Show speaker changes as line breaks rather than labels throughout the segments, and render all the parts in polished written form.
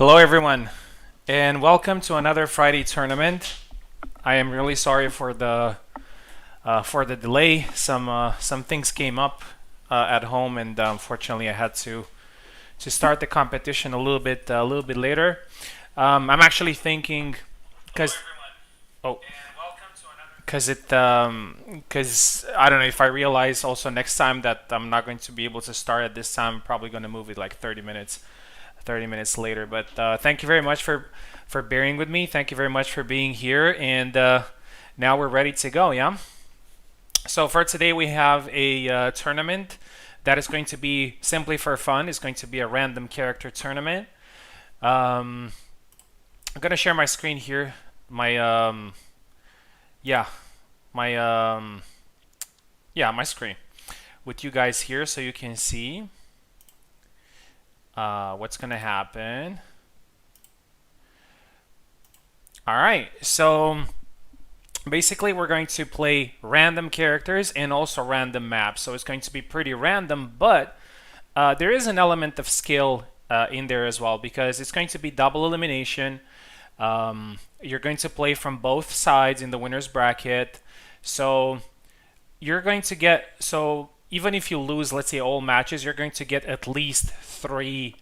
Hello, everyone, and welcome to another Friday tournament. I am really sorry for the delay. Some things came up at home, and unfortunately, I had to start the competition a little bit later. I'm actually thinking because oh because I don't know if I realize also next time that I'm not going to be able to start at this time. I'm probably going to move it like 30 minutes later. But thank you very much for bearing with me. Thank you very much for being here. And now we're ready to go, yeah? So for today, we have a tournament that is going to be simply for fun. It's going to be a random character tournament. I'm going to share my screen here. Yeah, my, my screen with you guys here so you can see what's going to happen. All right, so basically we're going to play random characters and also random maps. So it's going to be pretty random, but there is an element of skill in there as well because it's going to be double elimination. You're going to play from both sides in the winner's bracket. So you're going to get, so even if you lose, let's say all matches, you're going to get at least 3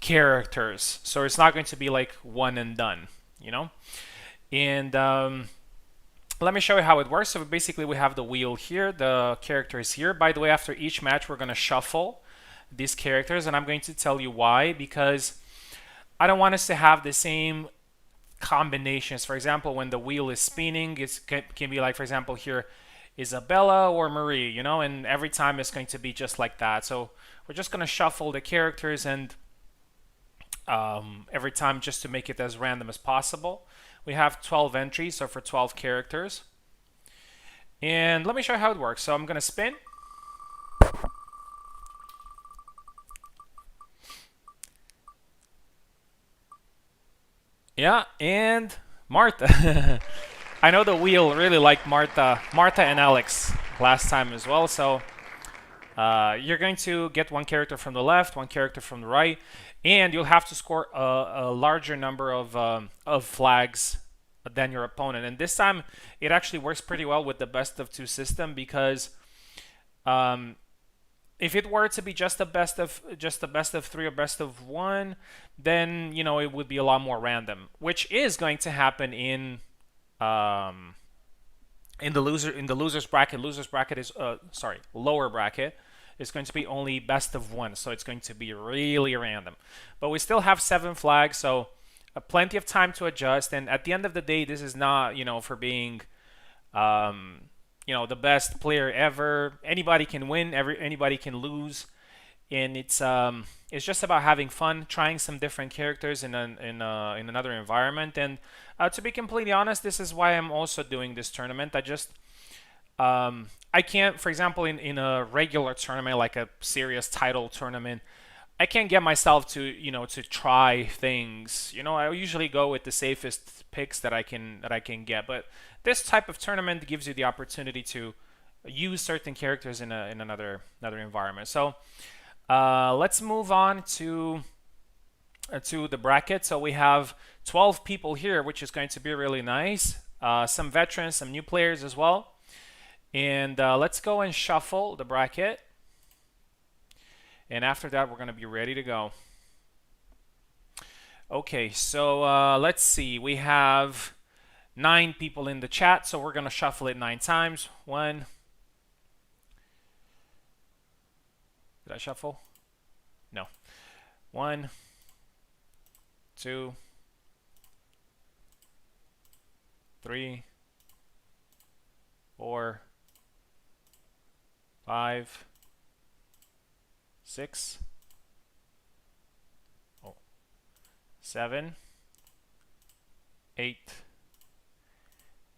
characters. So it's not going to be like one and done, you know? And let me show you how it works. So basically we have the wheel here, the characters here. By the way, after each match, we're going to shuffle these characters, and I'm going to tell you why, because I don't want us to have the same combinations. For example, when the wheel is spinning, it can be like, for example, here, Isabella or Marie, you know, and every time it's going to be just like that. So we're just going to shuffle the characters and every time just to make it as random as possible. We have 12 entries, so for 12 characters. And let me show you how it works. So I'm going to spin. Yeah, and Martha. I know the wheel really liked Martha and Alex last time as well. So you're going to get one character from the left, one character from the right, and you'll have to score a larger number of flags than your opponent. And this time, it actually works pretty well with the best of 2 system because if it were to be just the best of 3 or best of 1, then you know it would be a lot more random, which is going to happen in the loser's bracket. Loser's bracket is lower bracket is going to be only best of 1, so it's going to be really random. But we still have 7 flags, so plenty of time to adjust. And at the end of the day, this is not, you know, for being the best player ever. Anybody can win, anybody can lose, and it's just about having fun, trying some different characters in another environment. And to be completely honest, this is why I'm also doing this tournament. I can't, for example, in a regular tournament like a serious title tournament, I can't get myself to try things. I usually go with the safest picks that I can get. But this type of tournament gives you the opportunity to use certain characters in another environment. So let's move on to the bracket. So we have 12 people here, which is going to be really nice. Some veterans, some new players as well. And let's go and shuffle the bracket. And after that, we're going to be ready to go. Okay, so let's see. We have 9 people in the chat, so we're going to shuffle it 9 times. 1. Did I shuffle? No. 1, 2, 3, 4, 5, 6, 7, 8,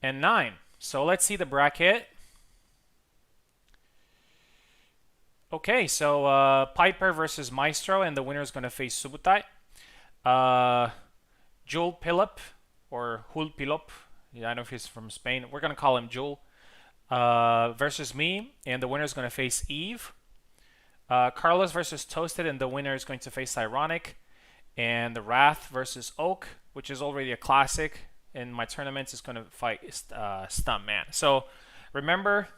and 9. So let's see the bracket. Okay, so Piper versus Maestro, and the winner is going to face Subutai. Jul Pilip, or Hul Pilop, I don't know if he's from Spain. We're going to call him Jul, versus me, and the winner is going to face Eve. Carlos versus Toasted, and the winner is going to face Ironic. And the Wrath versus Oak, which is already a classic in my tournaments, is going to fight Stuntman. So remember,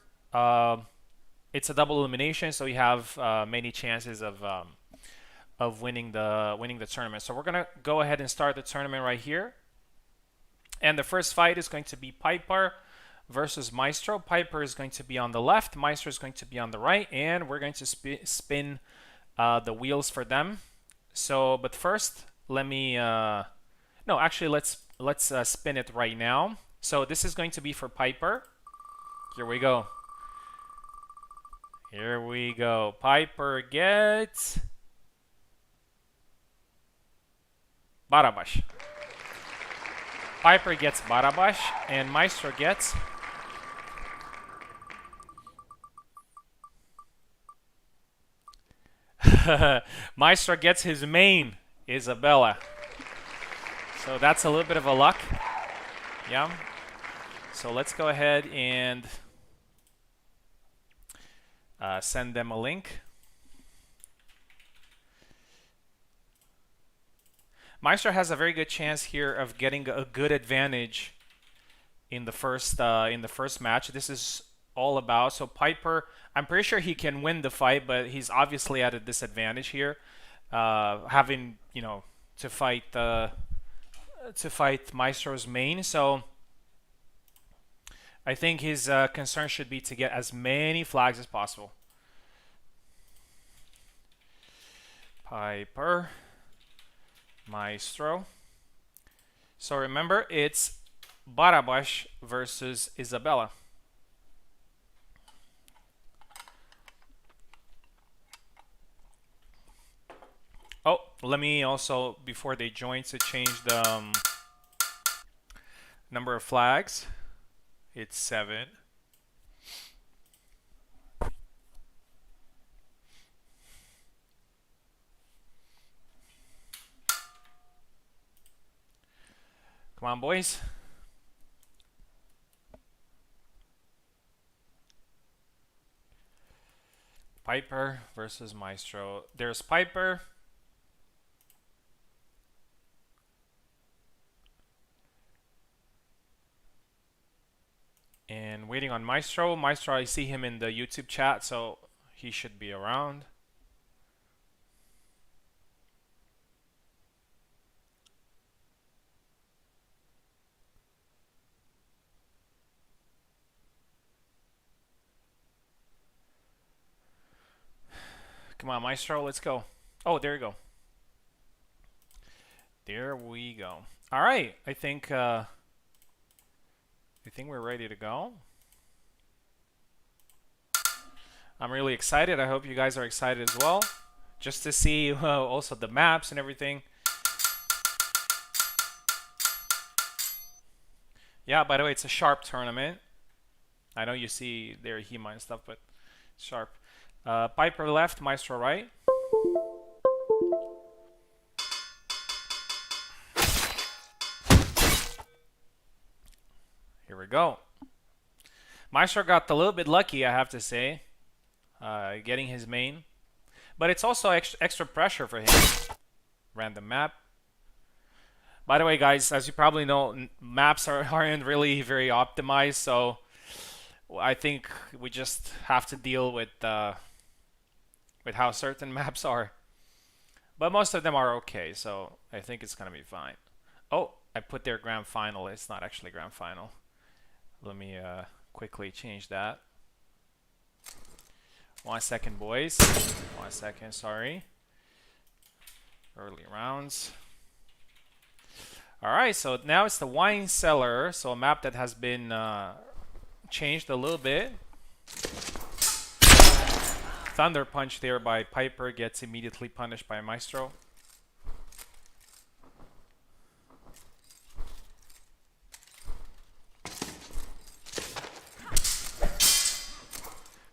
it's a double elimination, so you have many chances of winning the tournament. So we're gonna go ahead and start the tournament right here. And the first fight is going to be Piper versus Maestro. Piper is going to be on the left, Maestro is going to be on the right, and we're going to spin the wheels for them. So, but first, let me no, actually, let's spin it right now. So this is going to be for Piper. Here we go. Here we go. Piper gets Barabash. Piper gets Barabash, and Maestro gets Maestro gets his main, Isabella. So that's a little bit of a luck. Yeah. So let's go ahead and send them a link. Maestro has a very good chance here of getting a good advantage in the first match. This is all about. So Piper, I'm pretty sure he can win the fight, but he's obviously at a disadvantage here, having to fight Maestro's main. So I think his concern should be to get as many flags as possible. Piper, Maestro. So remember, it's Barabash versus Isabella. Oh, let me also, before they join, to change the number of flags. It's 7. Come on, boys. Piper versus Maestro. There's Piper. And waiting on Maestro. Maestro, I see him in the YouTube chat, so he should be around. Come on, Maestro, let's go. Oh, there you go. There we go. All right, I think we're ready to go. I'm really excited. I hope you guys are excited as well, just to see also the maps and everything. Yeah, by the way, it's a sharp tournament. I know you see there Hema and stuff, but sharp. Piper left, Maestro right. Here we go. Maestro got a little bit lucky, I have to say, getting his main. But it's also extra pressure for him. Random map. By the way, guys, as you probably know, maps aren't really very optimized, so I think we just have to deal with how certain maps are. But most of them are okay, so I think it's gonna be fine. Oh, I put their grand final. It's not actually grand final. Let me quickly change that. 1 second, boys. 1 second, sorry. Early rounds. Alright, so now it's the Wine Cellar, so a map that has been changed a little bit. Thunder Punch there by Piper gets immediately punished by Maestro.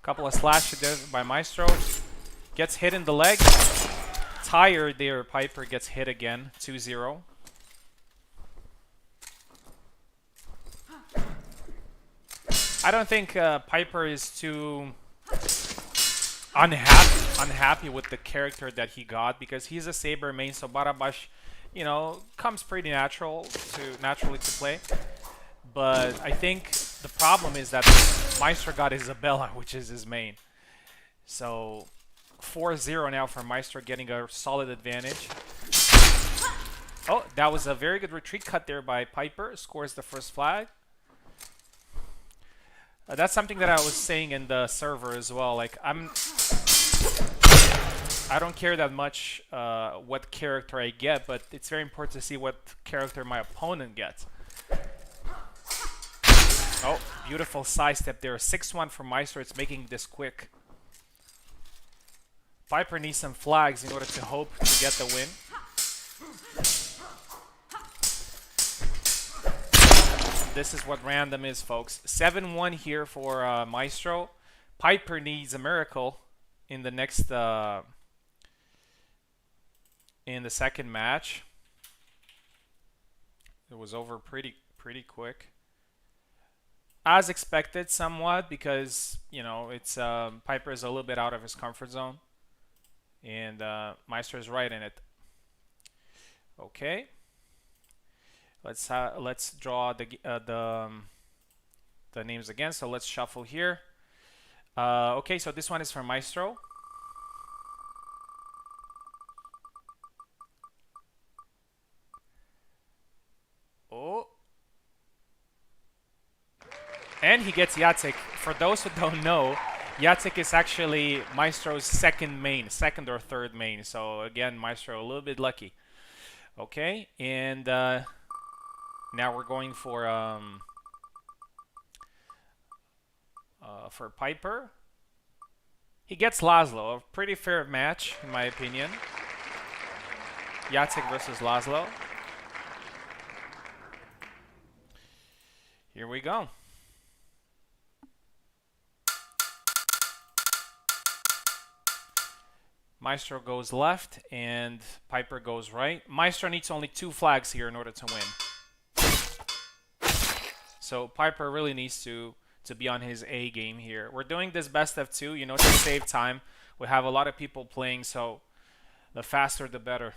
Couple of slashes there by Maestro. Gets hit in the leg. Tired there, Piper gets hit again. 2-0. I don't think Piper is too unhappy with the character that he got because he's a saber main, so Barabash, you know, comes pretty naturally to play. But I think the problem is that Maestro got Isabella, which is his main. So 4-0 now for Maestro, getting a solid advantage. Oh, that was a very good retreat cut there by Piper. Scores the first flag. That's something that I was saying in the server as well. Like I don't care that much what character I get, but it's very important to see what character my opponent gets. Oh, beautiful sidestep there. 6-1 for Maestro. It's making this quick. Piper needs some flags in order to hope to get the win. This is what random is, folks. 7-1 here for Maestro. Piper needs a miracle in the next in the second match. It was over pretty quick, as expected, somewhat, because you know it's Piper is a little bit out of his comfort zone, and Maestro is right in it. Okay. Let's draw the names again. So let's shuffle here. Okay, so this one is for Maestro. Oh, and he gets Jacek. For those who don't know, Jacek is actually Maestro's second or third main. So again, Maestro a little bit lucky. Okay, and now we're going for Piper. He gets Laszlo, a pretty fair match in my opinion. Jacek versus Laszlo. Here we go. Maestro goes left and Piper goes right. Maestro needs only 2 flags here in order to win. So Piper really needs to be on his A game here. We're doing this best of 2, you know, to save time. We have a lot of people playing, so the faster the better.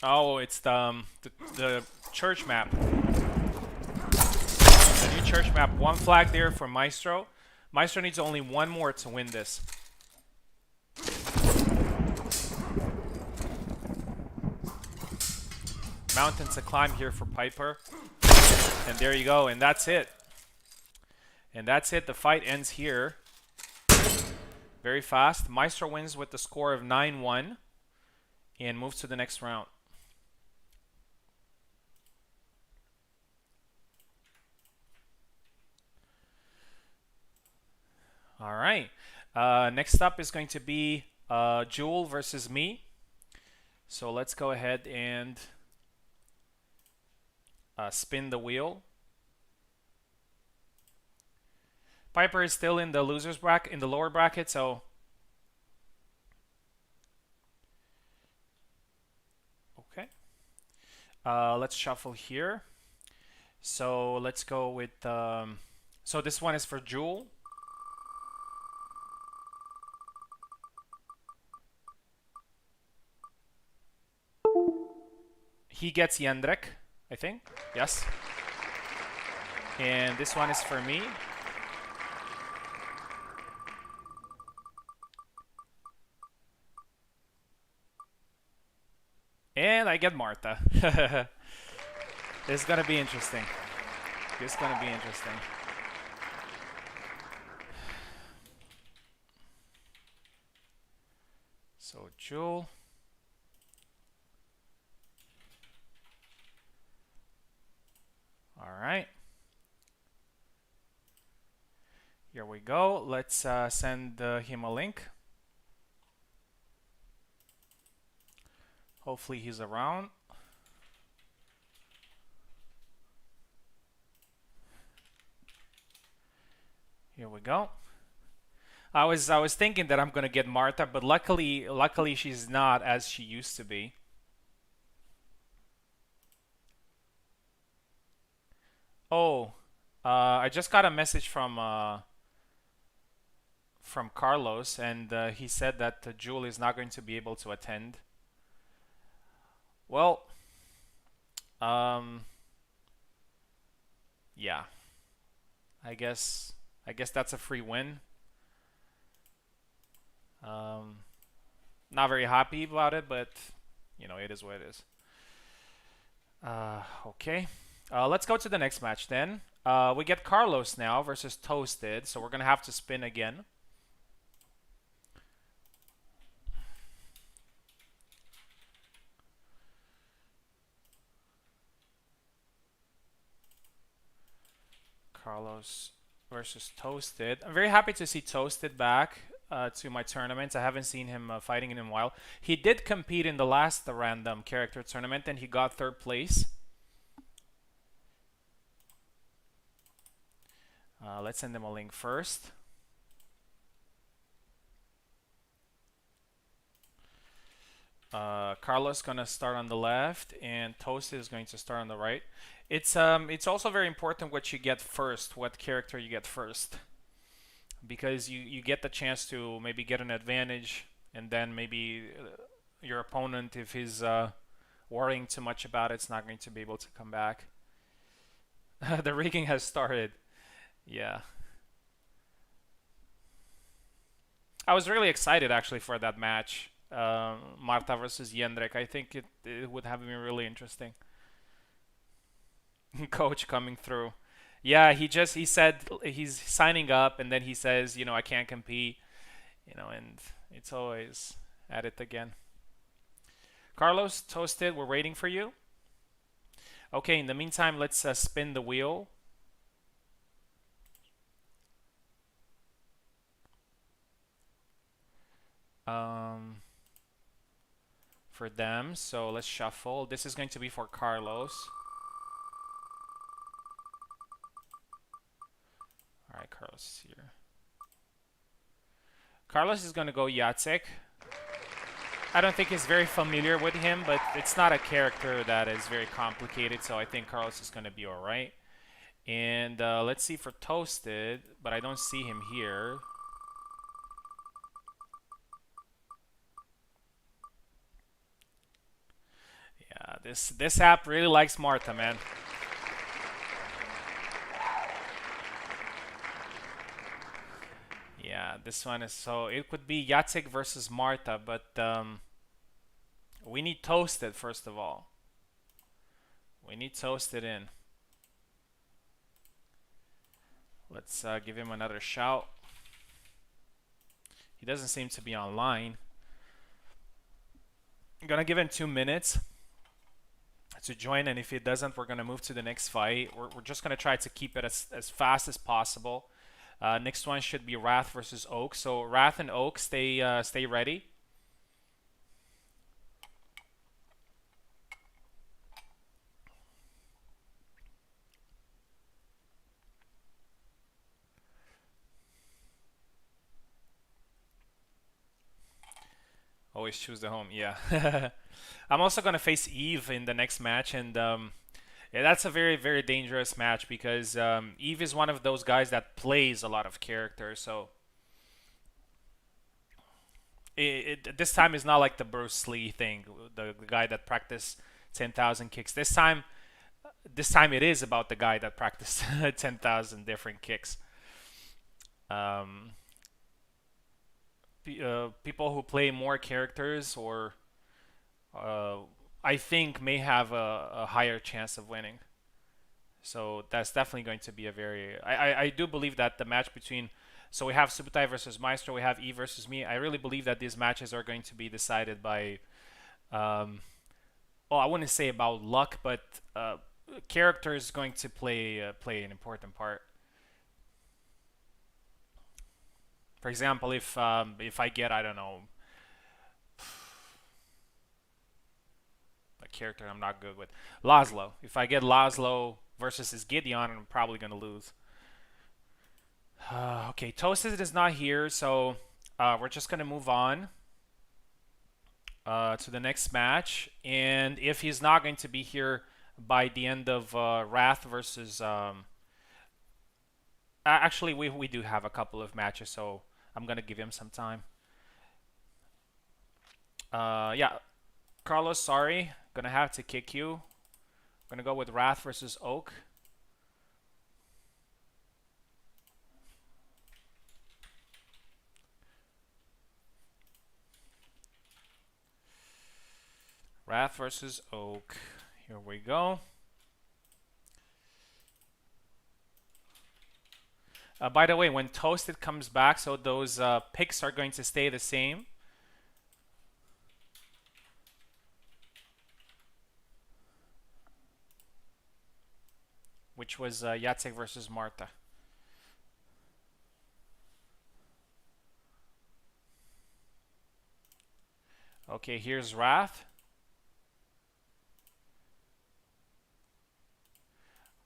Oh, it's the church map. The new church map. 1 flag there for Maestro. Maestro needs only 1 more to win this. Mountain to climb here for Piper. And there you go. And that's it. And that's it. The fight ends here. Very fast. Maestro wins with the score of 9-1 and moves to the next round. All right. Next up is going to be Jewel versus me. So let's go ahead and spin the wheel. Piper is still in the losers bracket, in the lower bracket, so okay. Let's shuffle here. So let's go with so this one is for Jewel. He gets Jędrek, I think. Yes. And this one is for me. And I get Marta. This is gonna be interesting. This is gonna be interesting. So Jewel. All right. Here we go. Let's send him a link. Hopefully he's around. Here we go. I was thinking that I'm gonna get Martha, but luckily she's not as she used to be. Oh, I just got a message from Carlos, and he said that Jewel is not going to be able to attend. Well, um, yeah, I guess I guess that's a free win. Um, Not very happy about it, but it is what it is. Okay. Let's go to the next match then. We get Carlos now versus Toasted, so we're gonna have to spin again. Carlos versus Toasted. I'm very happy to see Toasted back to my tournament. I haven't seen him fighting in a while. He did compete in the last random character tournament, and he got third place. Let's send him a link first. Carlos gonna start on the left, and Toasted is going to start on the right. It's also very important what you get first, what character you get first, because you get the chance to maybe get an advantage, and then maybe your opponent, if he's worrying too much about it, it's not going to be able to come back. The rigging has started. Yeah, I was really excited actually for that match. Marta versus Jendrek. I think it would have been really interesting. Coach coming through. Yeah, he said he's signing up, and then he says, I can't compete, and it's always at it again. Carlos, Toasted, we're waiting for you. Okay, in the meantime, let's spin the wheel. Um, for them, so let's shuffle. This is going to be for Carlos. All right, Carlos is here. Carlos is going to go Jacek. I don't think he's very familiar with him, but it's not a character that is very complicated, so I think Carlos is going to be alright. And let's see for Toasted, but I don't see him here. Yeah, this app really likes Marta, man. Yeah, this one is so it could be Jacek versus Marta, but we need Toasted first of all. We need Toasted in. Let's give him another shout. He doesn't seem to be online. I'm gonna give him 2 minutes to join, and if he doesn't, we're gonna move to the next fight. We're just gonna try to keep it as fast as possible. Next one should be Wrath versus Oak. So Wrath and Oak, stay ready. Always choose the home. Yeah. I'm also gonna face Eve in the next match, and yeah, that's a very very dangerous match because Eve is one of those guys that plays a lot of characters. So this time is not like the Bruce Lee thing, the guy that practiced 10,000 kicks. This time it is about the guy that practiced 10,000 different kicks. Um, People who play more characters or uh, I think may have a higher chance of winning. So that's definitely going to be a very. I do believe that the match between. So we have Subutai versus Maestro, we have E versus me. I really believe that these matches are going to be decided by. Um, I wouldn't say about luck, but character is going to play an important part. For example, if I get, I don't know, a character I'm not good with, Laszlo. If I get Laszlo versus his Gideon, I'm probably gonna lose. Okay, Toasted is not here, so we're just gonna move on to the next match. And if he's not going to be here by the end of Wrath versus actually, we do have a couple of matches, so I'm gonna give him some time. Yeah, Carlos, sorry, gonna have to kick you. Gonna go with Wrath versus Oak. Wrath versus Oak. Here we go. By the way, when Toasted comes back, so those picks are going to stay the same. Which was Jacek versus Marta. Okay, here's Wrath.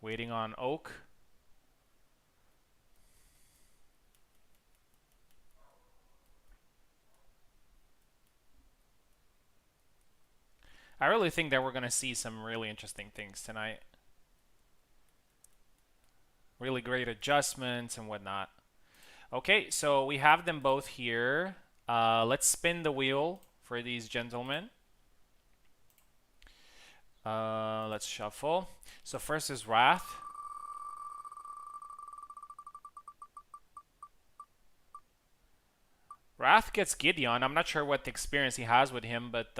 Waiting on Oak. I really think that we're going to see some really interesting things tonight. Really great adjustments and whatnot. Okay, so we have them both here. Let's spin the wheel for these gentlemen. Let's shuffle. So first is Wrath. Wrath gets Gideon. I'm not sure what experience he has with him, but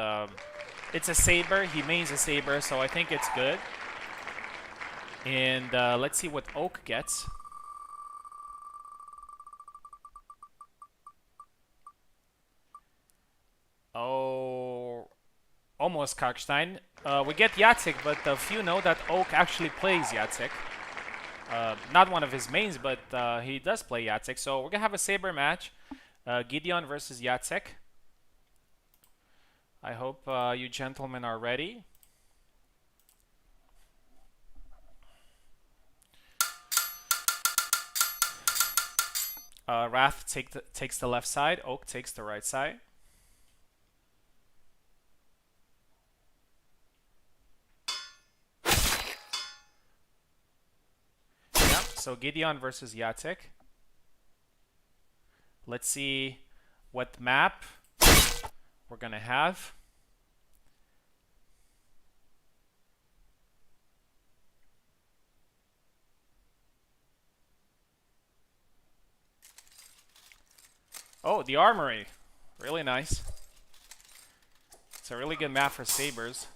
it's a saber. He mains a saber, so I think it's good. And let's see what Oak gets. Oh, almost Karkstein. We get Jacek, but few know that Oak actually plays Jacek. Not one of his mains, but he does play Jacek. So we're going to have a saber match. Gideon versus Jacek. I hope you gentlemen are ready. Wrath takes the left side. Oak takes the right side. Yeah, so Gideon versus Jacek. Let's see what map we're going to have. Oh, the Armory. Really nice. It's a really good map for sabers.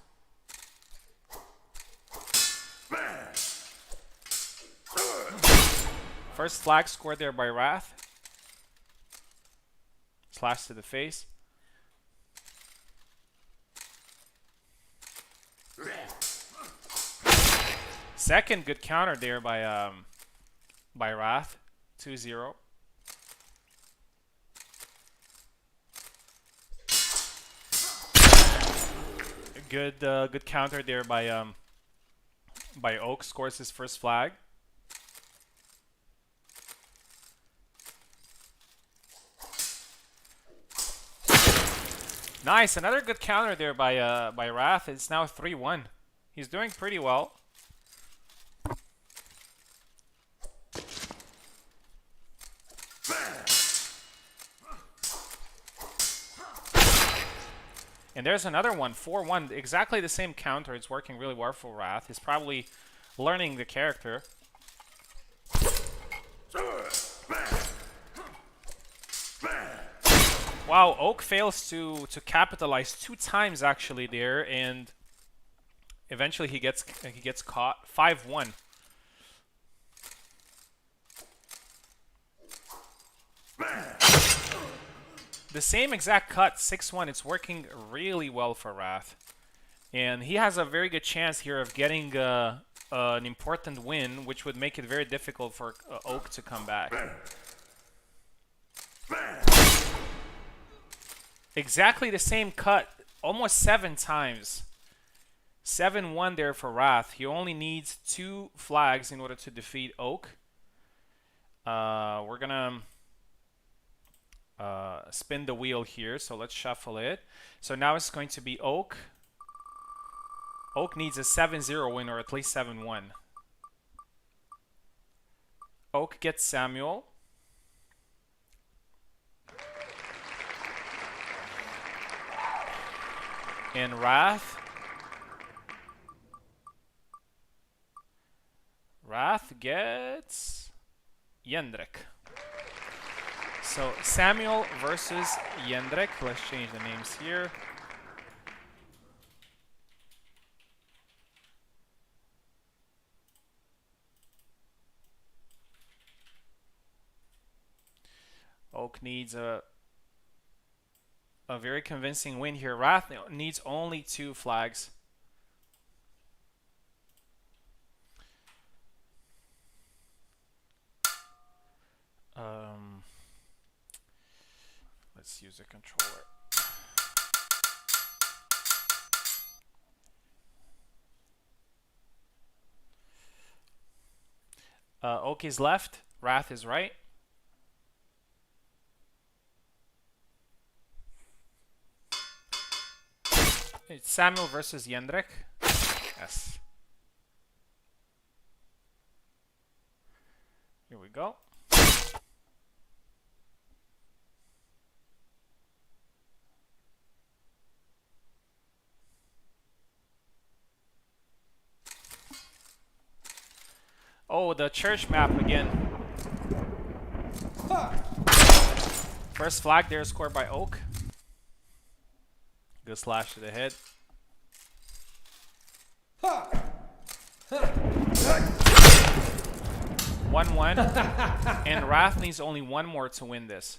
First flag scored there by Wrath. Slash to the face. Second good counter there by Wrath. 2-0. Good counter there by Oak. Scores his first flag. Nice, another good counter there by Wrath. It's now 3-1. He's doing pretty well. And there's another one, 4-1. Exactly the same counter. It's working really well for Wrath. He's probably learning the character. Wow, Oak fails to capitalize 2 times actually there, and eventually he gets caught. 5-1. The same exact cut, 6-1. It's working really well for Wrath. And he has a very good chance here of getting an important win, which would make it very difficult for Oak to come back. Exactly the same cut, almost 7 times. 7-1 there for Wrath. He only needs 2 flags in order to defeat Oak. We're gonna spin the wheel here, so let's shuffle it. So now it's going to be Oak. Oak needs a 7-0 win or at least 7-1. Oak gets Samuel. And Wrath gets Jendrik. So Samuel versus Jendrik. Let's change the names here. Oak needs a very convincing win here. Wrath needs only 2 flags. Let's use a controller. Oak is left, Wrath is right. It's Samuel versus Jendrik. Yes. Here we go. Oh, the church map again. First flag there scored by Oak. Good slash to the head. 1-1. And Wrath needs only 1 more to win this.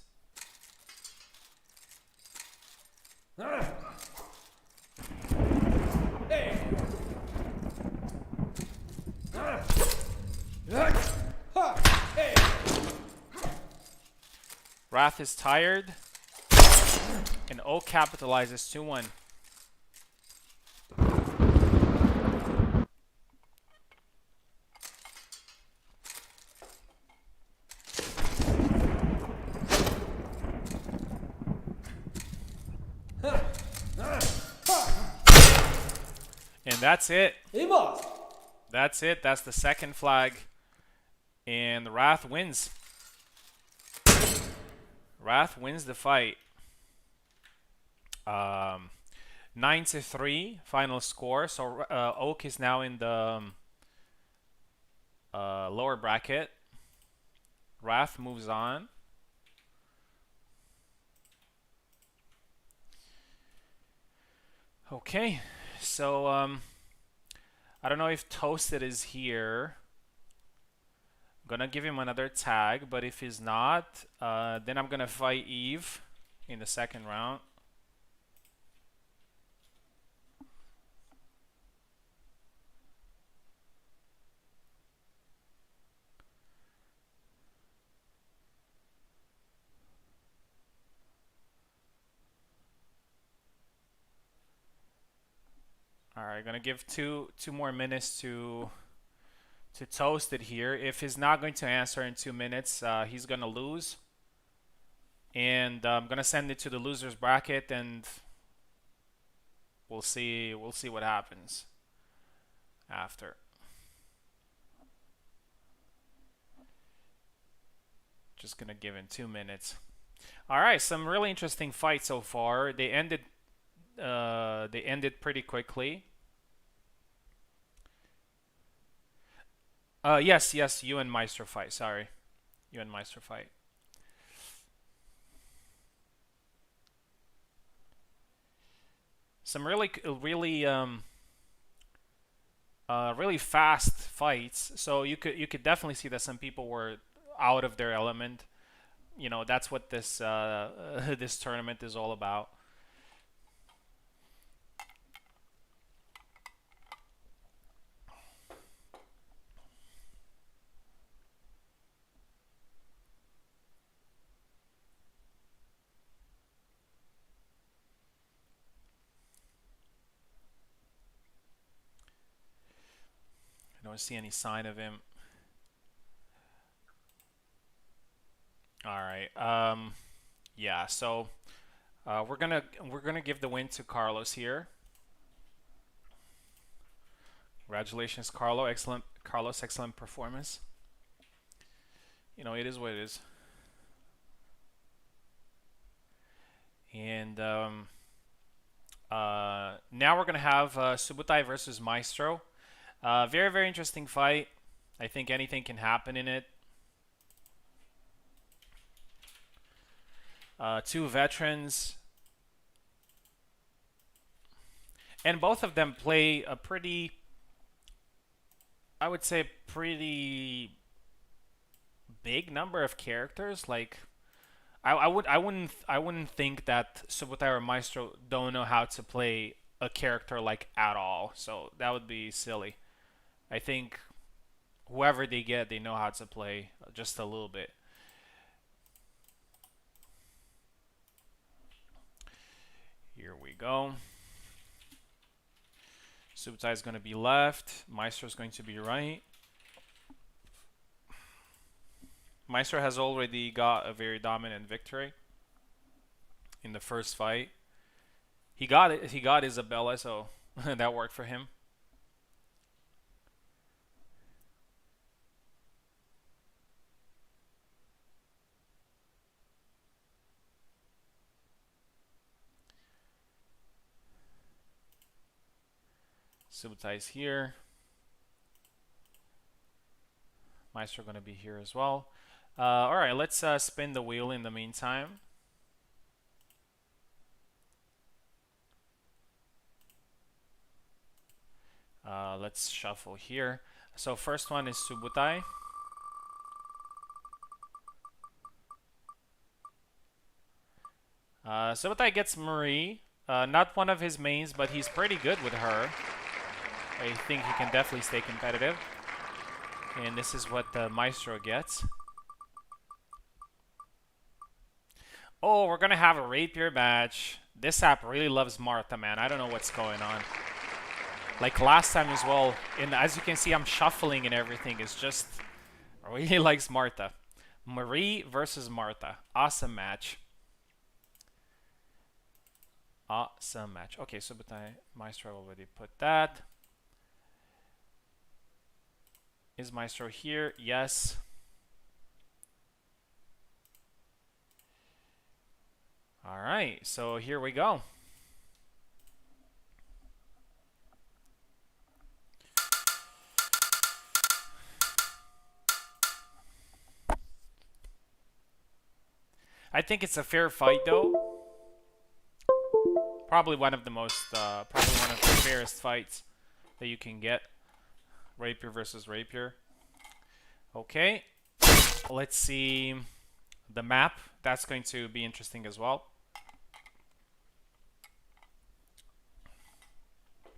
Wrath is tired. And Oak capitalizes 2-1. And that's it. That's it. That's the second flag. And the Wrath wins. Wrath wins the fight. 9-3 final score. So Oak is now in the lower bracket. Wrath moves on. Okay, so I don't know if Toasted is here. I'm gonna give him another tag, but if he's not, then I'm gonna fight Eve in the second round. All right, gonna give two more minutes to Toasted here. If he's not going to answer in 2 minutes, he's gonna lose. And I'm gonna send it to the losers bracket, and we'll see what happens after. Just gonna give in 2 minutes. All right, some really interesting fights so far. They ended pretty quickly. Yes, you and Meister fight. Sorry, you and Meister fight. Some really fast fights. So you could definitely see that some people were out of their element. You know, that's what this this tournament is all about. I don't see any sign of him. All right. Yeah. So we're gonna give the win to Carlos here. Congratulations, Carlos, excellent performance. You know, it is what it is. And now we're gonna have Subutai versus Maestro. Very, very interesting fight. I think anything can happen in it. Two veterans, and both of them play a pretty, I would say, pretty big number of characters. Like, I wouldn't think that Subutai or Maestro don't know how to play a character like at all. So that would be silly. I think whoever they get, they know how to play just a little bit. Here we go. Subutai is going to be left. Maestro is going to be right. Maestro has already got a very dominant victory in the first fight. He got it. He got Isabella, so that worked for him. Subutai's here. Maestro going to be here as well. All right, let's spin the wheel in the meantime. Let's shuffle here. So first one is Subutai. Subutai gets Marie. Not one of his mains, but he's pretty good with her. I think he can definitely stay competitive. And this is what the Maestro gets. Oh, we're gonna have a rapier match. This app really loves Martha, man. I don't know what's going on. Like last time as well, and as you can see, I'm shuffling and everything. It's just really likes Martha. Marie versus Martha. Awesome match. Awesome match. Okay, so but Maestro already put that. Is Maestro here? Yes. All right, so here we go. I think it's a fair fight, though. Probably one of the fairest fights that you can get. Rapier versus rapier. Okay, let's see the map. That's going to be interesting as well.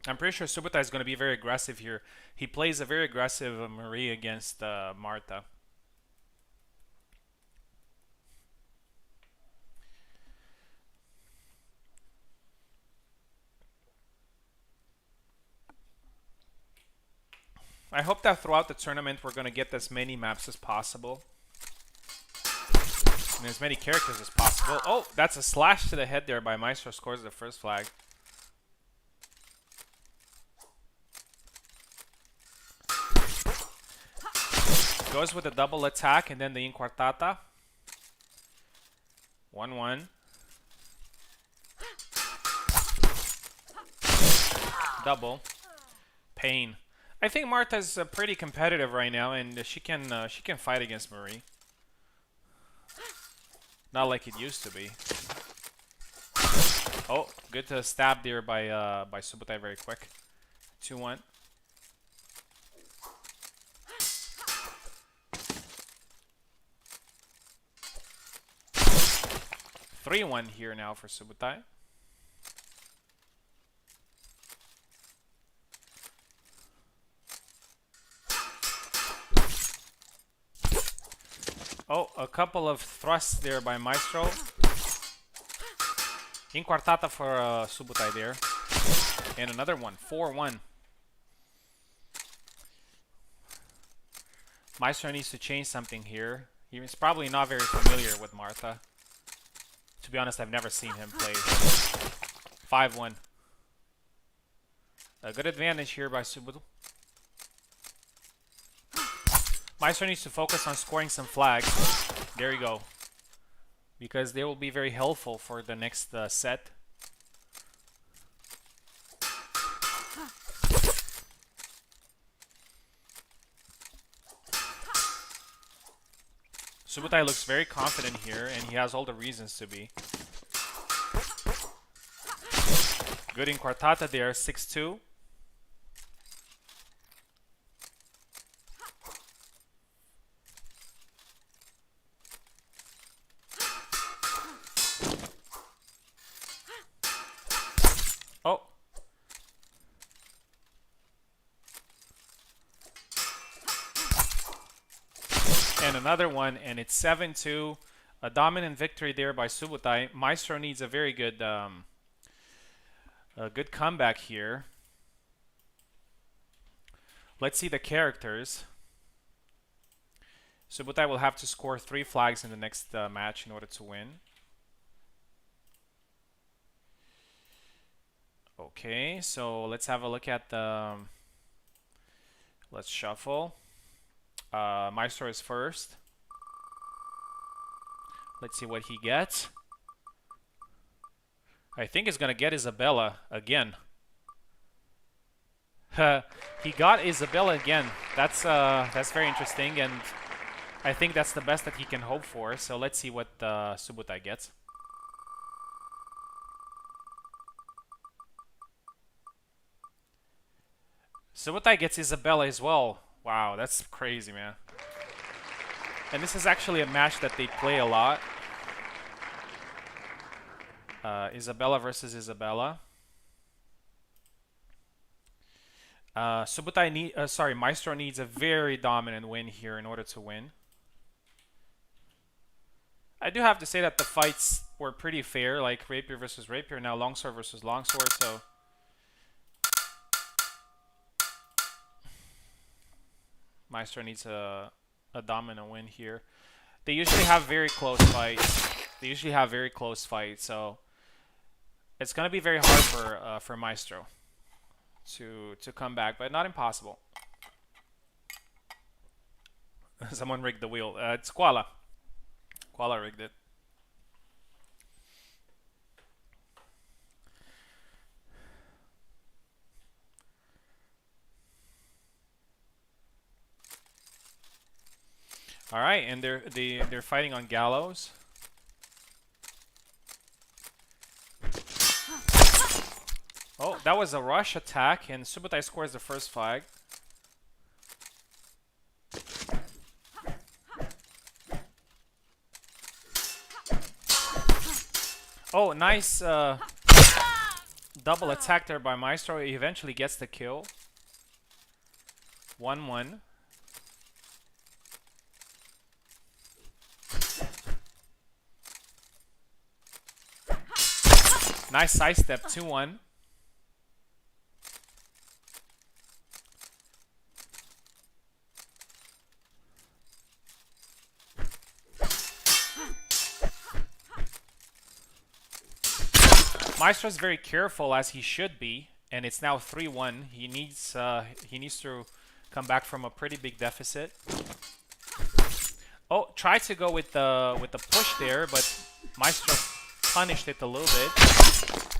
I'm pretty sure Subutai is going to be very aggressive here. He plays a very aggressive Marie against Martha. I hope that throughout the tournament we're going to get as many maps as possible. And as many characters as possible. Oh, that's a slash to the head there by Maestro. Scores the first flag. Goes with a double attack and then the Inquartata. 1-1. Double. Pain. I think Marta's pretty competitive right now, and she can fight against Marie. Not like it used to be. Oh, good to stab there by Subutai very quick. 2-1. 3-1 here now for Subutai. Oh, a couple of thrusts there by Maestro. Inquartata for Subutai there. And another one, 4-1. Maestro needs to change something here. He's probably not very familiar with Martha. To be honest, I've never seen him play. 5-1. A good advantage here by Subutu. Maestro needs to focus on scoring some flags. There you go. Because they will be very helpful for the next set. Subutai looks very confident here, and he has all the reasons to be. Good in Quartata there, 6-2. Oh. And another one, and it's 7-2. A dominant victory there by Subutai. Maestro needs a very good good comeback here. Let's see the characters. Subutai will have to score 3 flags in the next match in order to win. Okay, so let's have a look at the... Let's shuffle. Maestro is first. Let's see what he gets. I think he's gonna get Isabella again. He got Isabella again. That's very interesting, and I think that's the best that he can hope for. So let's see what Subutai gets. Subutai gets Isabella as well. Wow, that's crazy, man. And this is actually a match that they play a lot. Isabella versus Isabella. Maestro needs a very dominant win here in order to win. I do have to say that the fights were pretty fair, like rapier versus rapier, now longsword versus longsword, so... Maestro needs a dominant win here. They usually have very close fights. So it's gonna be very hard for Maestro to come back, but not impossible. Someone rigged the wheel. It's Koala. Koala rigged it. All right, and they're fighting on gallows. Oh, that was a rush attack, and Subutai scores the first flag. Oh, nice double attack there by Maestro. He eventually gets the kill. 1-1. Nice sidestep, 2-1. Maestro's very careful, as he should be, and it's now 3-1. He needs to come back from a pretty big deficit. Oh, tried to go with the push there, but Maestro punished it a little bit.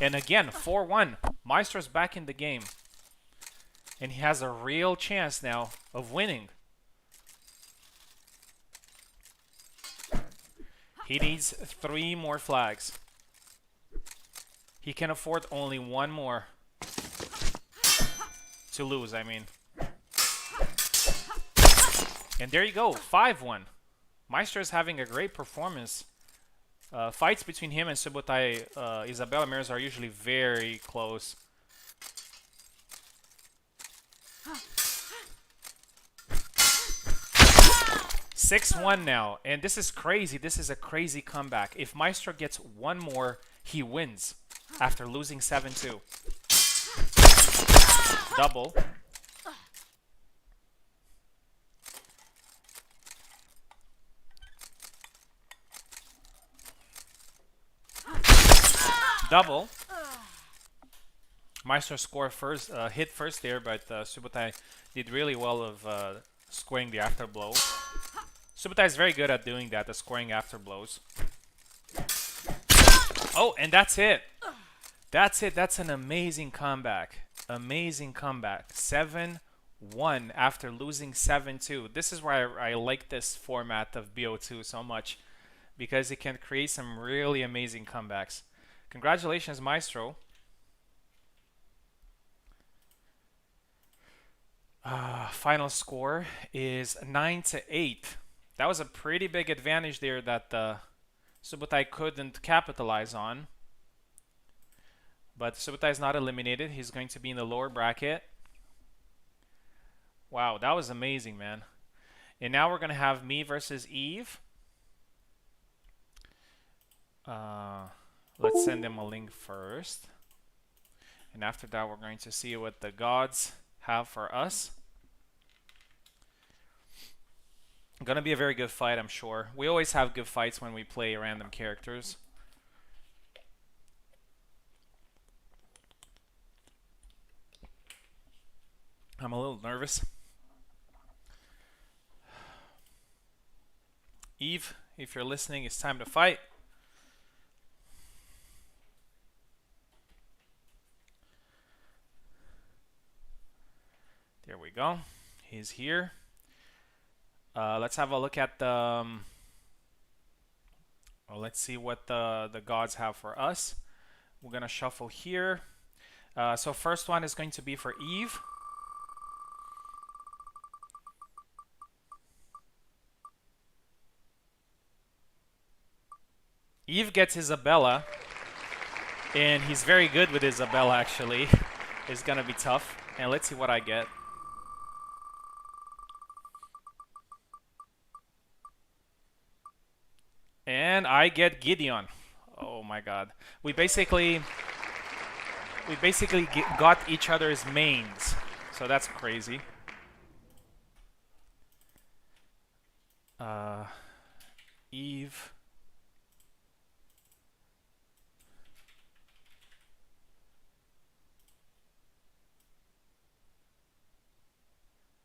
And again, 4-1. Maestro's back in the game. And he has a real chance now of winning. He needs 3 more flags. He can afford only 1 more to lose, I mean. And there you go, 5-1. Maestro is having a great performance. Fights between him and Subutai Isabella mirrors are usually very close. (6-1) now, and this is crazy. This is a crazy comeback. If Maestro gets 1 more, he wins after losing 7-2. Double. double. Maestro score first, hit first there, but Subutai did really well of scoring the after blow. Subutai is very good at doing that, the scoring after blows. Oh, and that's it. That's it. That's an amazing comeback. Amazing comeback. 7-1 after losing 7-2. This is why I like this format of BO2 so much, because it can create some really amazing comebacks. Congratulations, Maestro. Final score is 9-8. That was a pretty big advantage there that Subutai couldn't capitalize on. But Subutai is not eliminated. He's going to be in the lower bracket. Wow, that was amazing, man. And now we're going to have me versus Eve. Let's send them a link first. And after that, we're going to see what the gods have for us. Gonna be a very good fight, I'm sure. We always have good fights when we play random characters. I'm a little nervous. Eve, if you're listening, it's time to fight. There we go. He's here. Let's have a look at the... well, let's see what the gods have for us. We're going to shuffle here. So first one is going to be for Eve. Eve gets Isabella, and he's very good with Isabella, actually. It's gonna be tough. And let's see what I get. And I get Gideon. Oh my god. We basically got each other's mains. So that's crazy. Eve.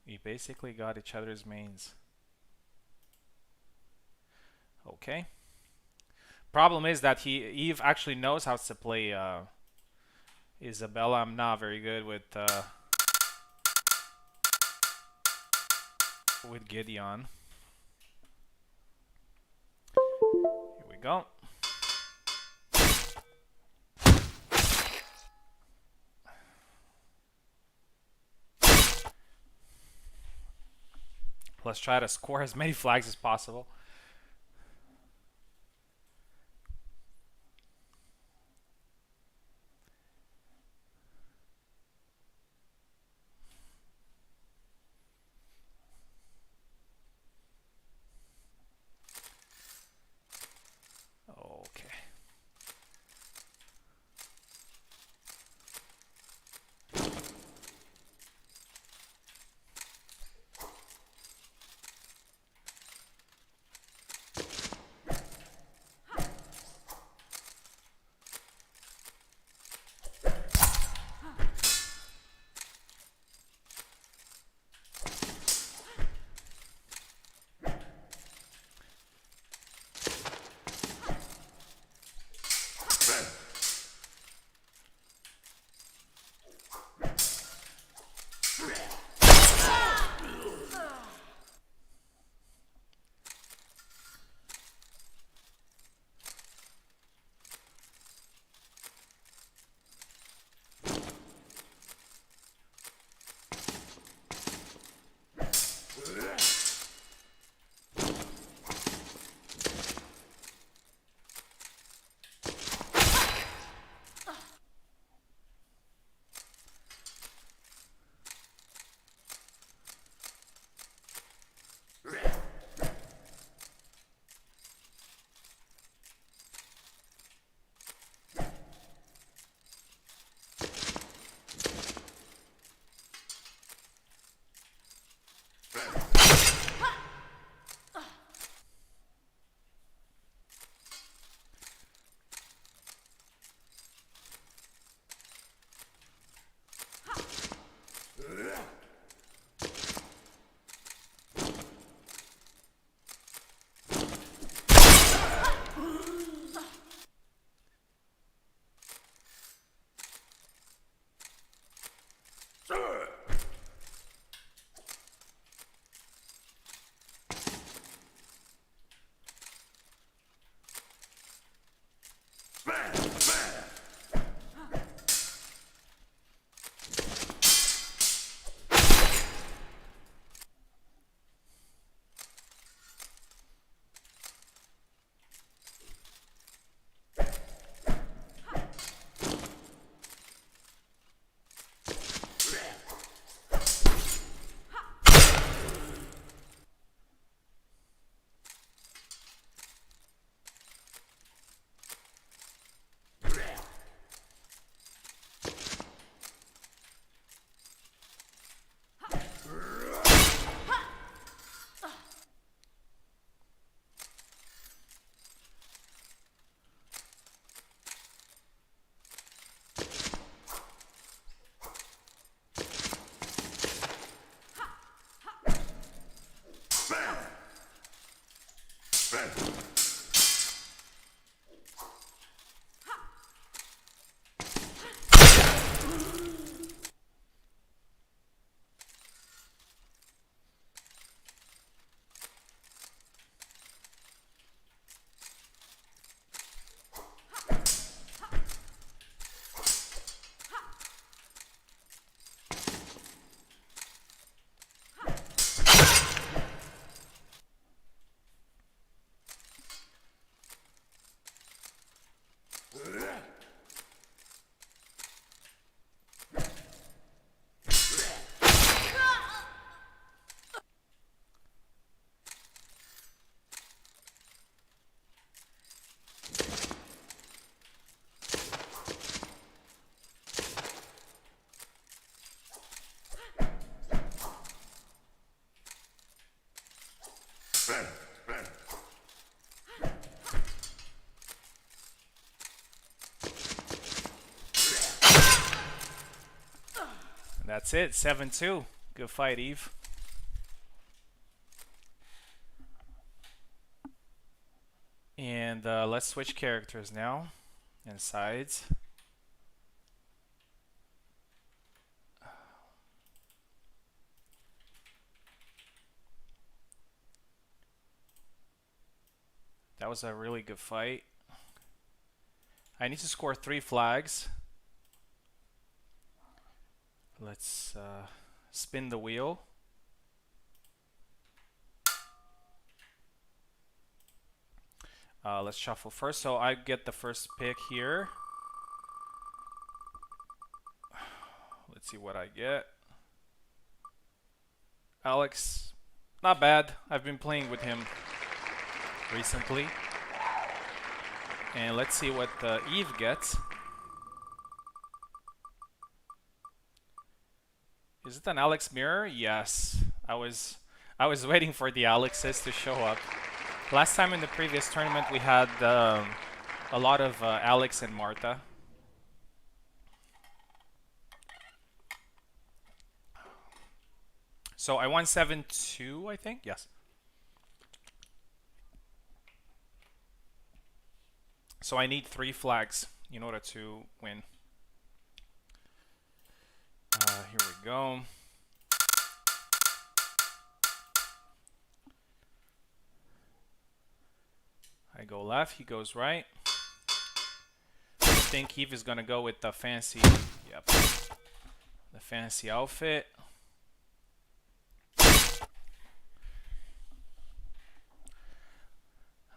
We basically got each other's mains. Okay. Problem is that Eve actually knows how to play Isabella. I'm not very good with Gideon. Here we go. Let's try to score as many flags as possible. Okay. That's it, 7-2. Good fight, Eve. And let's switch characters now and sides. That was a really good fight. I need to score 3 flags. Let's spin the wheel. Let's shuffle first. So I get the first pick here. Let's see what I get. Alex, not bad. I've been playing with him recently. And let's see what Eve gets. Is it an Alex mirror? Yes. I was waiting for the Alexes to show up. Last time in the previous tournament we had a lot of Alex and Marta. So I won 7-2, I think. Yes. So I need 3 flags in order to win. Here we go. I go left, he goes right. I think Eve is gonna go with the fancy, yep, the fancy outfit.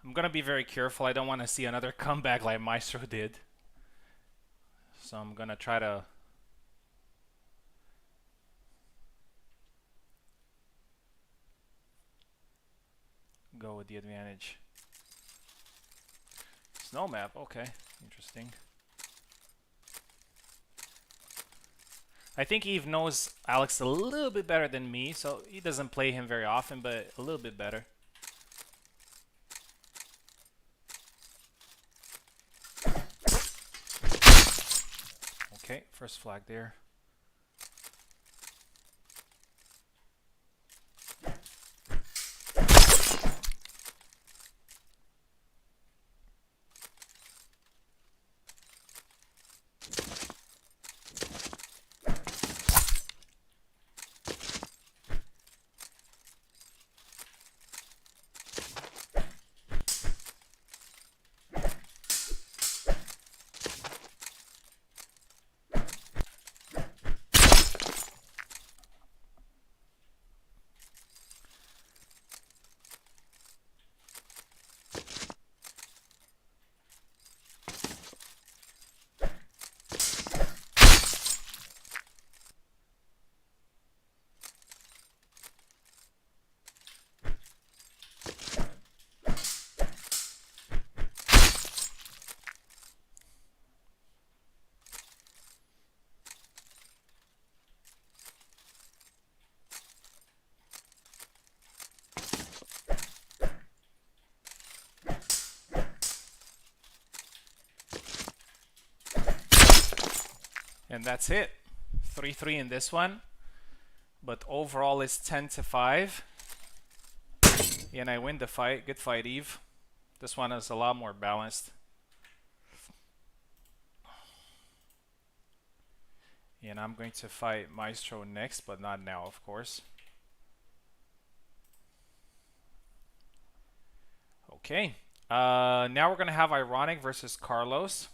I'm gonna be very careful. I don't want to see another comeback like Maestro did. So I'm gonna try to go with the advantage. Snow map, okay, interesting. I think Eve knows Alex a little bit better than me, so he doesn't play him very often, but a little bit better. Okay, first flag there. And that's it. 3-3 in this one. But overall it's 10-5. And I win the fight. Good fight, Eve. This one is a lot more balanced. And I'm going to fight Maestro next, but not now, of course. Okay. Now we're going to have Ironic versus Carlos.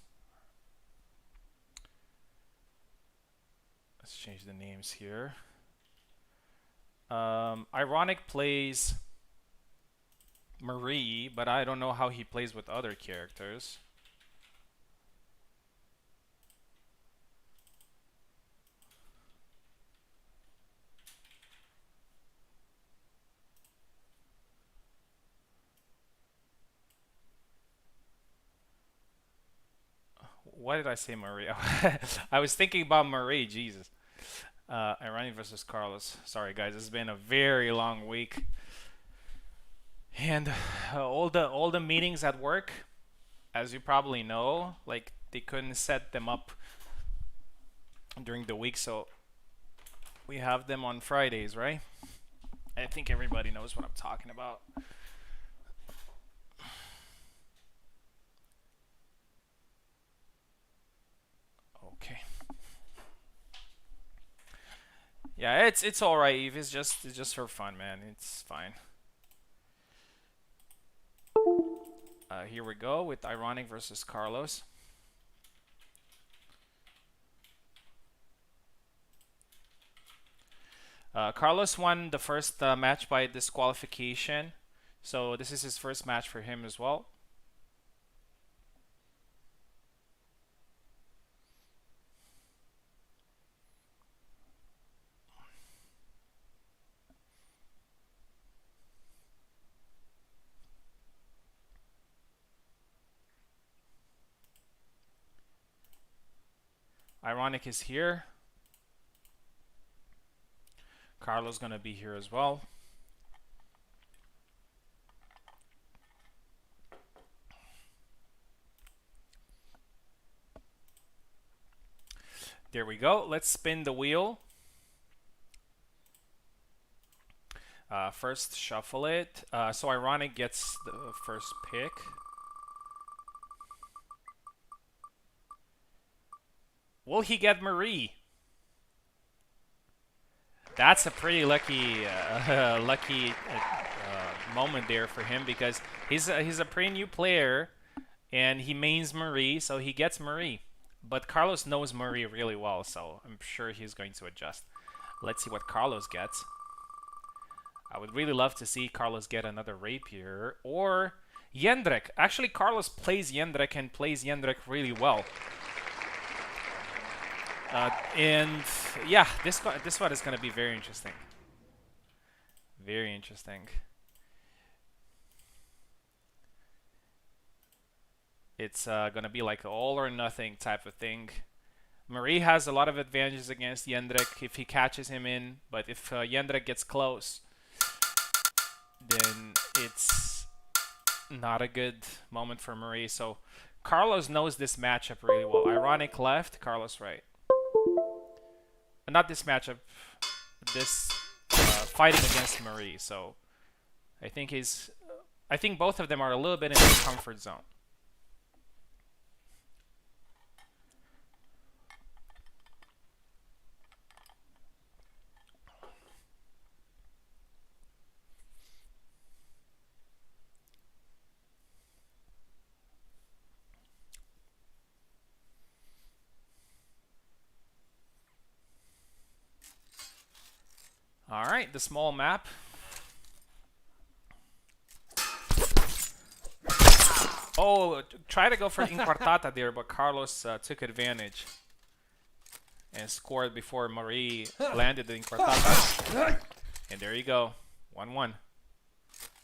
Let's change the names here. Ironic plays Marie, but I don't know how he plays with other characters. Why did I say Marie? I was thinking about Marie. Jesus. Irani versus Carlos. Sorry, guys. It's been a very long week, and all the meetings at work, as you probably know, like they couldn't set them up during the week, so we have them on Fridays, right? I think everybody knows what I'm talking about. Okay. Yeah, it's all right, Eve. It's just for fun, man. It's fine. Here we go with Ironic versus Carlos. Carlos won the first match by disqualification, so this is his first match for him as well. Ironic is here. Carlos gonna be here as well. There we go. Let's spin the wheel. First, shuffle it. So Ironic gets the first pick. Will he get Marie? That's a pretty lucky moment there for him, because he's a pretty new player and he mains Marie, so he gets Marie. But Carlos knows Marie really well, so I'm sure he's going to adjust. Let's see what Carlos gets. I would really love to see Carlos get another rapier or Jendrik. Actually, Carlos plays Jendrik and plays Jendrik really well. And yeah, this one is going to be very interesting. Very interesting. It's going to be like all or nothing type of thing. Marie has a lot of advantages against Jendrik if he catches him in, but if Jendrik gets close, then it's not a good moment for Marie. So Carlos knows this matchup really well. Ironic left, Carlos right. Not this matchup, this fighting against Marie. So I think both of them are a little bit in their comfort zone. All right, the small map. Oh, try to go for Inquartata there, but Carlos took advantage and scored before Marie landed the Inquartata. And there you go, 1-1.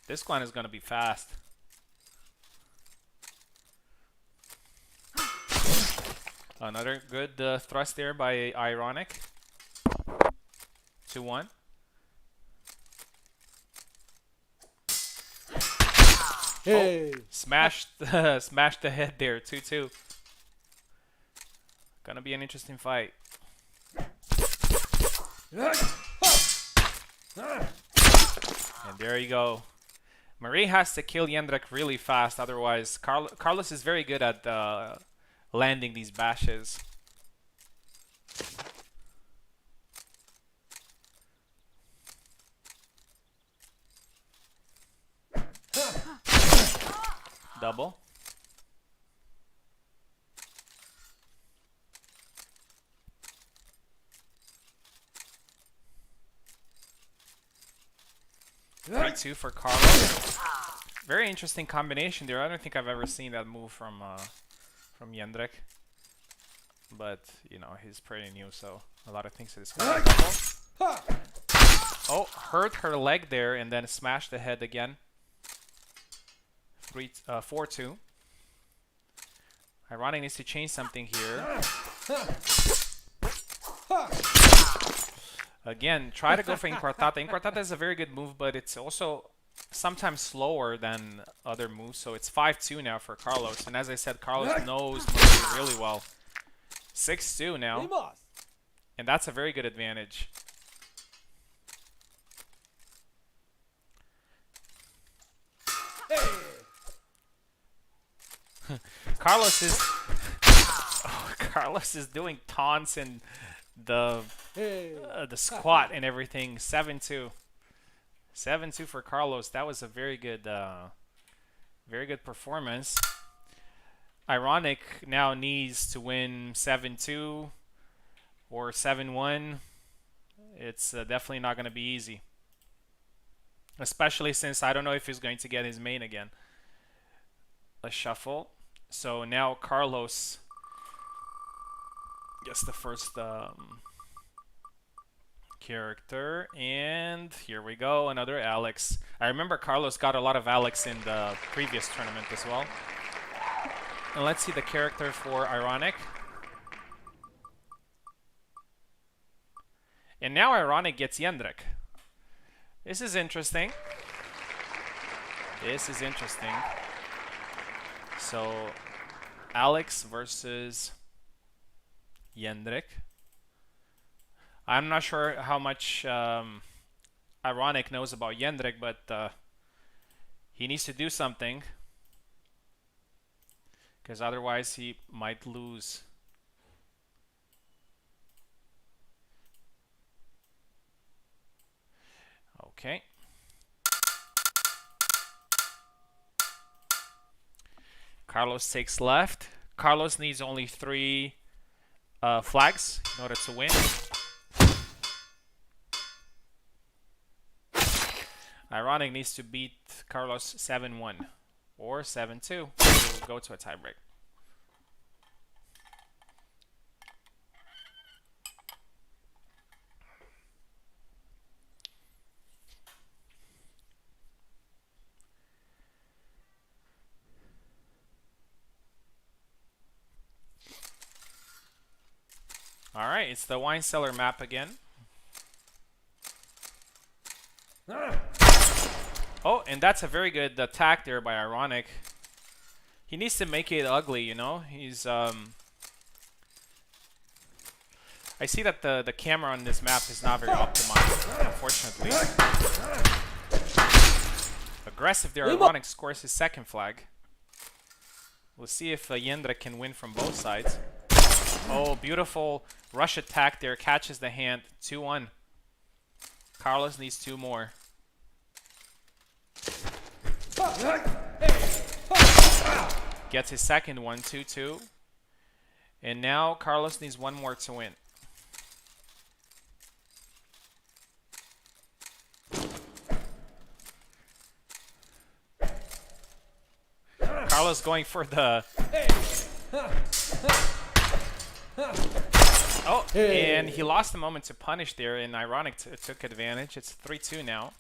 This one is going to be fast. Another good thrust there by Ironic. 2-1.
Hey.
Oh, smashed the head there, 2-2. Gonna be an interesting fight. And there you go. Marie has to kill Jendrik really fast, otherwise Carlos is very good at landing these bashes. Double. Three, 2 for Carlos. Very interesting combination there. I don't think I've ever seen that move from Jendrik. But you know, he's pretty new, so a lot of things to discover. Oh, hurt her leg there and then smashed the head again. 4-2. Ironic needs to change something here. Again, try to go for Inquartata. Inquartata is a very good move, but it's also sometimes slower than other moves. So it's 5-2 now for Carlos. And as I said, Carlos knows Murphy really well. 6-2 now. And that's a very good advantage. Carlos is Carlos is doing taunts and the squat and everything. 7-2. 7-2 for Carlos. That was a very good performance. Ironic now needs to win 7-2 or 7-1. It's definitely not going to be easy. Especially since I don't know if he's going to get his main again. Let's shuffle. So now Carlos gets the first character. And here we go, another Alex. I remember Carlos got a lot of Alex in the previous tournament as well. And let's see the character for Ironic. And now Ironic gets Jendrik. This is interesting. This is interesting. So, Alex versus Jendrik. I'm not sure how much Ironic knows about Jendrik, but he needs to do something. Because otherwise he might lose. Okay. Carlos takes left. Carlos needs only 3 flags in order to win. Ironic needs to beat Carlos 7-1 or 7-2. We'll go to a tiebreak. Alright, it's the wine cellar map again. Oh, and that's a very good attack there by Ironic. He needs to make it ugly, you know? He's I see that the camera on this map is not very optimized, unfortunately. Aggressive there, Ironic scores his second flag. We'll see if Jendrik can win from both sides. Oh, beautiful rush attack there, catches the hand, 2-1. Carlos needs 2 more. Gets his second one, 2-2. And now Carlos needs 1 more to win. Carlos going for the... Oh, and he lost a moment to punish there, and Ironic took advantage. It's 3-2 now.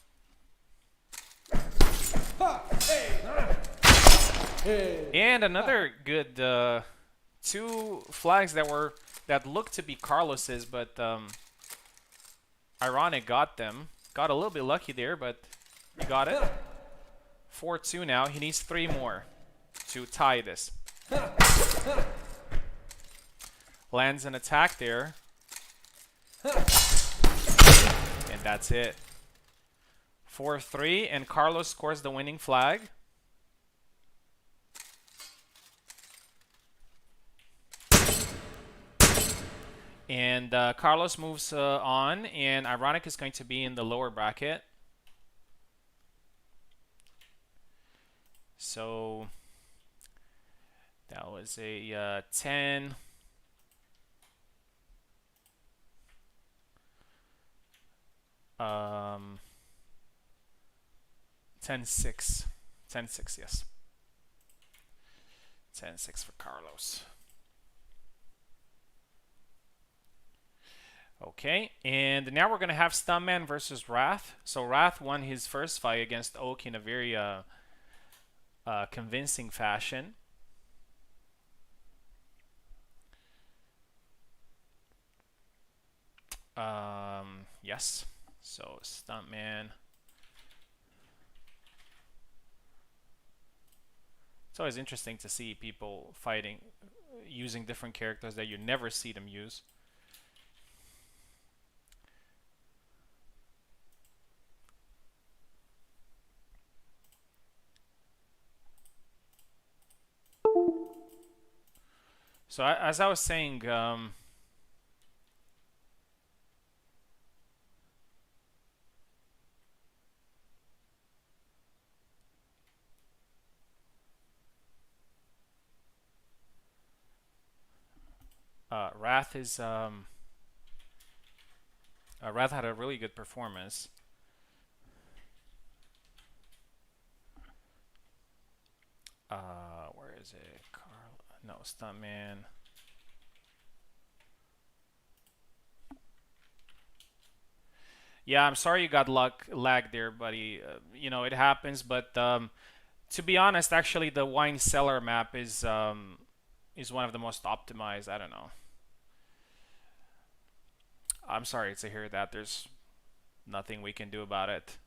And another good 2 flags that looked to be Carlos's, but Ironic got them. Got a little bit lucky there, but he got it. 4-2 now. He needs 3 more to tie this. Lands an attack there. And that's it. 4-3, and Carlos scores the winning flag. And Carlos moves on, and Ironic is going to be in the lower bracket. So that was a 10. 10-6. 10-6, yes. 10-6 for Carlos. Okay, and now we're going to have Stuntman versus Wrath. So Wrath won his first fight against Oak in a very convincing fashion. Yes. So Stuntman. It's always interesting to see people fighting using different characters that you never see them use. So as I was saying, Wrath is Wrath had a really good performance. Where is it? Carl? No, Stuntman. Yeah, I'm sorry you got lag there, buddy. You know it happens, but to be honest, actually, the wine cellar map is one of the most optimized. I don't know. I'm sorry to hear that. There's nothing we can do about it.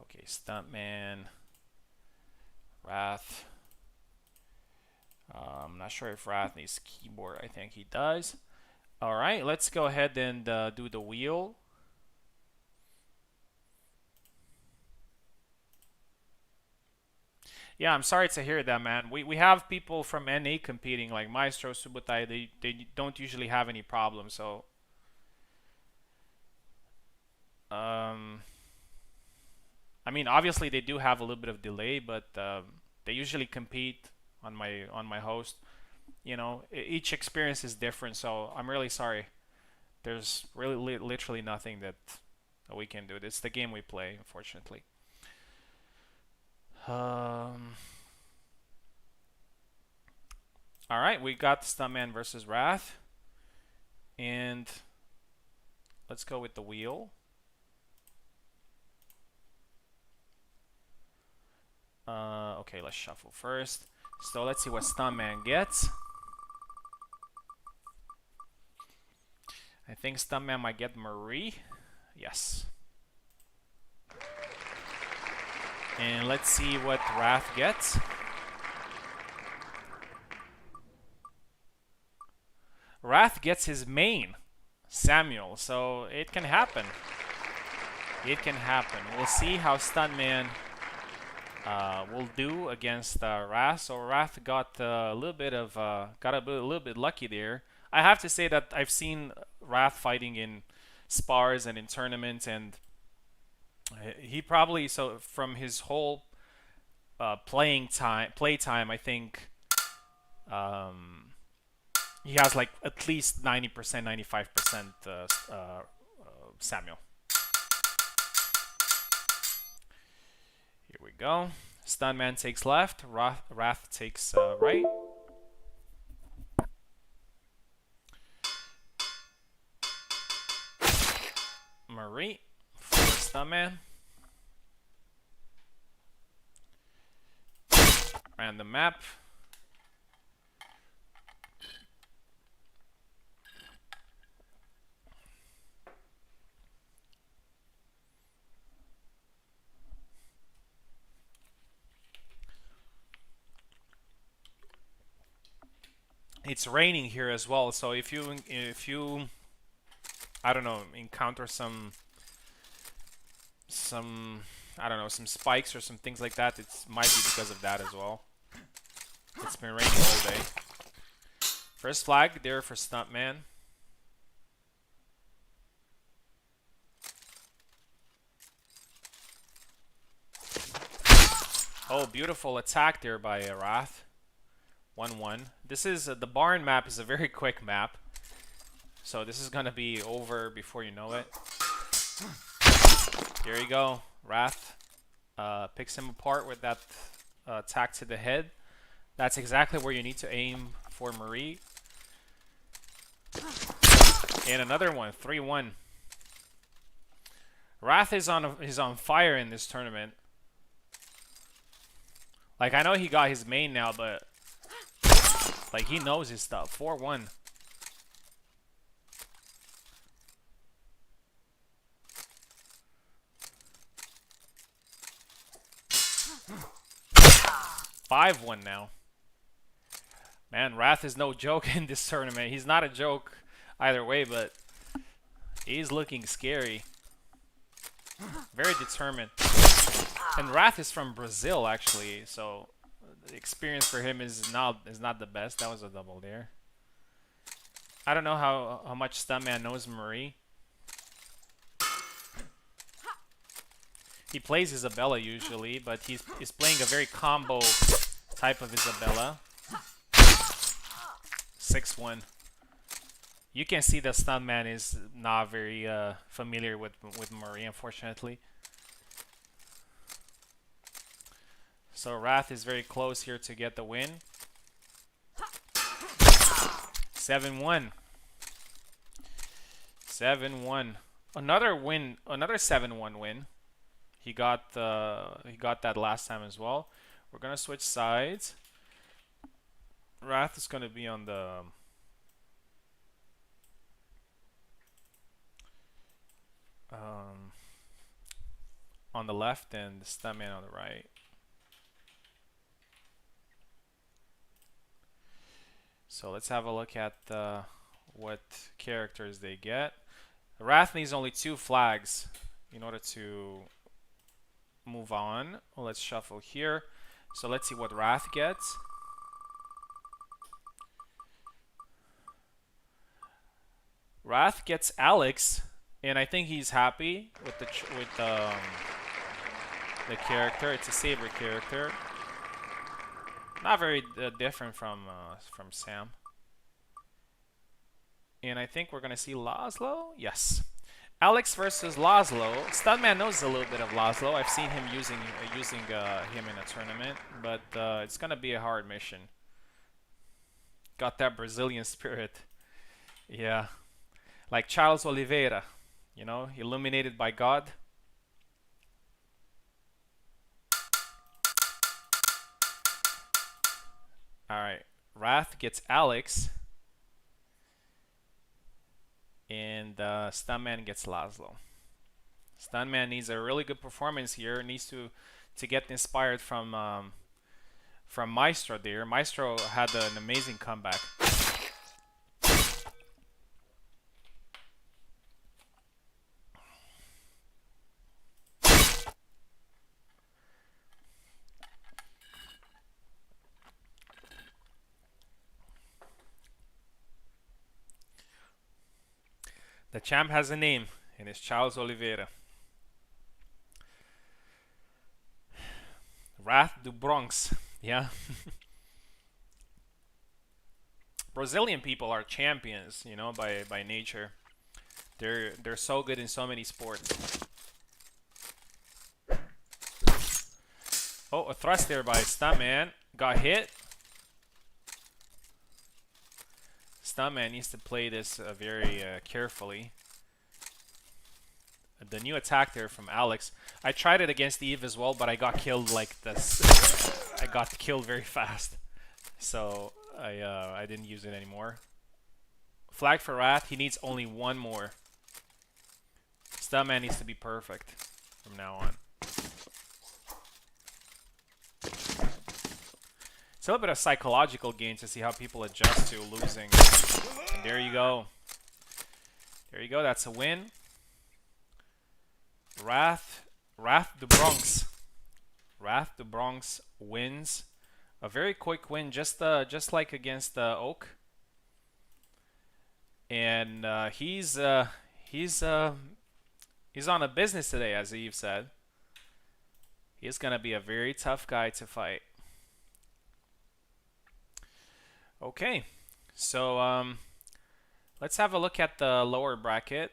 Okay, Stuntman, Wrath. I'm not sure if Wrath needs keyboard. I think he does. All right, let's go ahead and do the wheel. Yeah, I'm sorry to hear that, man. We have people from NA competing, like Maestro, Subutai. They don't usually have any problems. So, um, I mean, obviously they do have a little bit of delay, but they usually compete on my host. You know, each experience is different. So I'm really sorry. There's really literally nothing that we can do. It's the game we play, unfortunately. Um. All right, we got Stuntman versus Wrath, and let's go with the wheel. Okay, let's shuffle first. So let's see what Stuntman gets. I think Stuntman might get Marie. Yes. And let's see what Wrath gets. Wrath gets his main, Samuel. So it can happen. It can happen. We'll see how Stuntman will do against Wrath. So Wrath got a little bit of little bit lucky there. I have to say that I've seen Wrath fighting in spars and in tournaments, and he probably, so from his whole play time, I think he has like at least 90%, 95% Samuel. Here we go. Stuntman takes left. Wrath takes right. Marie for Stuntman. Random map. It's raining here as well, so if you I don't know, encounter some I don't know, some spikes or some things like that, it might be because of that as well. It's been raining all day. First flag there for Stuntman. Oh, beautiful attack there by Wrath. 1-1. This is the barn map is a very quick map, so this is gonna be over before you know it. There you go. Wrath picks him apart with that attack to the head. That's exactly where you need to aim for Marie. And another one, 3-1. Wrath is on fire in this tournament. Like, I know he got his main now, but like, he knows his stuff. 4-1. Five one now. Man, Wrath is no joke in this tournament. He's not a joke either way, but he's looking scary. Very determined. And Wrath is from Brazil, actually, so the experience for him is not the best. That was a double there. I don't know how much Stuntman knows Marie. He plays Isabella usually, but he's playing a very combo type of Isabella. 6-1. You can see that Stuntman is not very familiar with Marie, unfortunately. So Wrath is very close here to get the win. 7-1. 7-1. Another win, another 7-1 win. He got that last time as well. We're gonna switch sides. Wrath is gonna be on the left and the Stuntman on the right. So let's have a look at what characters they get. Wrath needs only 2 flags in order to move on. Well, let's shuffle here. So let's see what Wrath gets. Wrath gets Alex, and I think he's happy with the character. It's a Saber character. Not very different from Sam. And I think we're gonna see Laszlo. Yes, Alex versus Laszlo. Stuntman knows a little bit of Laszlo. I've seen him using him in a tournament, but it's gonna be a hard mission. Got that Brazilian spirit. Yeah, like Charles Oliveira, you know, illuminated by God. Alright, Wrath gets Alex, and Stuntman gets Laszlo. Stuntman needs a really good performance here. Needs to get inspired from Maestro there. Maestro had an amazing comeback. The champ has a name, and it's Charles Oliveira. Wrath do Bronx, yeah. Brazilian people are champions, you know, by nature. They're so good in so many sports. Oh, a thrust there by Stuntman. Got hit. Stuntman needs to play this very carefully. The new attack there from Alex. I tried it against Eve as well, but I got killed like this. I got killed very fast, so I didn't use it anymore. Flag for Wrath. He needs only 1 more. Stuntman needs to be perfect from now on. It's a little bit of psychological game to see how people adjust to losing. And there you go. There you go. That's a win. Wrath the Bronx. Wrath the Bronx wins. A very quick win, just like against Oak. And he's on a business today, as Eve said. He's gonna be a very tough guy to fight. Okay, so let's have a look at the lower bracket,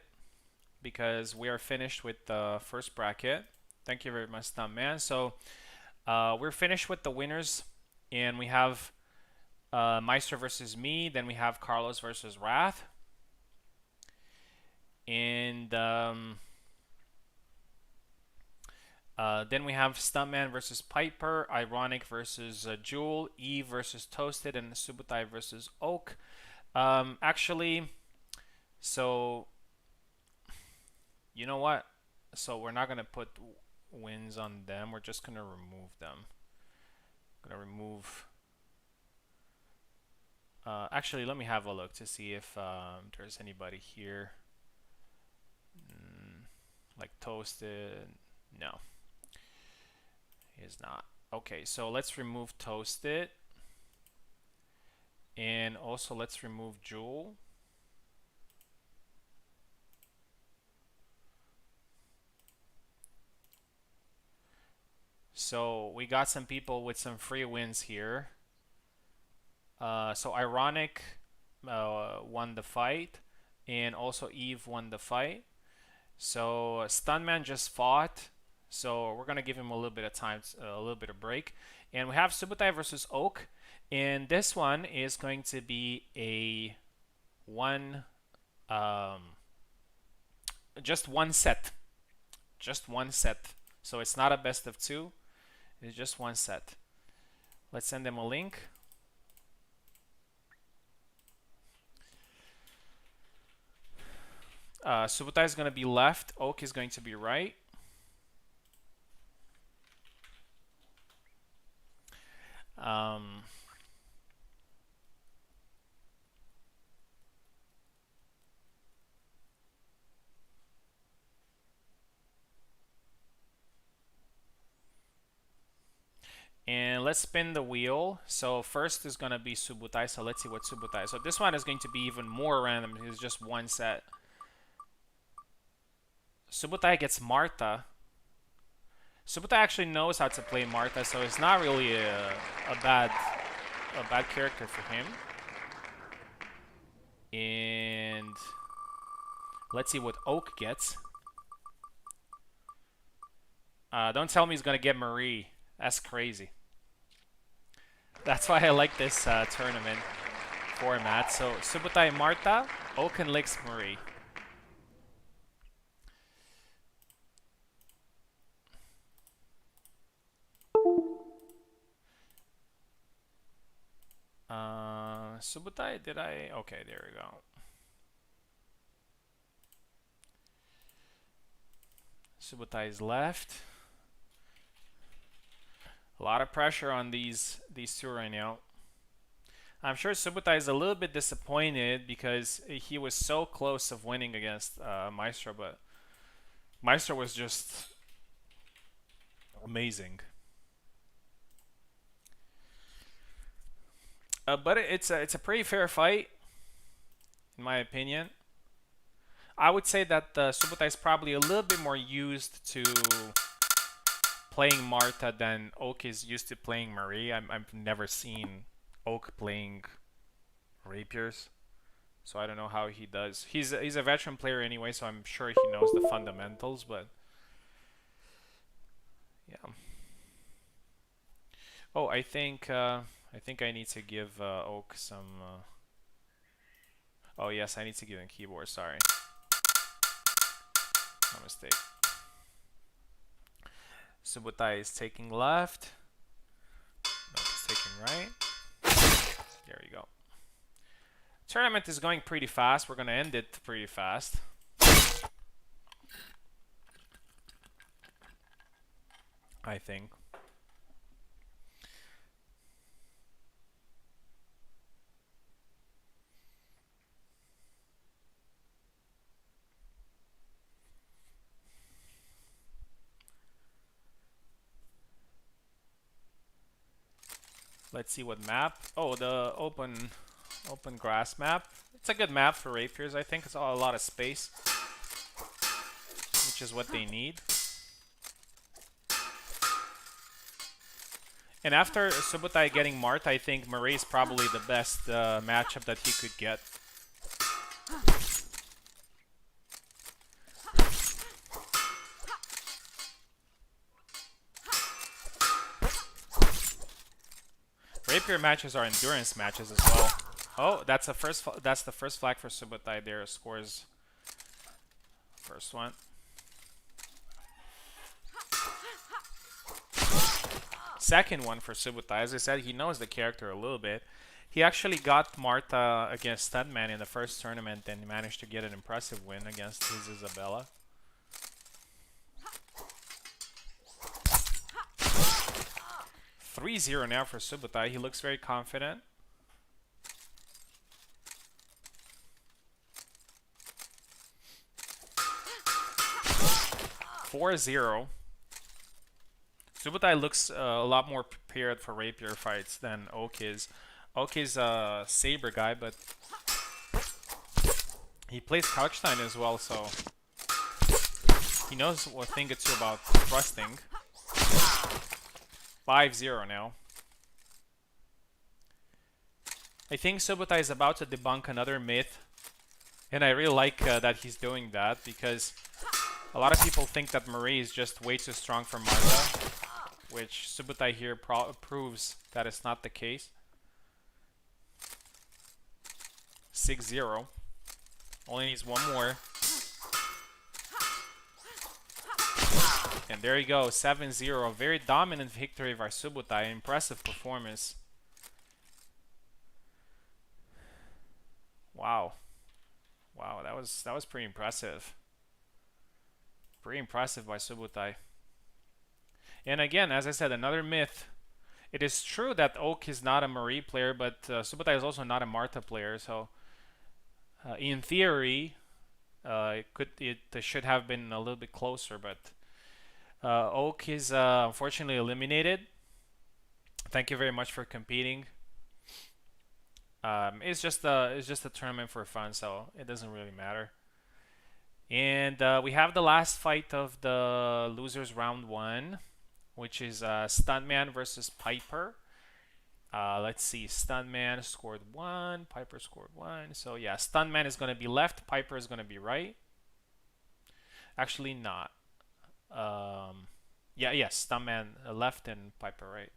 because we are finished with the first bracket. Thank you very much, Stuntman. So we're finished with the winners, and we have Meister versus me. Then we have Carlos versus Wrath. And Then we have Stuntman versus Piper, Ironic versus Jewel, Eve versus Toasted, and Subutai versus Oak. Actually, so you know what? So we're not gonna put wins on them. We're just gonna remove them. Gonna remove. Actually, let me have a look to see if there's anybody here. Like Toasted. No. He is not. Okay, so let's remove Toasted. And also let's remove Jewel. So we got some people with some free wins here. So Ironic won the fight, and also Eve won the fight. So Stunman just fought, so we're gonna give him a little bit of time, a little bit of break. And we have Subutai versus Oak, and this one is going to be a just one set, So it's not a best of two; it's just one set. Let's send them a link. Subutai is going to be left. Oak is going to be right. And let's spin the wheel. So first is going to be Subutai. So let's see what Subutai. So this one is going to be even more random. It's just one set. Subutai gets Marta. Subutai actually knows how to play Marta, so it's not really a bad character for him. And let's see what Oak gets. Don't tell me he's gonna get Marie. That's crazy. That's why I like this tournament format. So Subutai Marta, Oak and Licks Marie. Subutai, did I? Okay, there we go. Subutai is left. A lot of pressure on these two right now. I'm sure Subutai is a little bit disappointed because he was so close of winning against Maestro, but Maestro was just amazing. But it's a pretty fair fight, in my opinion. I would say that Subutai is probably a little bit more used to playing Marta than Oak is used to playing Marie. I've never seen Oak playing rapiers, so I don't know how he does. He's a veteran player anyway, so I'm sure he knows the fundamentals. But yeah. Oh, I think I need to give Oak some. Oh yes, I need to give him keyboard. Sorry, my mistake. Subutai is taking left. No, he's taking right. There you go. Tournament is going pretty fast. We're gonna end it pretty fast. I think. Let's see what map. Oh, the open grass map. It's a good map for rapiers. I think it's a lot of space, which is what they need. And after Subutai getting Mart, I think Marie is probably the best matchup that he could get. Rapier matches are endurance matches as well. Oh, that's the first flag for Subutai there. Scores first one. second one for Subutai. As I said, he knows the character a little bit. He actually got Martha against Stuntman in the first tournament and managed to get an impressive win against his Isabella. (3-0) now for Subutai. He looks very confident. (4-0). Subutai looks a lot more prepared for rapier fights than Oak is. Oak is a saber guy, but he plays Couchstein as well, so he knows what thing it's about thrusting. 5-0 now. I think Subutai is about to debunk another myth, and I really like that he's doing that, because a lot of people think that Marie is just way too strong for Martha, which Subutai here proves that it's not the case. 6-0. Only needs one more. And there you go, 7-0. Very dominant victory by Subutai. Impressive performance. Wow. Wow, that was pretty impressive. Pretty impressive by Subutai. And again, as I said, another myth. It is true that Oak is not a Marie player, but Subutai is also not a Martha player. So, in theory, it should have been a little bit closer. But Oak is unfortunately eliminated. Thank you very much for competing. It's just a tournament for fun, so it doesn't really matter. And we have the last fight of the losers round 1, which is Stuntman versus Piper. Let's see, Stuntman scored 1, Piper scored 1. So yeah, Stuntman is going to be left, Piper is going to be right. Actually not. Yes, Stuntman left and Piper right.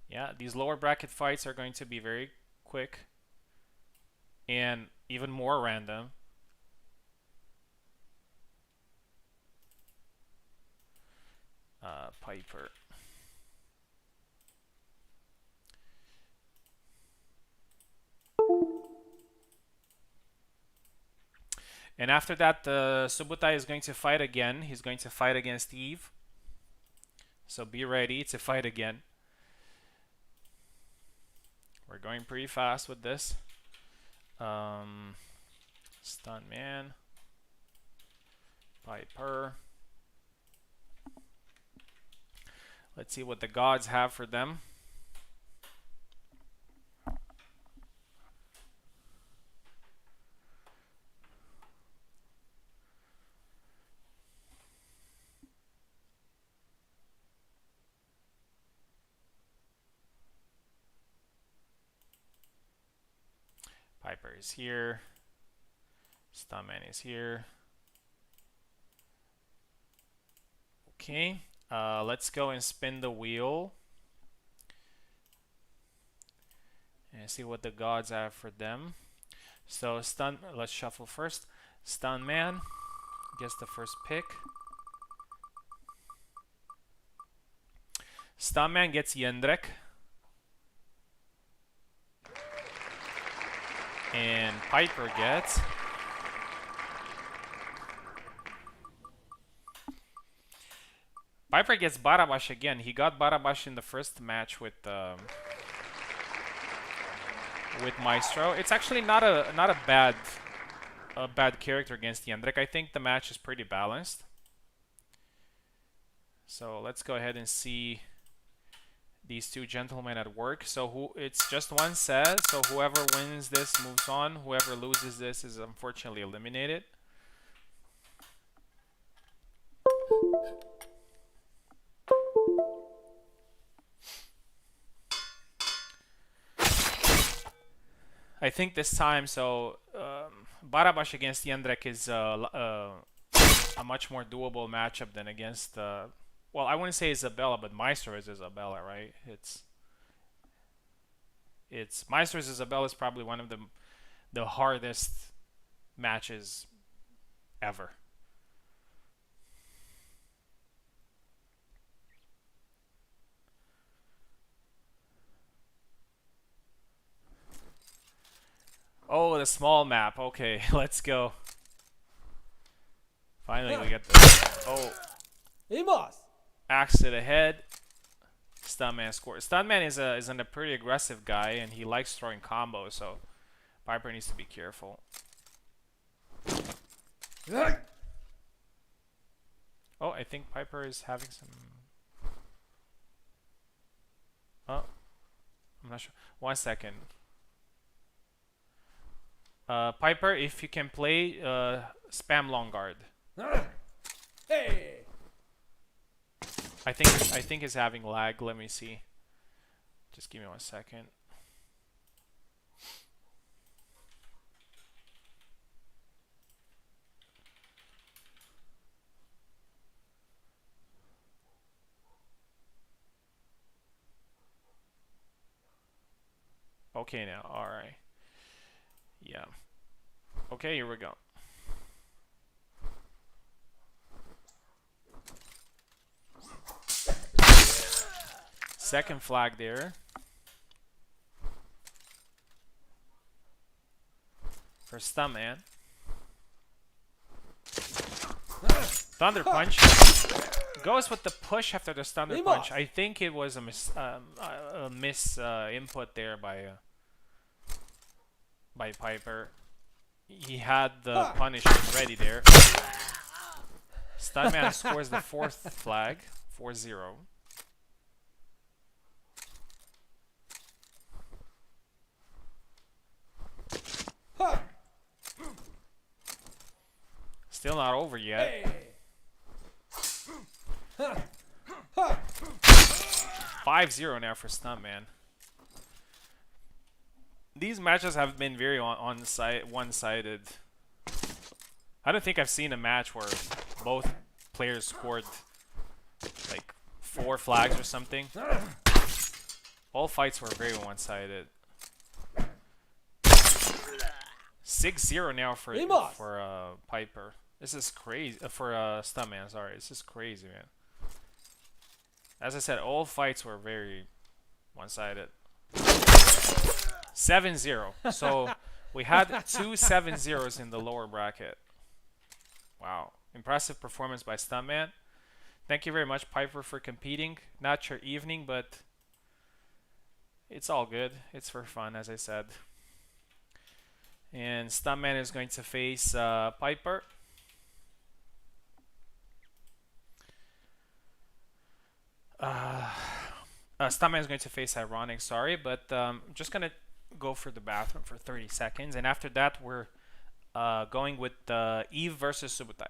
Yeah, these lower bracket fights are going to be very quick and even more random. Piper. And after that, Subutai is going to fight again. He's going to fight against Eve. So be ready to fight again. We're going pretty fast with this. Stuntman. Piper. Let's see what the gods have for them. Piper is here. Stuntman is here. Okay, let's go and spin the wheel and see what the gods have for them. So let's shuffle first. Stuntman gets the first pick. Stuntman gets Jędrek. And Piper gets Barabash again. He got Barabash in the first match with Maestro. It's actually not a bad character against Jędrek. I think the match is pretty balanced. So let's go ahead and see these two gentlemen at work. So it's just one set. So whoever wins this moves on. Whoever loses this is unfortunately eliminated. I think this time, so Barabash against Jędrek is a much more doable matchup than against well, I wouldn't say Isabella, but Maestro is Isabella, right? It's Meister's Isabel is probably one of the hardest matches ever. Oh, the small map. Okay, let's go. Finally, we get the
Amos!
axe to the head. Stuntman scores. Stuntman is a pretty aggressive guy, and he likes throwing combos. So Piper needs to be careful. Oh, I think Piper is having some. Oh, I'm not sure. 1 second. Piper, if you can play, spam long guard.
Hey!
I think it's having lag. Let me see. Just give me 1 second. Okay now. All right. Yeah. Okay, here we go. Second flag there. For Stuntman. Thunder Punch. Goes with the push after the Thunder Punch. I think it was a miss input there by Piper. He had the punishment ready there. Stuntman scores the fourth flag. 4-0. Still not over yet. 5-0 now for Stuntman. These matches have been very one-sided. I don't think I've seen a match where both players scored like 4 flags or something. All fights were very one-sided. 6-0 now for Piper. This is crazy for Stuntman. Sorry, this is crazy, man. As I said, all fights were very one-sided. 7-0. So we had 2 7-0s in the lower bracket. Wow. Impressive performance by Stuntman. Thank you very much, Piper, for competing. Not your evening, but it's all good. It's for fun, as I said. And Stuntman is going to face Piper. Stuntman is going to face Ironic, sorry, but I'm just going to go for the bathroom for 30 seconds. And after that, we're going with Eve versus Subutai.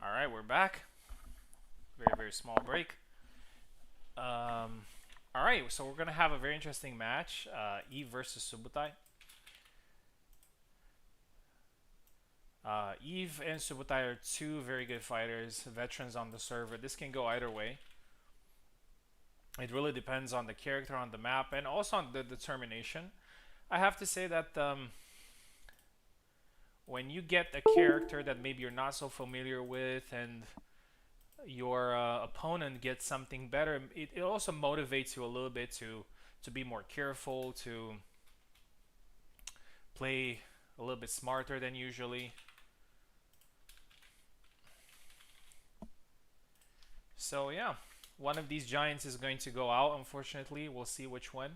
Alright, we're back. Very, very small break. Alright, so we're going to have a very interesting match. Eve versus Subutai. Eve and Subutai are two very good fighters, veterans on the server. This can go either way. It really depends on the character on the map and also on the determination. I have to say that when you get a character that maybe you're not so familiar with and your opponent gets something better, it also motivates you a little bit to be more careful, to play a little bit smarter than usually. So yeah, one of these giants is going to go out, unfortunately. We'll see which one.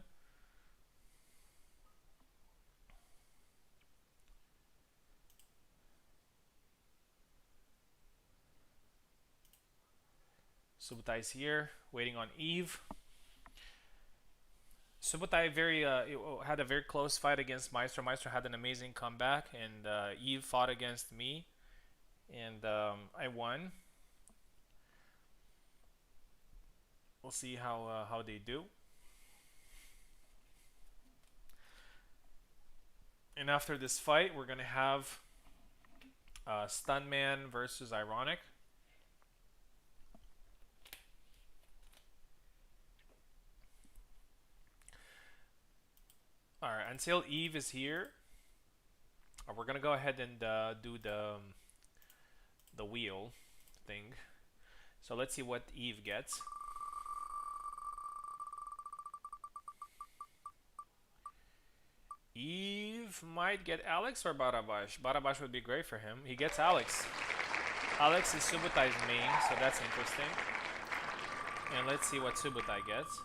Subutai is here, waiting on Eve. Subutai had a very close fight against Maestro. Maestro had an amazing comeback, and Eve fought against me, and I won. We'll see how they do. And after this fight, we're gonna have Stunman versus Ironic. Alright, until Eve is here, we're gonna go ahead and do the wheel thing. So let's see what Eve gets. Eve might get Alex or Barabash. Barabash would be great for him. He gets Alex. Alex is Subutai's main, so that's interesting. And let's see what Subutai gets.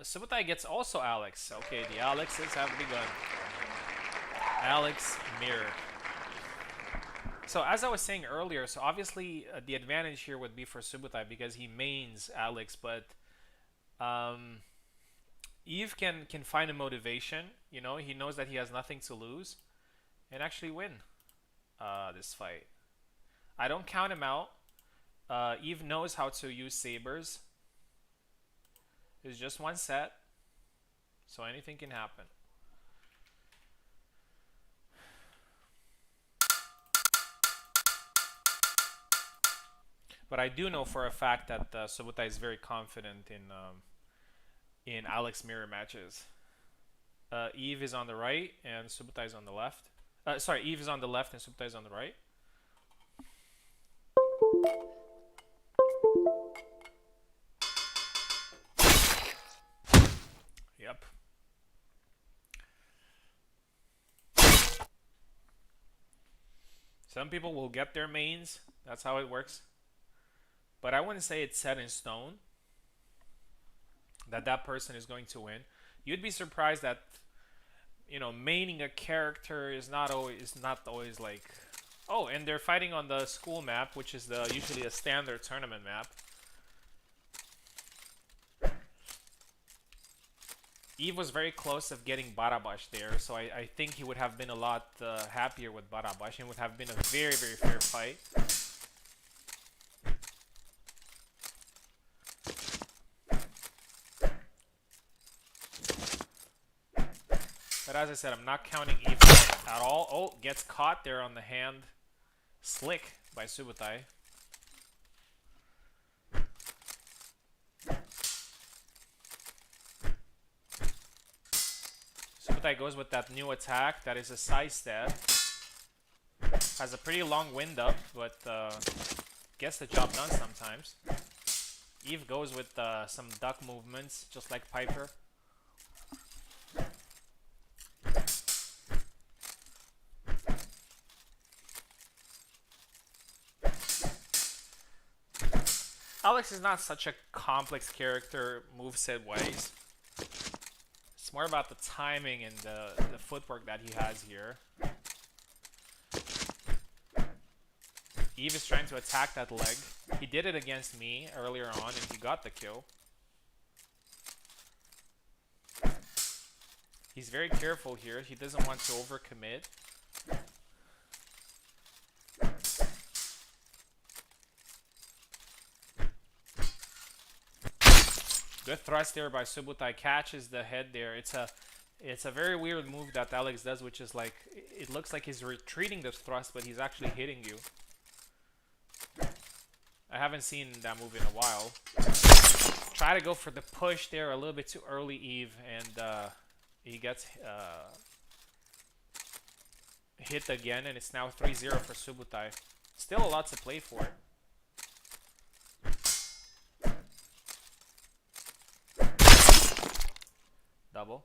Subutai gets also Alex. Okay, the Alexes have begun. Alex Mirror. So as I was saying earlier, so obviously the advantage here would be for Subutai because he mains Alex, but Eve can find a motivation. You know, he knows that he has nothing to lose, and actually win this fight. I don't count him out. Eve knows how to use sabers. It's just one set, so anything can happen. But I do know for a fact that Subutai is very confident in Alex mirror matches. Eve is on the right and Subutai is on the left. Sorry, Eve is on the left and Subutai is on the right. Yep. Some people will get their mains. That's how it works. But I wouldn't say it's set in stone that that person is going to win. You'd be surprised that, you know, maining a character is not always like, oh, and they're fighting on the school map, which is usually a standard tournament map. Eve was very close of getting Barabash there, so I think he would have been a lot happier with Barabash and would have been a very, very fair fight. But as I said, I'm not counting Eve at all. Oh, gets caught there on the hand. Slick by Subutai. Subutai goes with that new attack. That is a side step. Has a pretty long wind up, but gets the job done sometimes. Eve goes with some duck movements, just like Piper. Alex is not such a complex character moveset wise. It's more about the timing and the footwork that he has here. Eve is trying to attack that leg. He did it against me earlier on and he got the kill. He's very careful here. He doesn't want to overcommit. Good thrust there by Subutai. Catches the head there. It's a very weird move that Alex does, which is like it looks like he's retreating the thrust, but he's actually hitting you. I haven't seen that move in a while. Try to go for the push there a little bit too early, Eve, and he gets hit again, and it's now 3-0 for Subutai. Still a lot to play for. Double.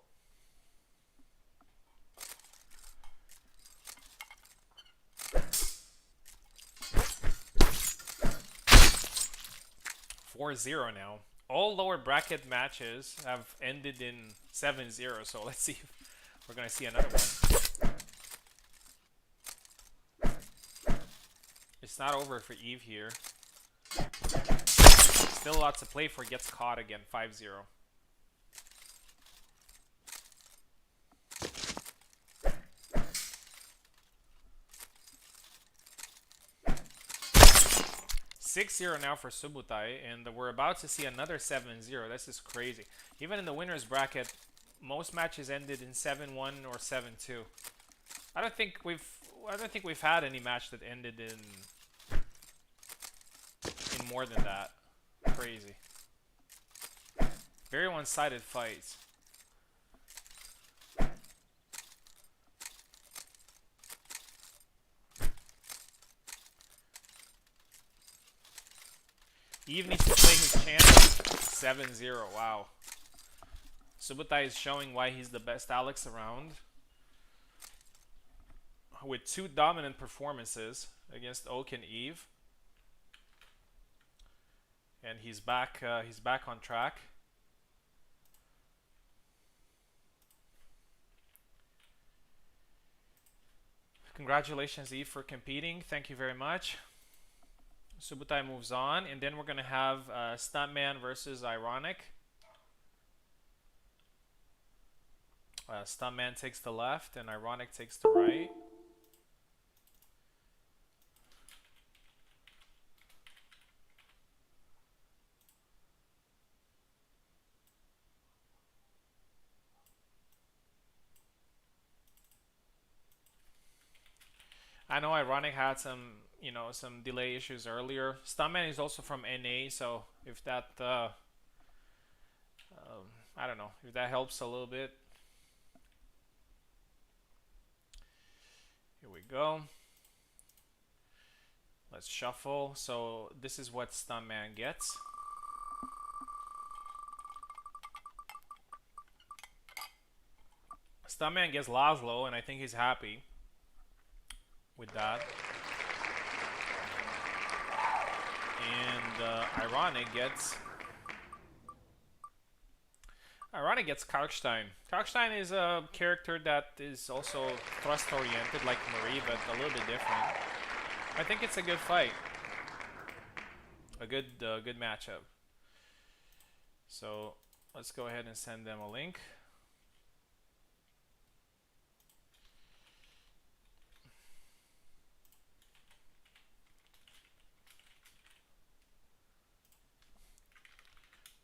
(4-0) now. All lower bracket matches have ended in 7-0, so let's see if we're gonna see another one. It's not over for Eve here. Still lots to play for. Gets caught again. 5-0. (6-0) now for Subutai, and we're about to see another 7-0. This is crazy. Even in the winners bracket, most matches ended in 7-1 or 7-2. I don't think we've had any match that ended in more than that. Crazy. Very one-sided fights. Eve needs to play his chance. 7-0. Wow. Subutai is showing why he's the best Alex around. With 2 dominant performances against Oak and Eve. And he's back on track. Congratulations, Eve, for competing. Thank you very much. Subutai moves on, and then we're going to have Stuntman versus Ironic. Stuntman takes the left, and Ironic takes the right. I know Ironic had some delay issues earlier. Stuntman is also from NA, so if that I don't know if that helps a little bit. Here we go. Let's shuffle. So this is what Stuntman gets. Stuntman gets Laszlo, and I think he's happy with that. And Ironic gets Kalkstein. Kalkstein is a character that is also thrust oriented like Marie, but a little bit different. I think it's a good fight. A good matchup. So let's go ahead and send them a link.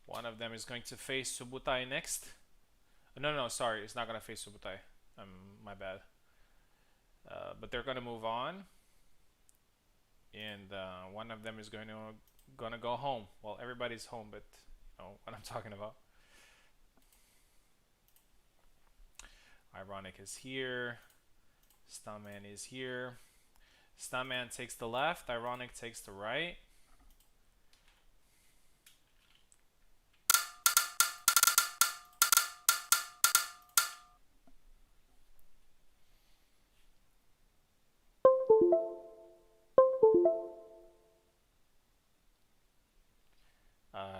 One of them is going to face Subutai next. No, sorry, it's not going to face Subutai. My bad. But they're going to move on. And one of them is going to go home. Well, everybody's home, but you know what I'm talking about. Ironic is here. Stuntman is here. Stuntman takes the left. Ironic takes the right.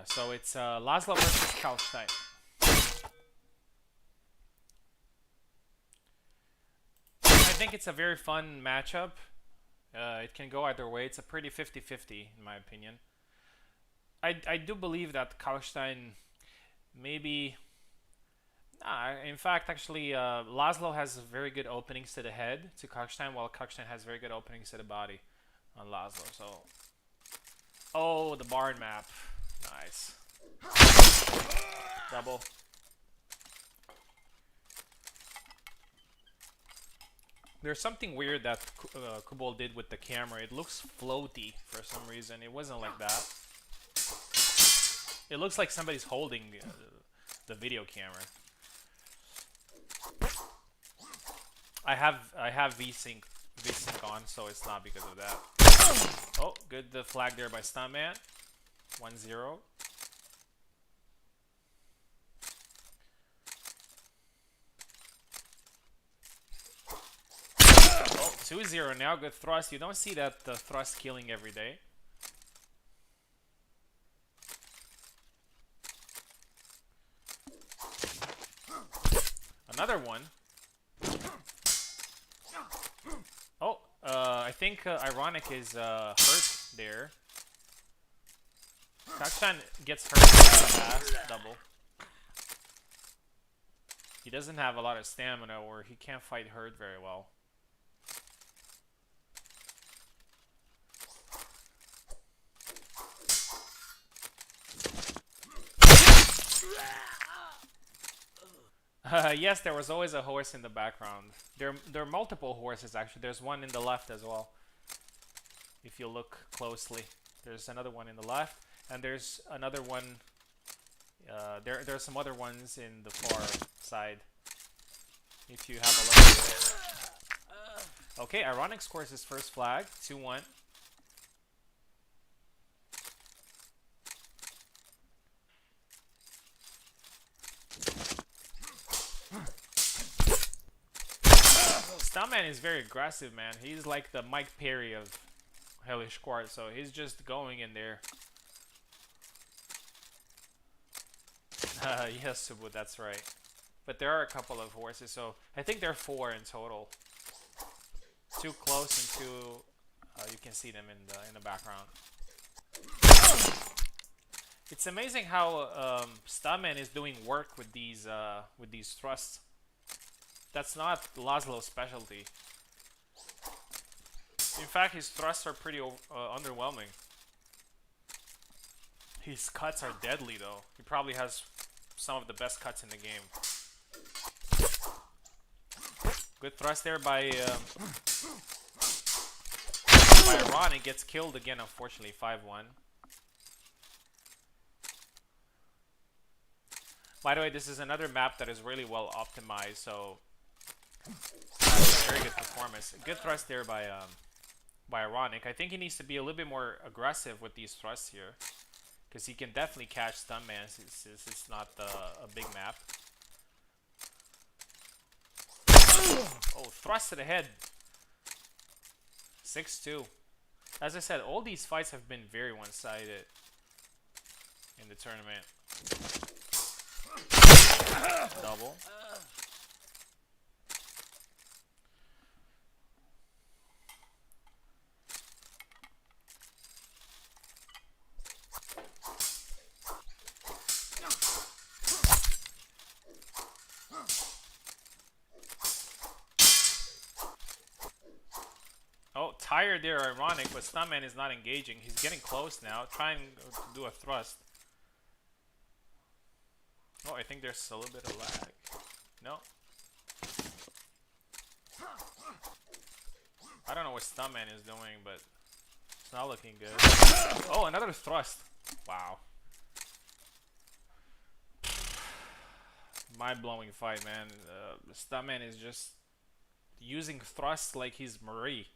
So it's Laszlo versus Kalkstein. I think it's a very fun matchup. It can go either way. It's a pretty 50-50 in my opinion. I do believe that Kalkstein maybe... In fact, actually, Laszlo has very good openings to the head to Kakstein, while Kakstein has very good openings to the body on Laszlo. So, oh, the barn map, nice. Double. There's something weird that Kubol did with the camera. It looks floaty for some reason. It wasn't like that. It looks like somebody's holding the video camera. I have VSync on, so it's not because of that. Oh, good the flag there by Stuntman. 1-0. Oh, 2-0 now. Good thrust. You don't see that thrust killing every day. Another one. Oh, I think Ironic is hurt there. Kakshan gets hurt fast. Double. He doesn't have a lot of stamina, or he can't fight hurt very well. Yes, there was always a horse in the background. There are multiple horses actually. There's one in the left as well. If you look closely, there's another one in the left, and there's another one. There are some other ones in the far side. If you have a look. Okay, Ironic scores his first flag, 2-1. Stuntman is very aggressive, man. He's like the Mike Perry of Hellish Quart, so he's just going in there. Yes, Subu, that's right. But there are a couple of horses, so I think there are 4 in total. 2 close and 2, you can see them in the background. It's amazing how Stuntman is doing work with these thrusts. That's not Laszlo's specialty. In fact, his thrusts are pretty underwhelming. His cuts are deadly, though. He probably has some of the best cuts in the game. Good thrust there by Ironic. Gets killed again, unfortunately, 5-1. By the way, this is another map that is really well optimized, so very good performance. Good thrust there by Ironic. I think he needs to be a little bit more aggressive with these thrusts here, because he can definitely catch Stuntman since it's not a big map. Oh, thrust to the head. 6-2. As I said, all these fights have been very one-sided in the tournament. Double. Oh, tired there, Ironic, but Stuntman is not engaging. He's getting close now, trying to do a thrust. Oh, I think there's a little bit of lag. No. I don't know what Stuntman is doing, but it's not looking good. Oh, another thrust. Wow. Mind-blowing fight, man. Stuntman is just using thrusts like he's Marie.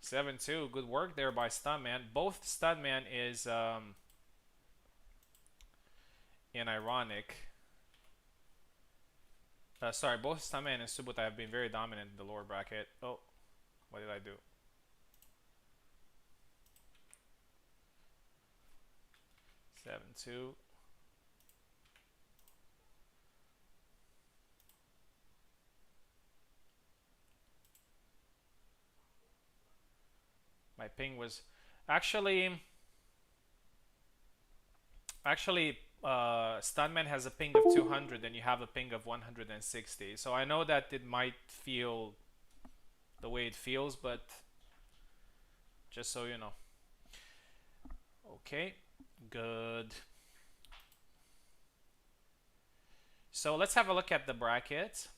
7-2. Good work there by Stuntman. Both Stuntman is in Ironic. Sorry, both Stuntman and Subutai have been very dominant in the lower bracket. Oh, what did I do? 7-2. My ping was actually Stuntman has a ping of 200 and you have a ping of 160. So I know that it might feel the way it feels, but just so you know. Okay, good. So let's have a look at the bracket.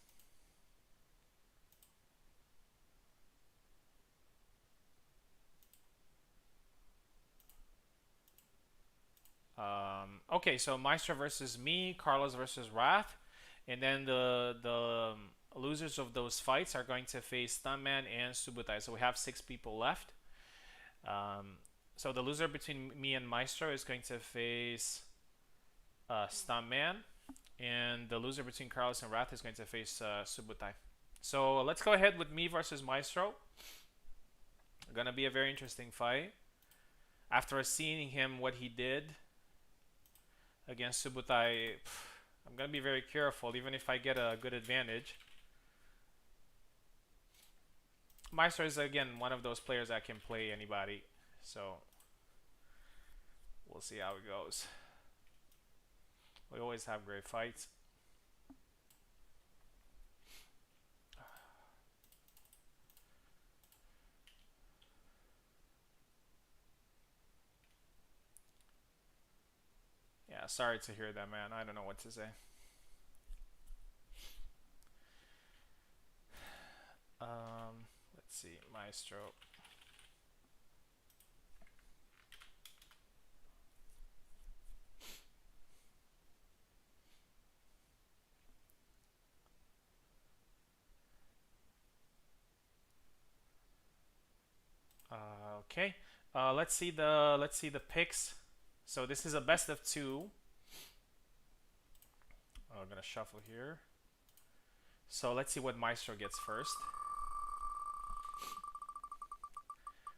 Okay, so Maestro versus me, Carlos versus Wrath, and then the losers of those fights are going to face Stuntman and Subutai. So we have 6 people left. So the loser between me and Maestro is going to face Stuntman, and the loser between Carlos and Wrath is going to face Subutai. So let's go ahead with me versus Maestro. Gonna be a very interesting fight. After seeing him, what he did against Subutai, I'm gonna be very careful, even if I get a good advantage. Maestro is again one of those players that can play anybody, so we'll see how it goes. We always have great fights. Yeah, sorry to hear that, man. I don't know what to say. Let's see, Maestro. Okay. Let's see the picks. So this is a best of 2. I'm gonna shuffle here. So let's see what Maestro gets first.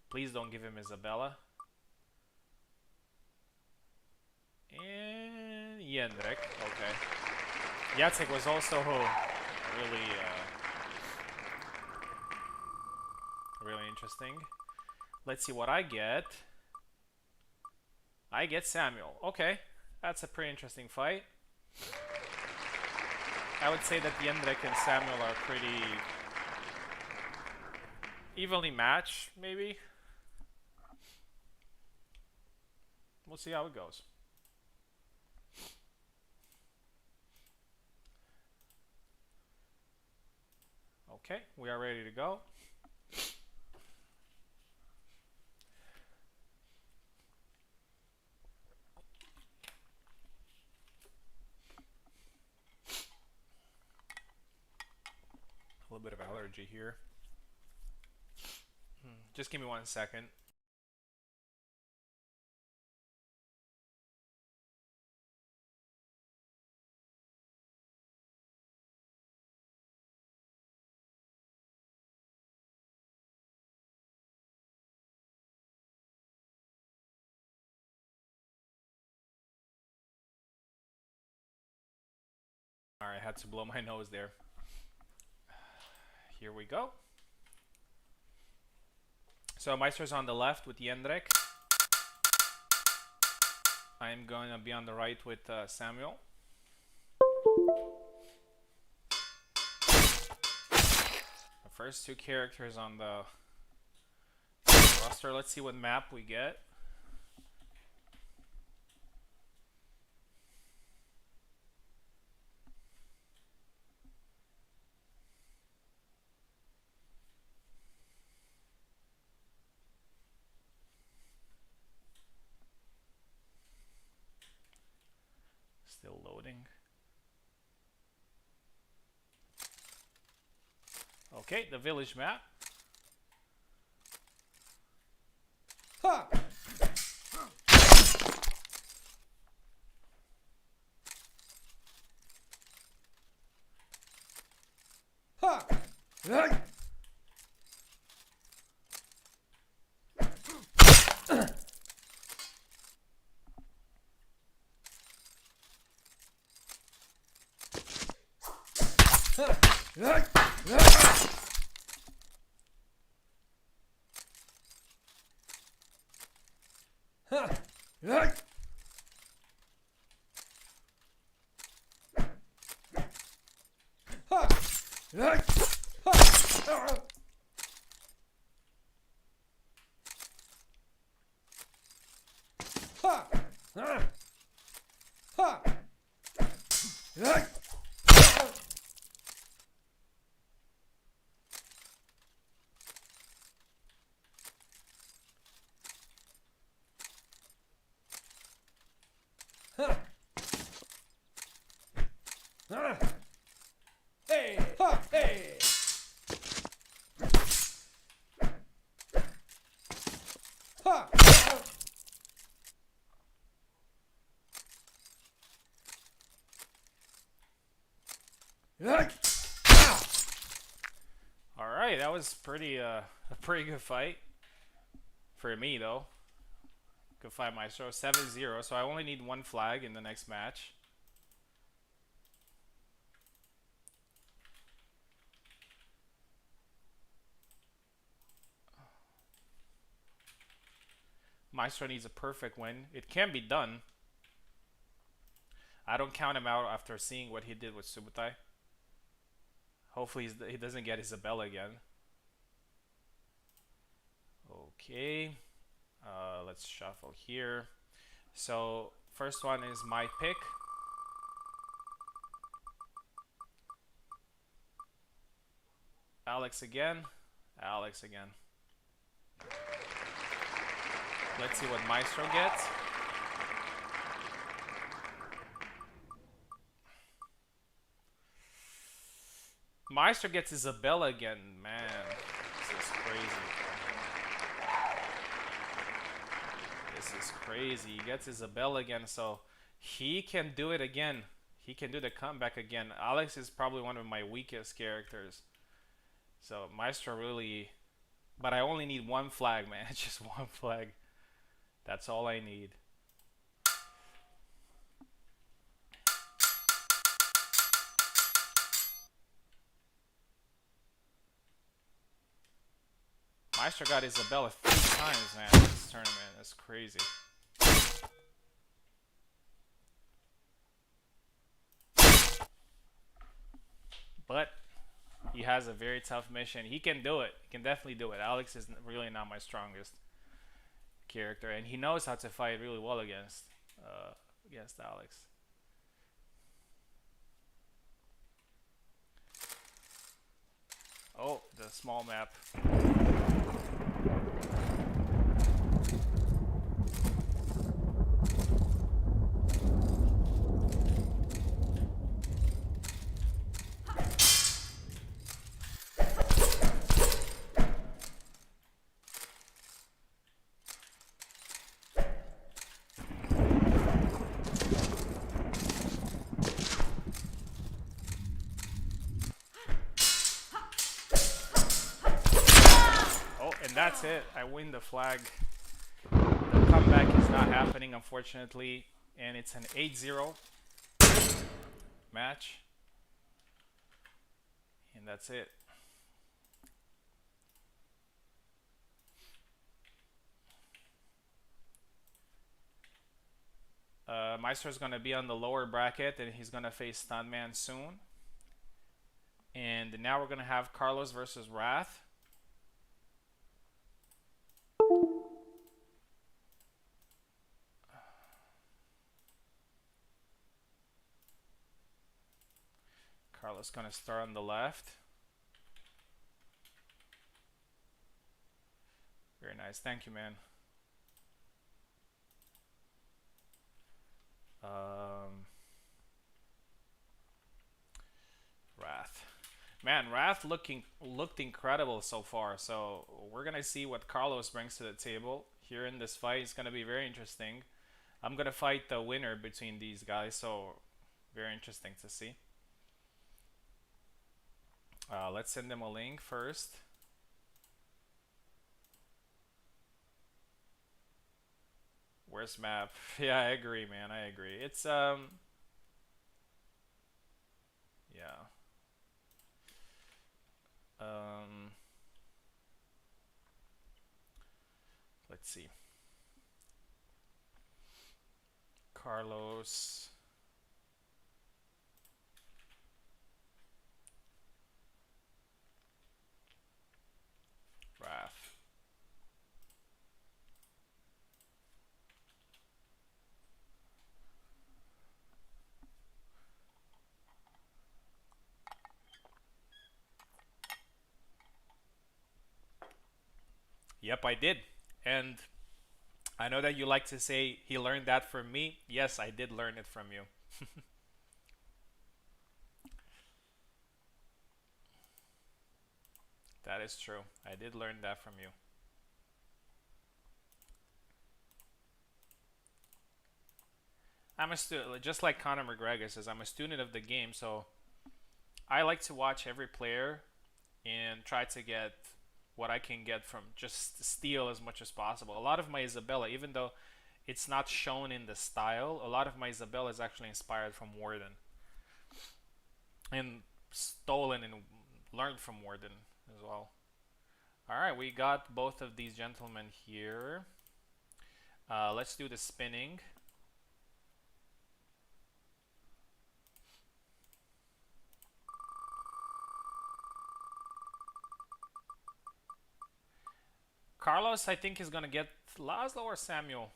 Please don't give him Isabella. And Jendrik. Okay. Jacek was also really interesting. Let's see what I get. I get Samuel. Okay. That's a pretty interesting fight. I would say that Jendrik and Samuel are pretty evenly matched, maybe. We'll see how it goes. Okay, we are ready to go. A little bit of allergy here. Just give me 1 second. Alright, I had to blow my nose there. Here we go. So Maestro's on the left with Jendrik. I'm going to be on the right with Samuel. The first 2 characters on the roster. Let's see what map we get. Still loading. Okay, the village map.
Ha! Ha! Ha! Ha! Ha! Hey! Ha! Hey! Ha!
All right, that was pretty a pretty good fight for me though. Good fight, Maestro. 7-0. So I only need one flag in the next match. Maestro needs a perfect win. It can be done. I don't count him out after seeing what he did with Subutai. Hopefully he doesn't get Isabella again. Okay. Let's shuffle here. So first one is my pick. Alex again. Alex again. Let's see what Maestro gets. Maestro gets Isabella again. Man, this is crazy. This is crazy. He gets Isabella again, so he can do it again. He can do the comeback again. Alex is probably one of my weakest characters. So Maestro really... But I only need one flag, man. Just one flag. That's all I need. Maestro got Isabella 3 times, man, in this tournament. That's crazy. But he has a very tough mission. He can do it. He can definitely do it. Alex is really not my strongest character, and he knows how to fight really well against Alex. Oh, the small map. And that's it. I win the flag. The comeback is not happening, unfortunately. And it's an 8-0 match. And that's it. Maestro's going to be on the lower bracket, and he's going to face Stuntman soon. And now we're going to have Carlos versus Wrath. Carlos gonna start on the left. Very nice, thank you, man. Wrath, man, Wrath looked incredible so far. So we're gonna see what Carlos brings to the table here in this fight. It's gonna be very interesting. I'm gonna fight the winner between these guys, so very interesting to see. Let's send them a link first. Where's map? Yeah, I agree, man. I agree. It's yeah. Let's see. Carlos. Wrath. Yep, I did. And I know that you like to say he learned that from me. Yes, I did learn it from you. That is true. I did learn that from you. I'm a student, just like Conor McGregor says, I'm a student of the game, so I like to watch every player and try to get what I can get from just steal as much as possible. A lot of my Isabella, even though it's not shown in the style, a lot of my Isabella is actually inspired from Warden and stolen and learned from Warden as well. Alright, we got both of these gentlemen here. Let's do the spinning. Carlos, I think, is going to get Laszlo or Samuel.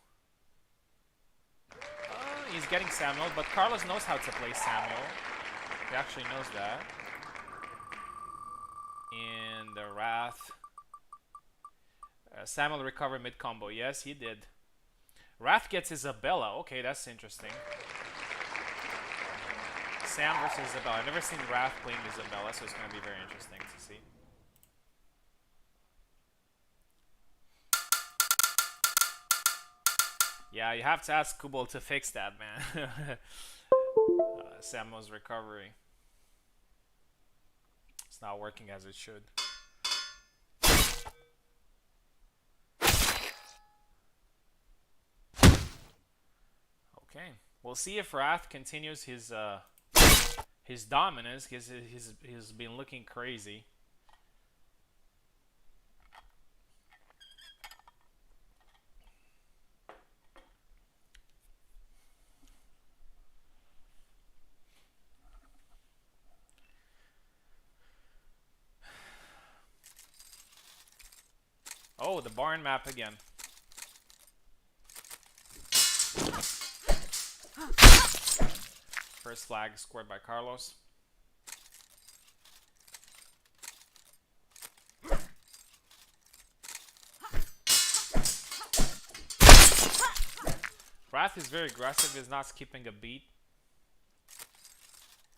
He's getting Samuel, but Carlos knows how to play Samuel. He actually knows that. And the Wrath. Samuel recovered mid-combo. Yes, he did. Wrath gets Isabella. Okay, that's interesting. Sam versus Isabella. I've never seen Wrath playing Isabella, so it's going to be very interesting to see. Yeah, you have to ask Kubel to fix that, man. Samuel's recovery. It's not working as it should. Okay, we'll see if Wrath continues his dominance. He's been looking crazy. Oh, the barn map again. First flag scored by Carlos. Wrath is very aggressive. He's not skipping a beat.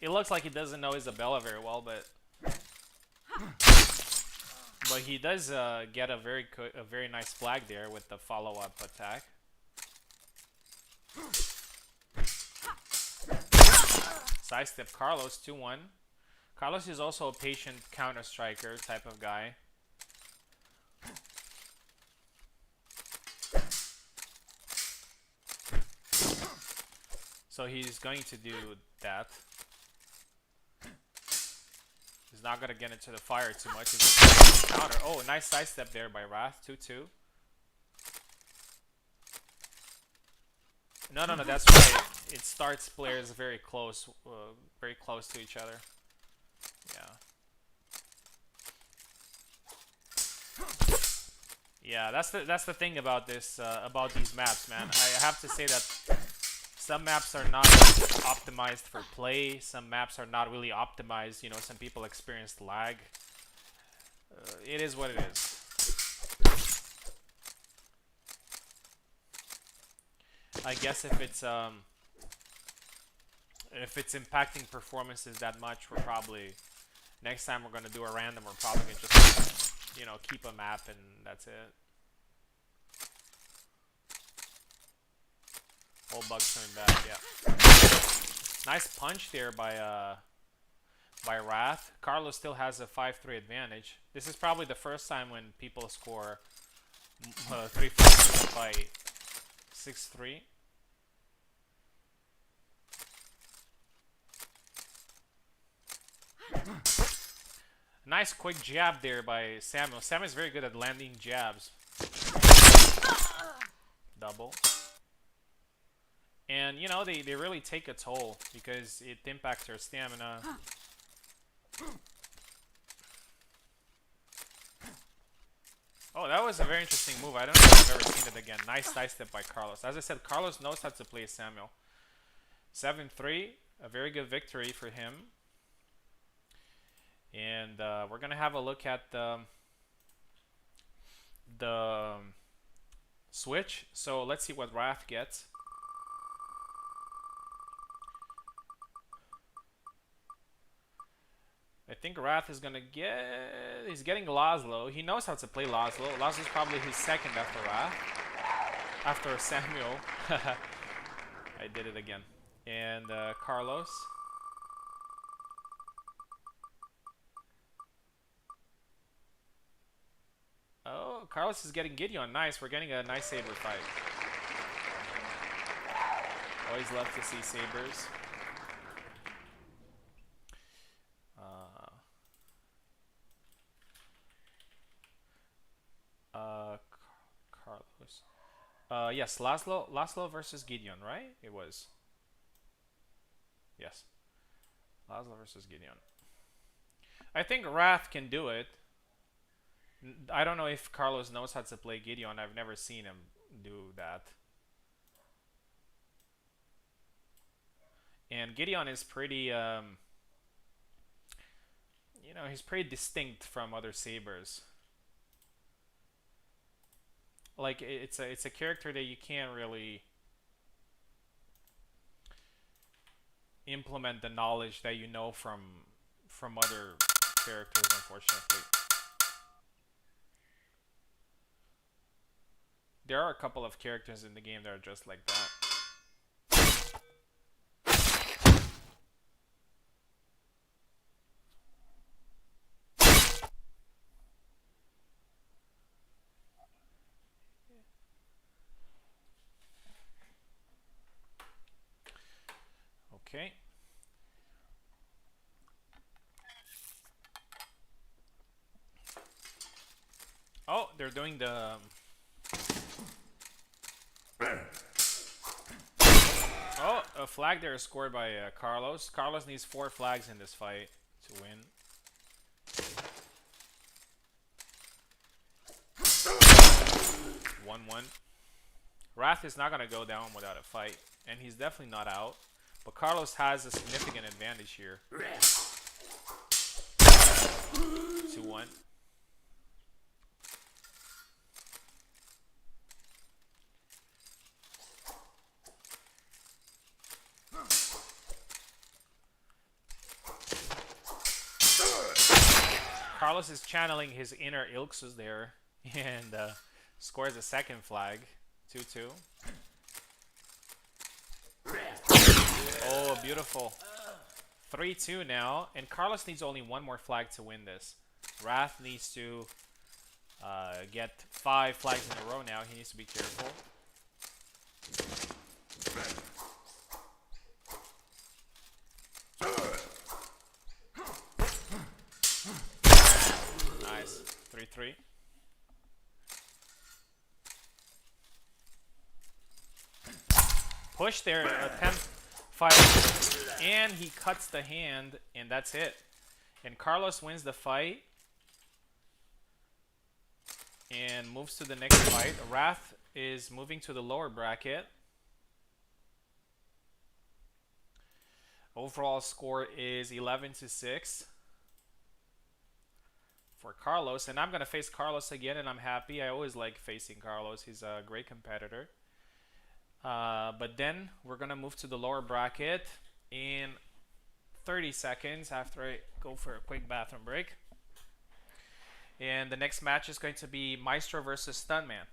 It looks like he doesn't know Isabella very well, but he does get a very nice flag there with the follow-up attack. Sidestep Carlos 2-1. Carlos is also a patient counter-striker type of guy. So he's going to do that. He's not going to get into the fire too much. He's a counter. Oh, nice sidestep there by Wrath. 2-2. No, that's right. It starts players very close to each other. Yeah. Yeah, that's the thing about this about these maps, man. I have to say that some maps are not optimized for play. Some maps are not really optimized. You know, some people experience lag. It is what it is. I guess if it's impacting performances that much, we're probably next time we're gonna do a random. We're probably gonna just keep a map and that's it. All bugs turned back, yeah. Nice punch there by Wrath. Carlos still has a 5-3 advantage. This is probably the first time when people score 3 fights by 6-3. Nice quick jab there by Samuel. Samuel's very good at landing jabs. Double. And, you know, they really take a toll because it impacts their stamina. Oh, that was a very interesting move. I don't know if I've ever seen it again. Nice sidestep by Carlos. As I said, Carlos knows how to play Samuel. 7-3. A very good victory for him. And we're going to have a look at the switch. So let's see what Wrath gets. I think Wrath is gonna get... He's getting Laszlo. He knows how to play Laszlo. Laszlo's probably his second after Wrath. After Samuel. I did it again. And Carlos. Oh, Carlos is getting Gideon. Nice. We're getting a nice saber fight. Always love to see sabers. Carlos. Yes, Laszlo versus Gideon, right? It was. Yes. Laszlo versus Gideon. I think Wrath can do it. I don't know if Carlos knows how to play Gideon. I've never seen him do that. And Gideon is pretty, you know, he's pretty distinct from other sabers. Like it's a character that you can't really implement the knowledge that you know from other characters, unfortunately. There are a couple of characters in the game that are just like that. Okay. Oh, they're doing the... Oh, a flag there is scored by Carlos. Carlos needs 4 flags in this fight to win. One. Wrath is not going to go down without a fight, and he's definitely not out. But Carlos has a significant advantage here. 2-1. Carlos is channeling his inner Ilksus there and scores a second flag. 2-2. Oh, beautiful. 3-2 now, and Carlos needs only 1 more flag to win this. Wrath needs to get 5 flags in a row now. He needs to be careful. Nice. 3-3. Push there, attempt fight, and he cuts the hand, and that's it. And Carlos wins the fight and moves to the next fight. Wrath is moving to the lower bracket. Overall score is 11-6 for Carlos, and I'm gonna face Carlos again, and I'm happy. I always like facing Carlos. He's a great competitor. But then we're gonna move to the lower bracket in 30 seconds after I go for a quick bathroom break. And the next match is going to be Maestro versus Stuntman.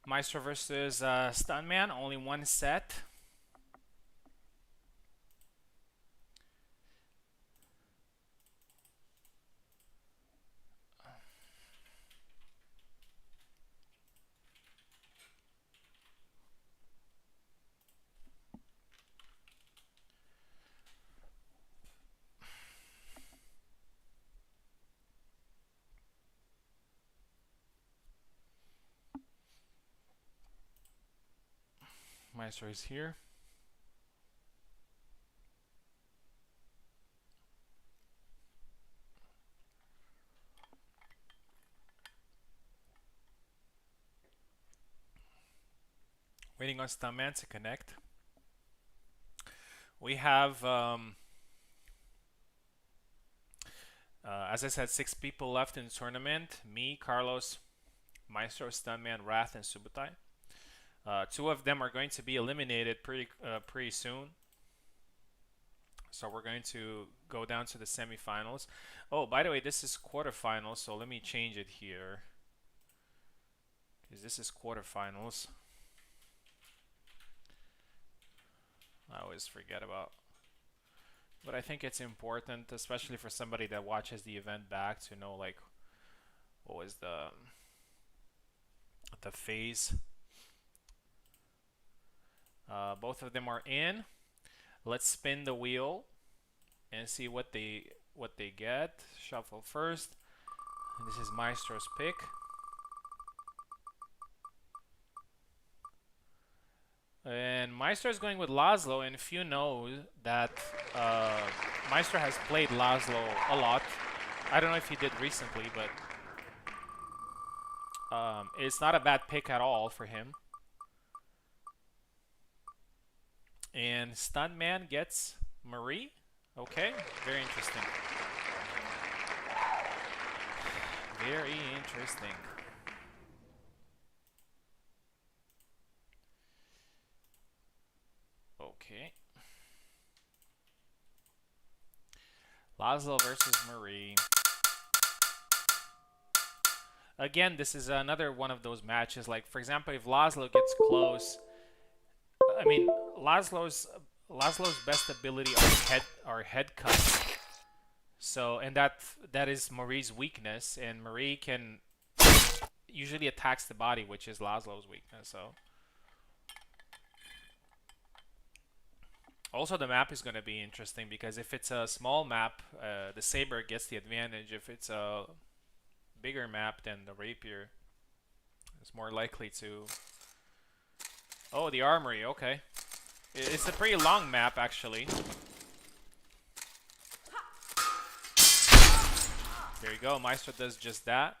Maestro versus Stuntman, only one set. Maestro is here. Waiting on Stuntman to connect. We have, as I said, 6 people left in the tournament. Me, Carlos, Maestro, Stuntman, Wrath, and Subutai. 2 of them are going to be eliminated pretty soon. So we're going to go down to the semifinals. Oh, by the way, this is quarterfinals, so let me change it here. Because this is quarterfinals. I always forget about. But I think it's important, especially for somebody that watches the event back, to know like what was the phase. Both of them are in. Let's spin the wheel and see what they get. Shuffle first. And this is Maestro's pick. And Maestro is going with Laszlo, and if you know that Maestro has played Laszlo a lot. I don't know if he did recently, but it's not a bad pick at all for him. And Stuntman gets Marie. Okay, very interesting. Very interesting. Okay. Laszlo versus Marie. Again, this is another one of those matches. Like, for example, if Laszlo gets close, I mean, Laszlo's best ability are head cuts. So, and that is Marie's weakness, and Marie can usually attacks the body, which is Laszlo's weakness. So, also the map is going to be interesting because if it's a small map, the saber gets the advantage. If it's a bigger map, then the rapier is more likely to. Oh, the armory. Okay, it's a pretty long map actually. There you go. Maestro does just that.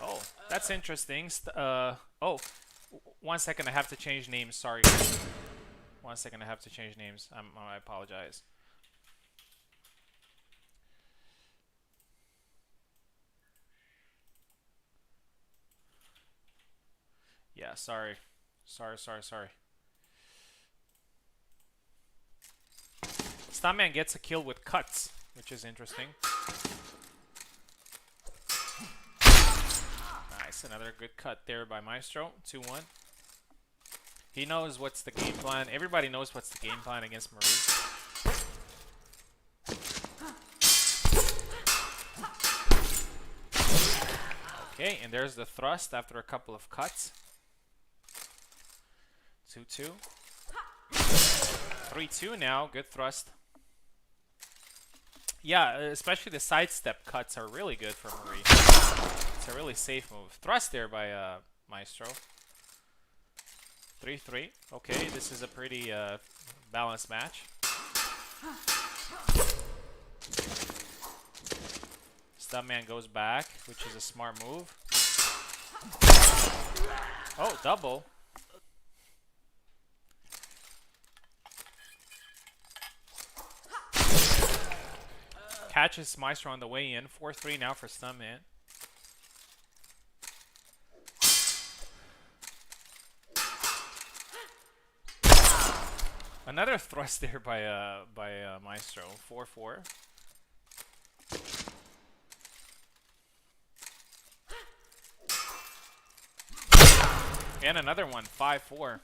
Oh, that's interesting. Oh, 1 second. I have to change names. Sorry. 1 second. I have to change names. I apologize. Yeah, sorry. Sorry. Stuntman gets a kill with cuts, which is interesting. Nice, another good cut there by Maestro. 2-1. He knows what's the game plan. Everybody knows what's the game plan against Marie. Okay, and there's the thrust after a couple of cuts. 2-2. 3-2 now. Good thrust. Yeah, especially the sidestep cuts are really good for Marie. It's a really safe move. Thrust there by Maestro. 3-3. Okay, this is a pretty balanced match. Stuntman goes back, which is a smart move. Oh, double. Catches Maestro on the way in. 4-3 now for Stuntman. Another thrust there by Maestro. 4-4. And another one. 5-4.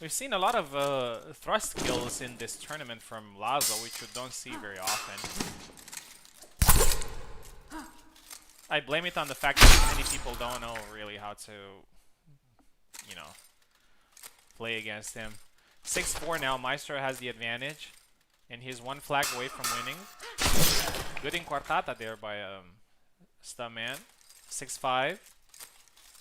We've seen a lot of thrust kills in this tournament from Lazo, which we don't see very often. I blame it on the fact that many people don't know really how to, you know, play against him. 6-4 now. Maestro has the advantage, and he's one flag away from winning. Good inquartata there by Stuntman. 6-5.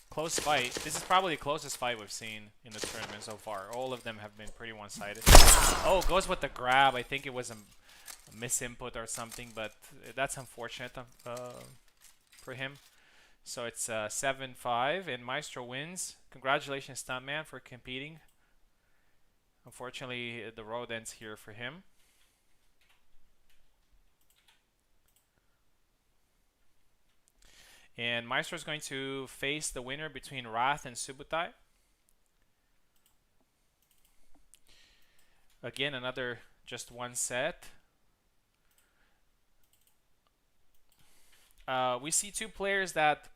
Close fight. This is probably the closest fight we've seen in the tournament so far. All of them have been pretty one-sided. Oh, goes with the grab. I think it was a misinput or something, but that's unfortunate for him. So it's 7-5, and Maestro wins. Congratulations, Stuntman, for competing. Unfortunately, the road ends here for him. And Maestro is going to face the winner between Wrath and Subutai. Again, another just one set. We see two players that,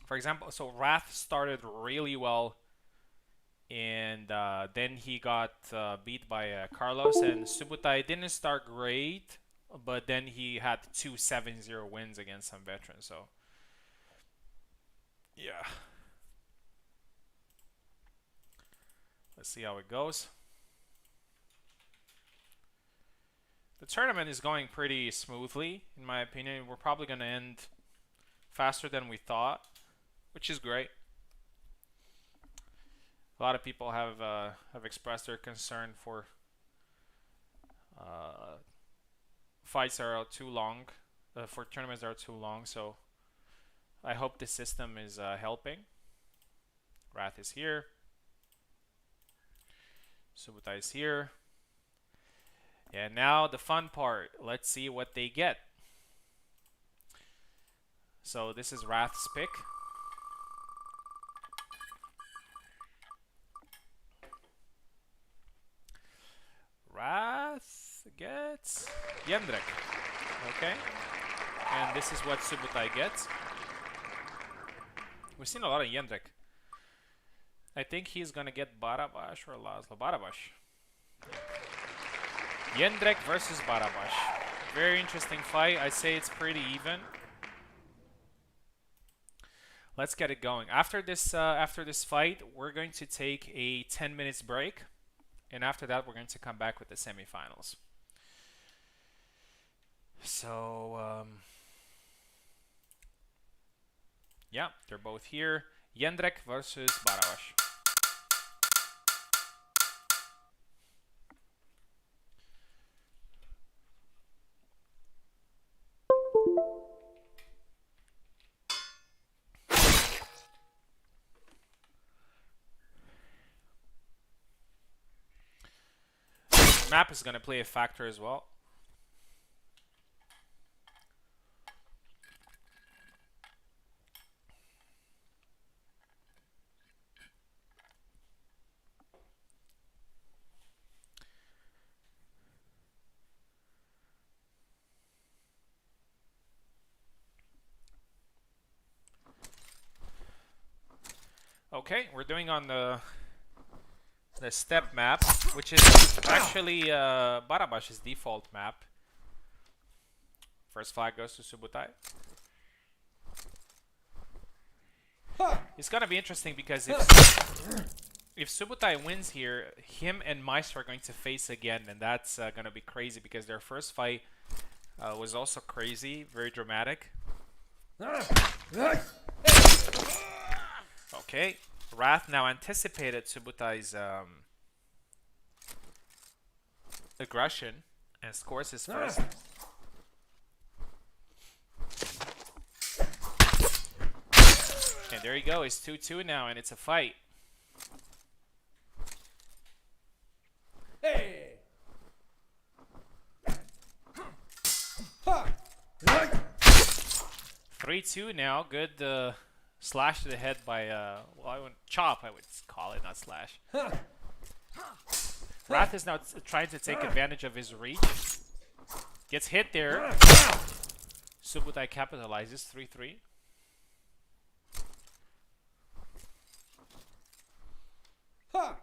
for example, so Wrath started really well, and then he got beat by Carlos, and Subutai didn't start great, but then he had 2 7-0 wins against some veterans. So yeah, let's see how it goes. The tournament is going pretty smoothly, in my opinion. We're probably going to end faster than we thought, which is great. A lot of people have expressed their concern for fights that are too long, for tournaments that are too long. So I hope this system is helping. Wrath is here. Subutai is here. And now the fun part. Let's see what they get. So this is Wrath's pick. Wrath gets Jendrik. Okay. And this is what Subutai gets. We've seen a lot of Jendrik. I think he's gonna get Barabash or Laszlo. Barabash. Jendrik versus Barabash. Very interesting fight. I'd say it's pretty even. Let's get it going. After this fight, we're going to take a 10 minutes break, and after that, we're going to come back with the semifinals. So, yeah, they're both here. Jendrik versus Barabash. Map is going to play a factor as well. Okay, we're doing on the step map, which is actually Barabash's default map. First flag goes to Subutai. It's gonna be interesting because if Subutai wins here, him and Maestro are going to face again, and that's gonna be crazy because their first fight was also crazy, very dramatic. Okay, Wrath now anticipated Subutai's aggression and scores his first. And there you go, it's 2-2 now, and it's a fight.
Hey!
3-2 now, good Slash to the head by, well, I would chop, I would call it, not slash. Wrath is now trying to take advantage of his reach. Gets hit there. Subutai capitalizes 3-3.
Ha!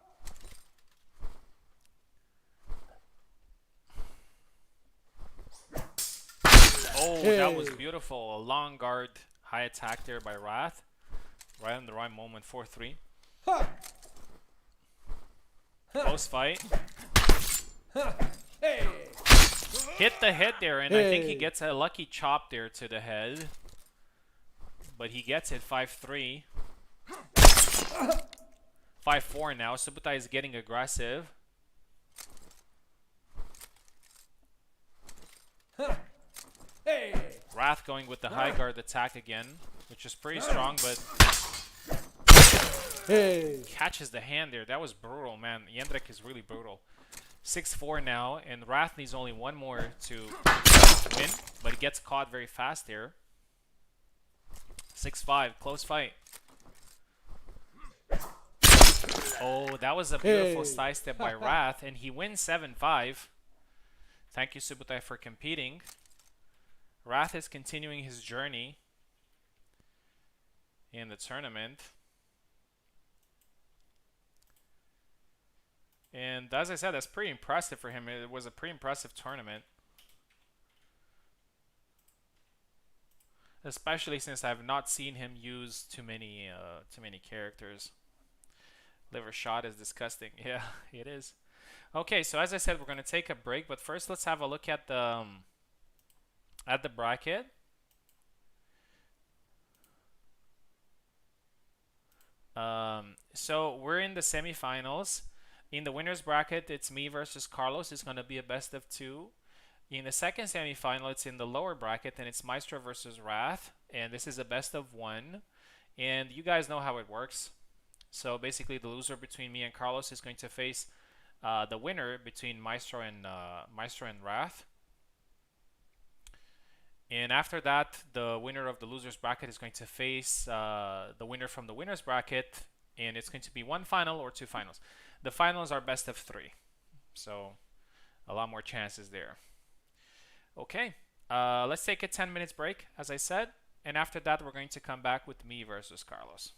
Oh,
Hey.
that was beautiful. A long guard, high attack there by Wrath. Right in the right moment, 4-3.
Ha!
Close fight.
Hey!
Hit the head there, and I think he
Hey.
gets a lucky chop there to the head. But he gets it 5-3. 5-4 now. Subutai is getting aggressive.
Hey!
Wrath going with the high guard attack again, which is pretty strong, but
Hey!
catches the hand there. That was brutal, man. Jendrik is really brutal. 6-4 now, and Wrath needs only one more to win, but he gets caught very fast here. 6-5, close fight. Oh, that was a beautiful
Hey.
side step by Wrath, and he wins 7-5. Thank you, Subutai, for competing. Wrath is continuing his journey in the tournament. And as I said, that's pretty impressive for him. It was a pretty impressive tournament. Especially since I've not seen him use too many characters. Liver shot is disgusting. Yeah, it is. Okay, so as I said, we're going to take a break, but first let's have a look at the bracket. So we're in the semifinals. In the winners bracket, it's me versus Carlos. It's going to be a best of 2. In the second semifinal, it's in the lower bracket, and it's Maestro versus Wrath, and this is a best of 1. And you guys know how it works. So basically, the loser between me and Carlos is going to face the winner between Maestro and Wrath. And after that, the winner of the losers bracket is going to face the winner from the winners bracket, and it's going to be one final or 2 finals. The finals are best of 3, so a lot more chances there. Okay, let's take a 10 minutes break, as I said, and after that, we're going to come back with me versus Carlos.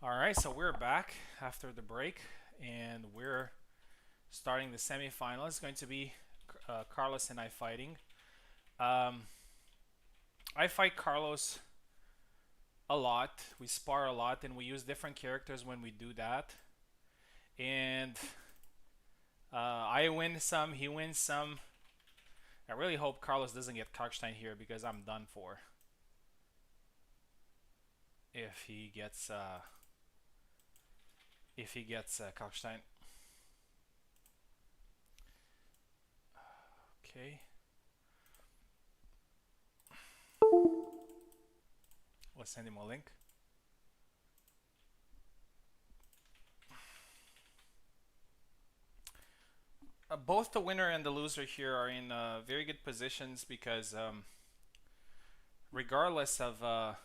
All right, so we're back after the break, and we're starting the semifinal. It's going to be Carlos and I fighting. Um, I fight Carlos a lot. We spar a lot, and we use different characters when we do that. And I win some, he wins some. I really hope Carlos doesn't get Kalkstein here because I'm done for. If he gets Kalkstein. Okay. Let's send him a link. Both the winner and the loser here are in very good positions because regardless of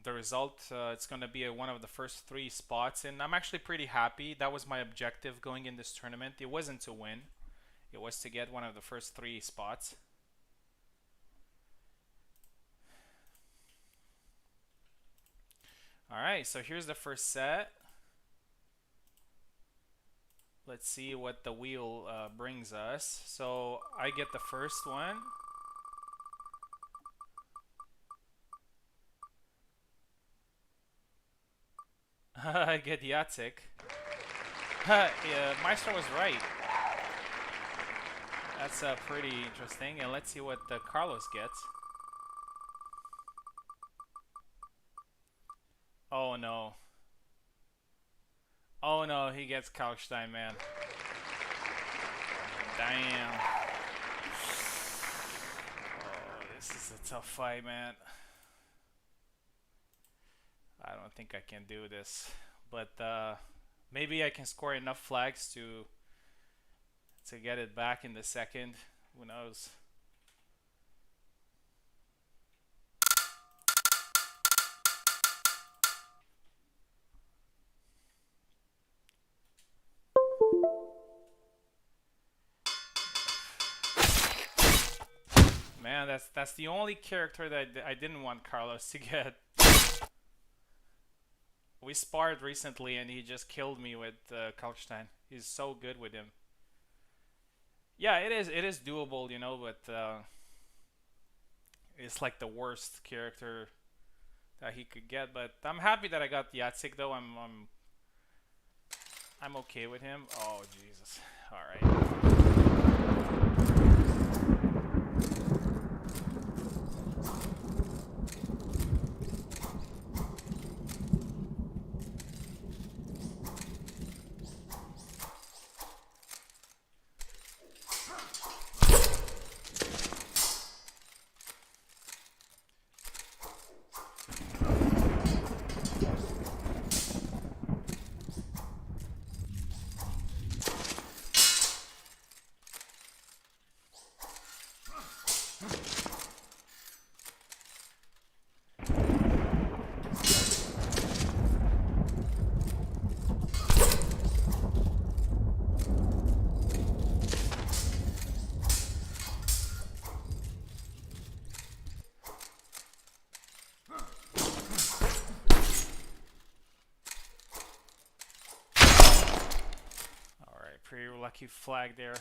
the result, it's going to be one of the first three spots, and I'm actually pretty happy. That was my objective going in this tournament. It wasn't to win, it was to get one of the first three spots. Alright, so here's the first set. Let's see what the wheel brings us. So I get the first one. I get Yatsik. Yeah, Maestro was right. That's pretty interesting. And let's see what Carlos gets. Oh no. Oh no, he gets Kalkstein, man. Damn. Oh, this is a tough fight, man. I don't think I can do this. But maybe I can score enough flags to get it back in the second. Who knows? Man, that's the only character that I didn't want Carlos to get. We sparred recently and he just killed me with Kalkstein. He's so good with him. Yeah, it is doable, you know, but it's like the worst character that he could get. But I'm happy that I got Yatsik though. I'm okay with him. Oh Jesus! All right. Pretty lucky flag there.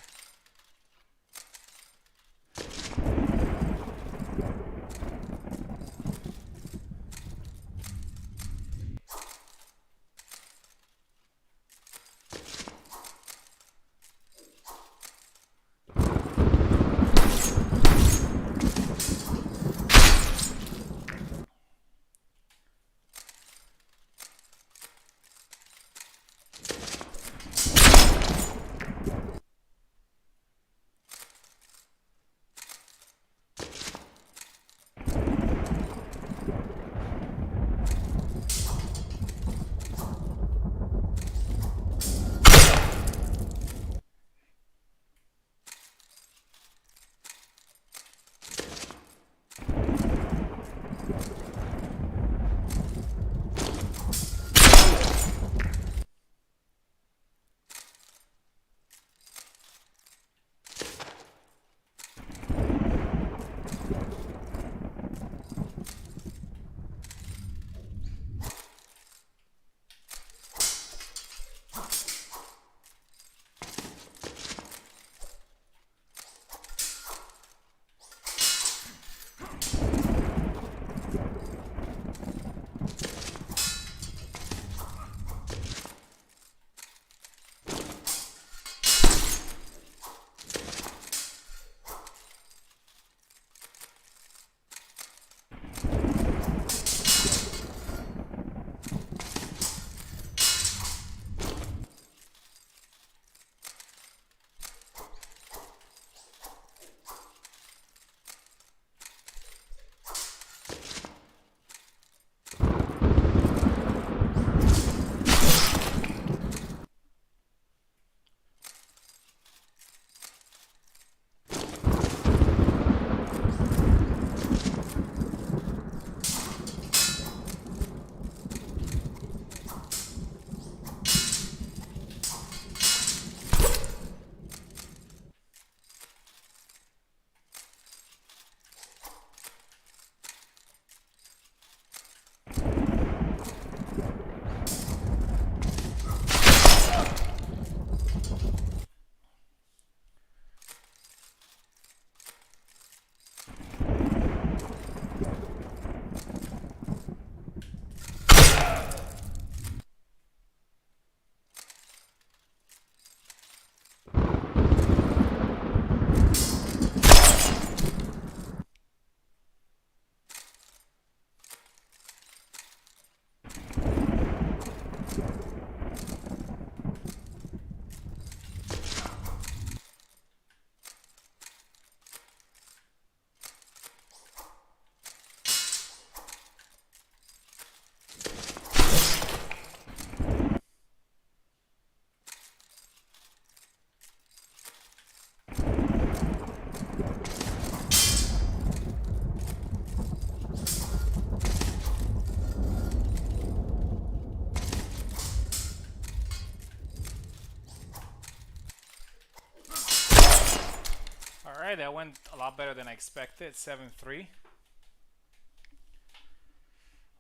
Alright, that went a lot better than I expected. 7-3.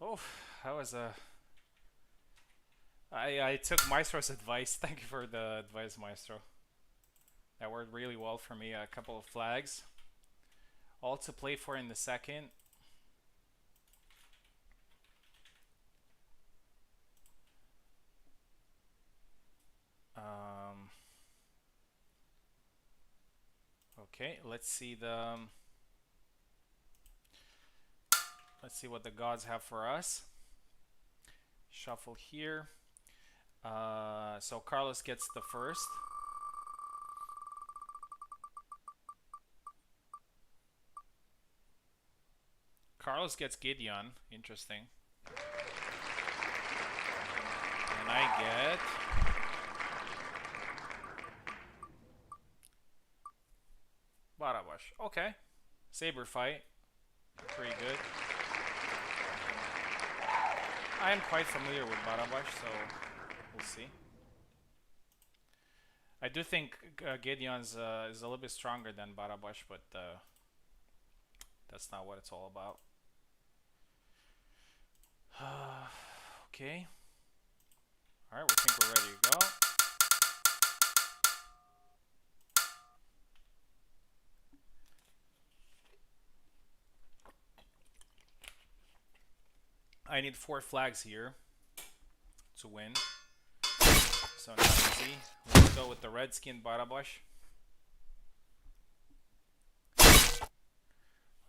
Oh, that was a... I took Maestro's advice. Thank you for the advice, Maestro. That worked really well for me. A couple of flags. All to play for in the second. Okay, let's see the... let's see what the gods have for us. Shuffle here. So Carlos gets the first. Carlos gets Gideon. Interesting. And I get... Barabash. Okay. Saber fight. Pretty good. I am quite familiar with Barabash, so we'll see. I do think Gideon's is a little bit stronger than Barabash, but that's not what it's all about. Okay. Alright, we think we're ready to go. I need 4 flags here to win. So not easy. Let's go with the Redskin Barabash. Let's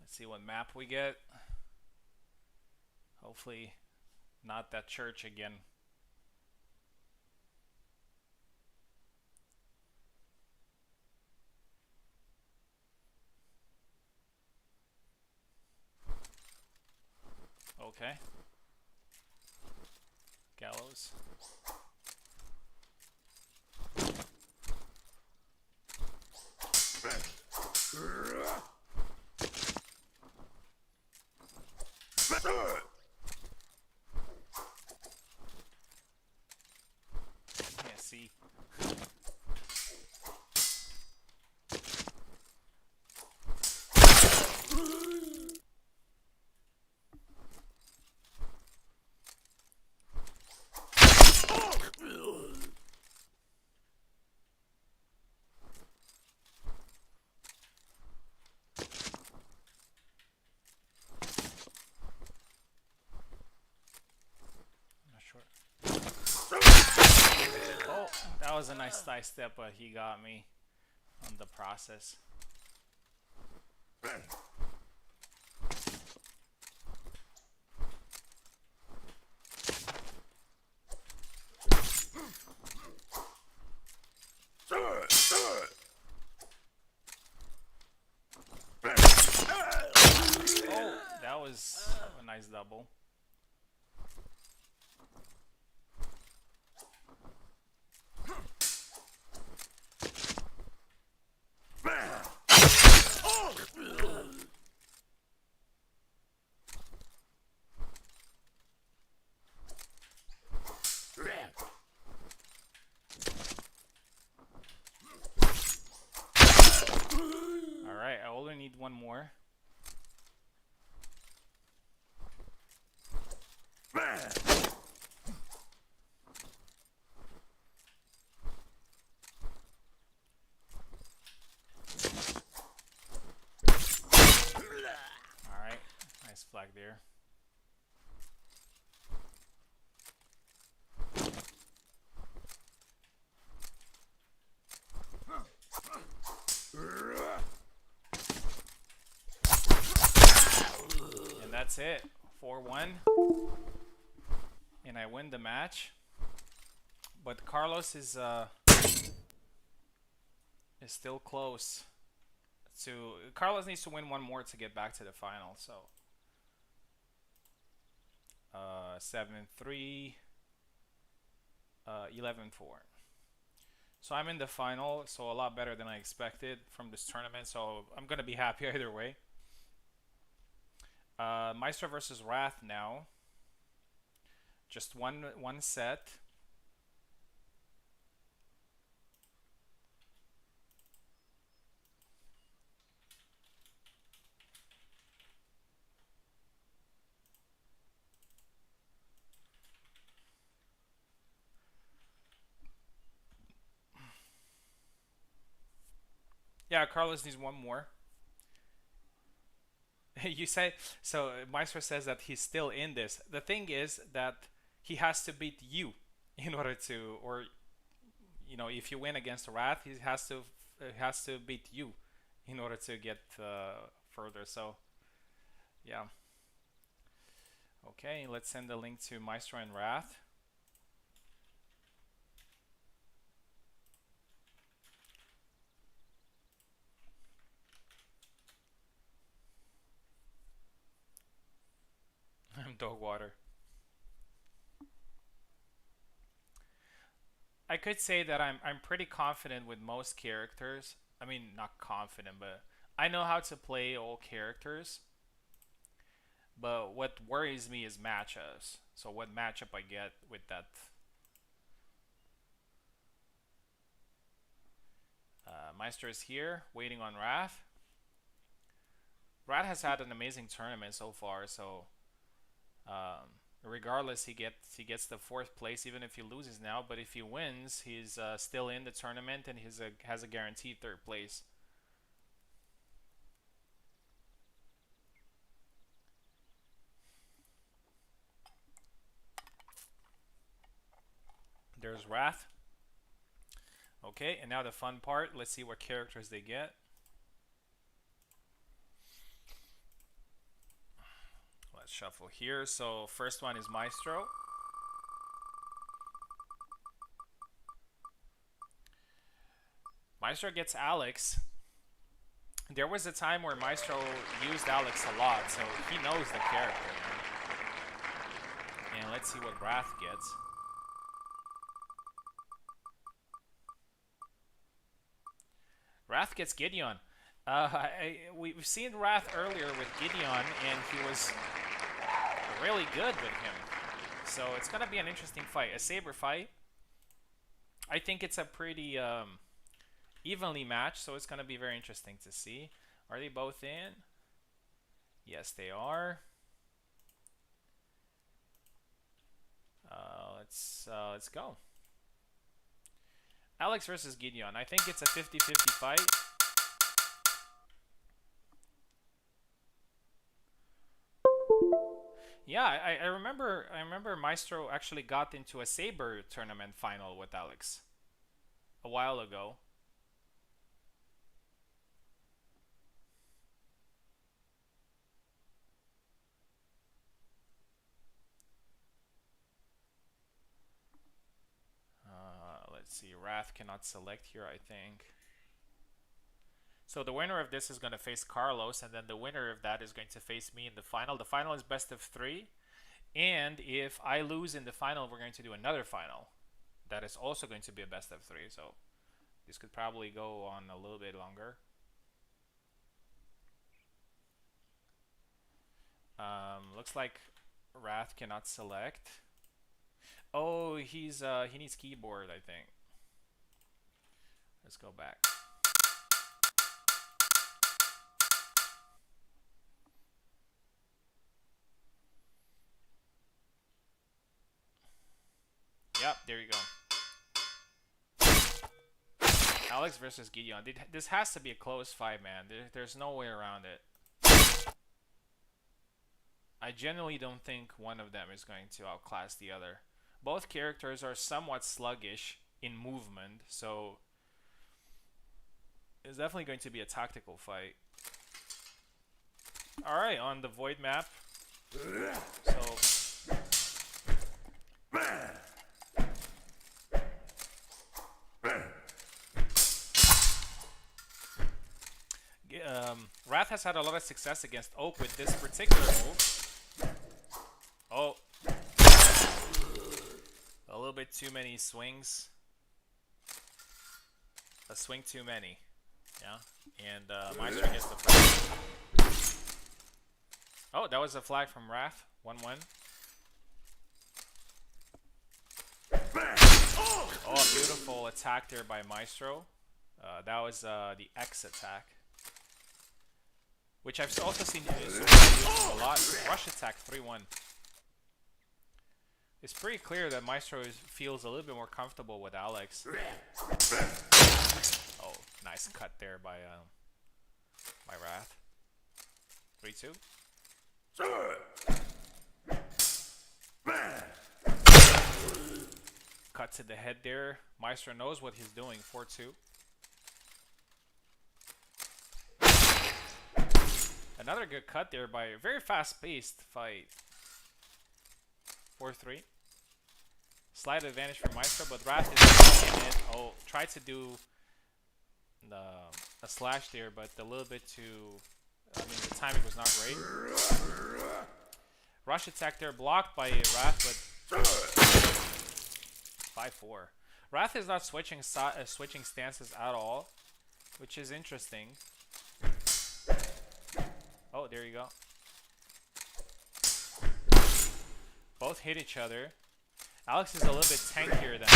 see what map we get. Hopefully not that church again. Okay. Gallows. Can't see. Oh, that was a nice side step, but he got me on the process. Oh, that was a nice double. Alright, I only need one more. Alright, nice flag there. And that's it. 4-1. And I win the match. But Carlos is still close to... Carlos needs to win one more to get back to the final, so... 7-3, 11-4. So I'm in the final, so a lot better than I expected from this tournament, so I'm gonna be happy either way. Maestro versus Wrath now. Just one set. Yeah, Carlos needs one more. You say so. Maestro says that he's still in this. The thing is that he has to beat you in order to, or if you win against Wrath, he has to beat you in order to get further. So yeah. Okay, let's send the link to Maestro and Wrath. Dog water. I could say that I'm pretty confident with most characters. I mean, not confident, but I know how to play all characters. But what worries me is matchups. So what matchup I get with that? Meister is here, waiting on Wrath. Wrath has had an amazing tournament so far, so regardless, he gets the fourth place, even if he loses now. But if he wins, he's still in the tournament and has a guaranteed third place. There's Wrath. Okay, and now the fun part. Let's see what characters they get. Let's shuffle here. So first one is Maestro. Maestro gets Alex. There was a time where Maestro used Alex a lot, so he knows the character. And let's see what Wrath gets. Wrath gets Gideon. We've seen Wrath earlier with Gideon, and he was really good with him. So it's going to be an interesting fight. A saber fight. I think it's a pretty evenly matched, so it's going to be very interesting to see. Are they both in? Yes, they are. Let's go. Alex versus Gideon. I think it's a 50-50 fight. Yeah, I remember Maestro actually got into a Saber tournament final with Alex a while ago. Let's see, Wrath cannot select here, I think. So the winner of this is going to face Carlos, and then the winner of that is going to face me in the final. The final is best of 3. And if I lose in the final, we're going to do another final. That is also going to be a best of 3. So this could probably go on a little bit longer. Looks like Wrath cannot select. Oh, he needs keyboard, I think. Let's go back. Yep, there you go. Alex versus Gideon. This has to be a close fight, man. There's no way around it. I genuinely don't think one of them is going to outclass the other. Both characters are somewhat sluggish in movement, so it's definitely going to be a tactical fight. Alright, on the Void map. So Wrath has had a lot of success against Oak with this particular move. Oh. A little bit too many swings. A swing too many. Yeah. And Maestro gets the flag. Oh, that was a flag from Wrath. 1-1. Oh, beautiful attack there by Maestro. That was the X attack, which I've also seen used a lot. Rush attack 3-1. It's pretty clear that Maestro feels a little bit more comfortable with Alex. Oh, nice cut there by Wrath. 3-2. Cut to the head there. Maestro knows what he's doing. 4-2. Another good cut there by a very fast-paced fight. 4-3. Slight advantage for Maestro, but Wrath is in it. Oh, tried to do a slash there, but a little bit too... I mean, the timing was not great. Rush attack there, blocked by Wrath, but 5-4. Wrath is not switching stances at all, which is interesting. Oh, there you go. Both hit each other. Alex is a little bit tankier than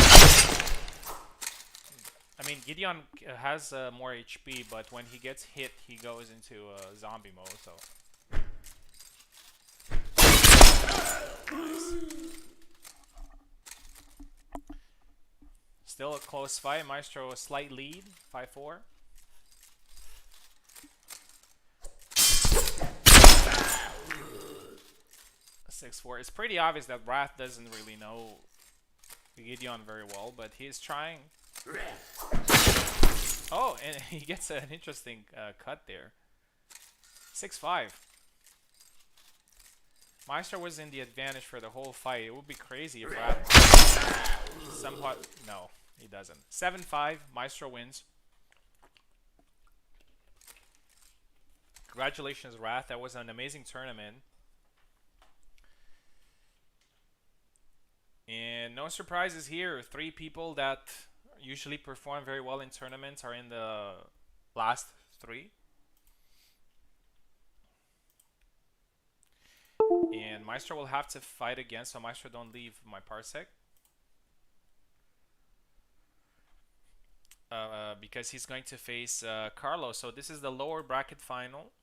I mean, Gideon has more HP, but when he gets hit, he goes into zombie mode, so... Nice. Still a close fight. Maestro a slight lead, 5-4. It's pretty obvious that Wrath doesn't really know Gideon very well, but he's trying. Oh, and he gets an interesting cut there. 6-5. Maestro was in the advantage for the whole fight. It would be crazy if Wrath somewhat... No, he doesn't. 7-5. Maestro wins. Congratulations, Wrath. That was an amazing tournament. And no surprises here. 3 people that usually perform very well in tournaments are in the last 3. And Maestro will have to fight again, so Maestro don't leave my parsec. Because he's going to face Carlos. So this is the lower bracket final.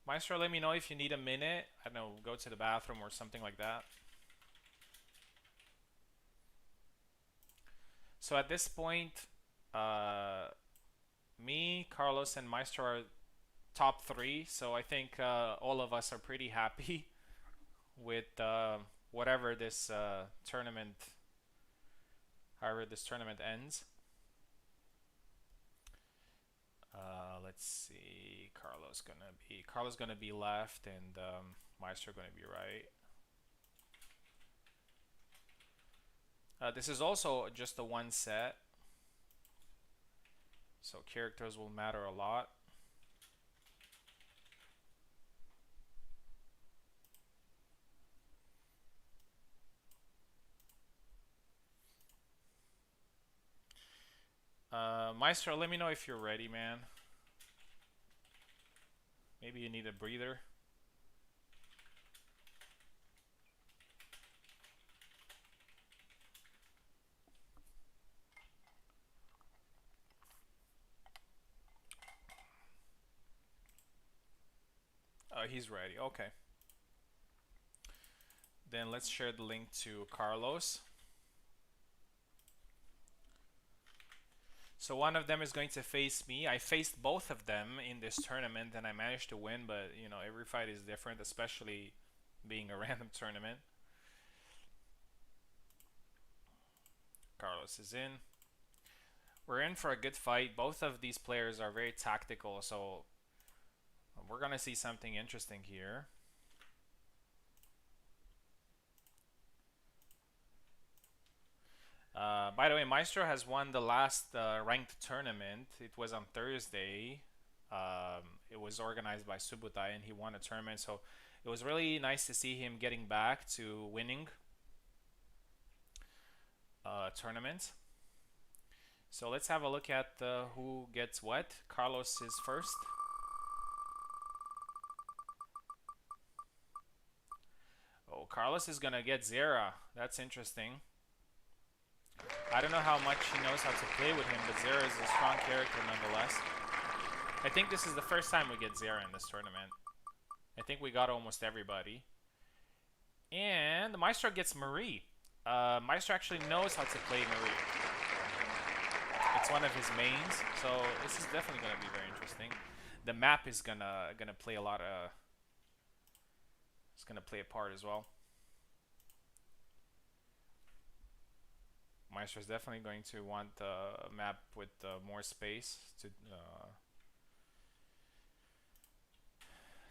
Maestro, let me know if you need a minute. I don't know, go to the bathroom or something like that. So at this point, me, Carlos, and Maestro are top 3. So I think all of us are pretty happy with whatever this tournament, however this tournament ends. Let's see. Carlos gonna be left, and Maestro gonna be right. This is also just a 1 set, so characters will matter a lot. Maestro, let me know if you're ready, man. Maybe you need a breather. He's ready. Okay. Then let's share the link to Carlos. So one of them is going to face me. I faced both of them in this tournament and I managed to win, but you know, every fight is different, especially being a random tournament. Carlos is in. We're in for a good fight. Both of these players are very tactical, so we're gonna see something interesting here. By the way, Maestro has won the last ranked tournament. It was on Thursday. It was organized by Subutai and he won a tournament. So it was really nice to see him getting back to winning tournaments. So let's have a look at who gets what. Carlos is first. Oh, Carlos is gonna get Zera. That's interesting. I don't know how much he knows how to play with him, but Zera is a strong character nonetheless. I think this is the first time we get Zera in this tournament. I think we got almost everybody. And the Maestro gets Marie. Maestro actually knows how to play Marie. It's one of his mains, so this is definitely gonna be very interesting. The map is gonna play a lot of. It's gonna play a part as well. Maestro is definitely going to want a map with more space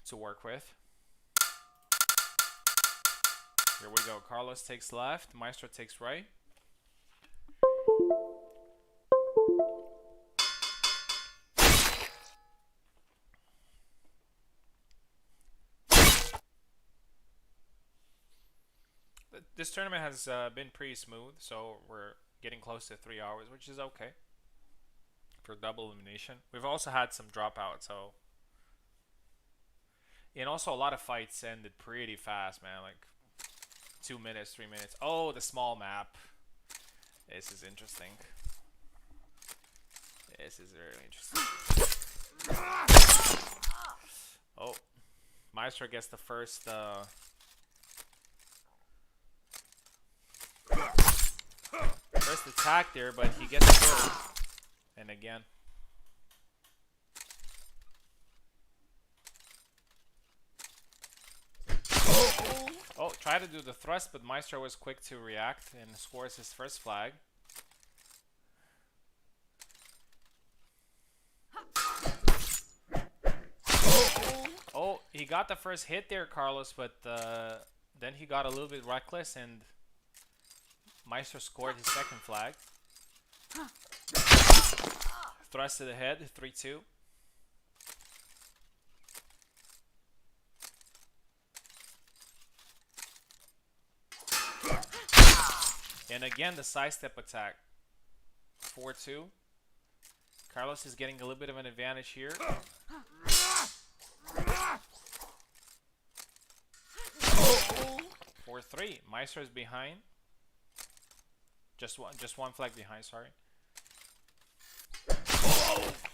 to work with. Here we go. Carlos takes left. Maestro takes right. This tournament has been pretty smooth, so we're getting close to 3 hours, which is okay for double elimination. We've also had some dropouts, so and also a lot of fights ended pretty fast, man. Like 2 minutes, 3 minutes. Oh, the small map. This is interesting. This is really interesting. Oh, Maestro gets the first. First attack there, but he gets killed. And again. Oh, try to do the thrust, but Maestro was quick to react and scores his first flag. Oh, he got the first hit there, Carlos, but then he got a little bit reckless and Maestro scored his second flag. Thrust to the head, 3-2. And again, the sidestep attack, 4-2. Carlos is getting a little bit of an advantage here. 4-3. Maestro is behind. Just one flag behind, sorry.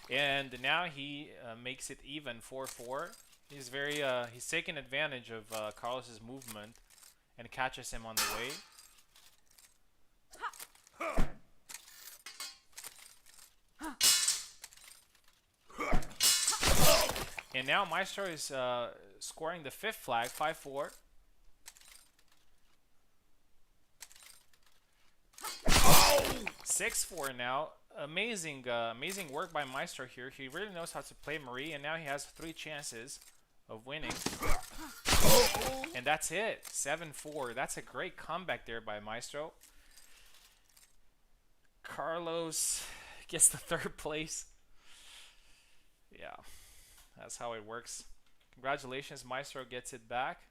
And now he makes it even, 4-4. He's he's taking advantage of Carlos's movement and catches him on the way. And now Maestro is scoring the fifth flag, 5-4. Oh! 6-4 now. Amazing work by Maestro here. He really knows how to play Marie, and now he has 3 chances of winning. And that's it, 7-4. That's a great comeback there by Maestro. Carlos gets the 3rd place. Yeah, that's how it works. Congratulations, Maestro gets it back.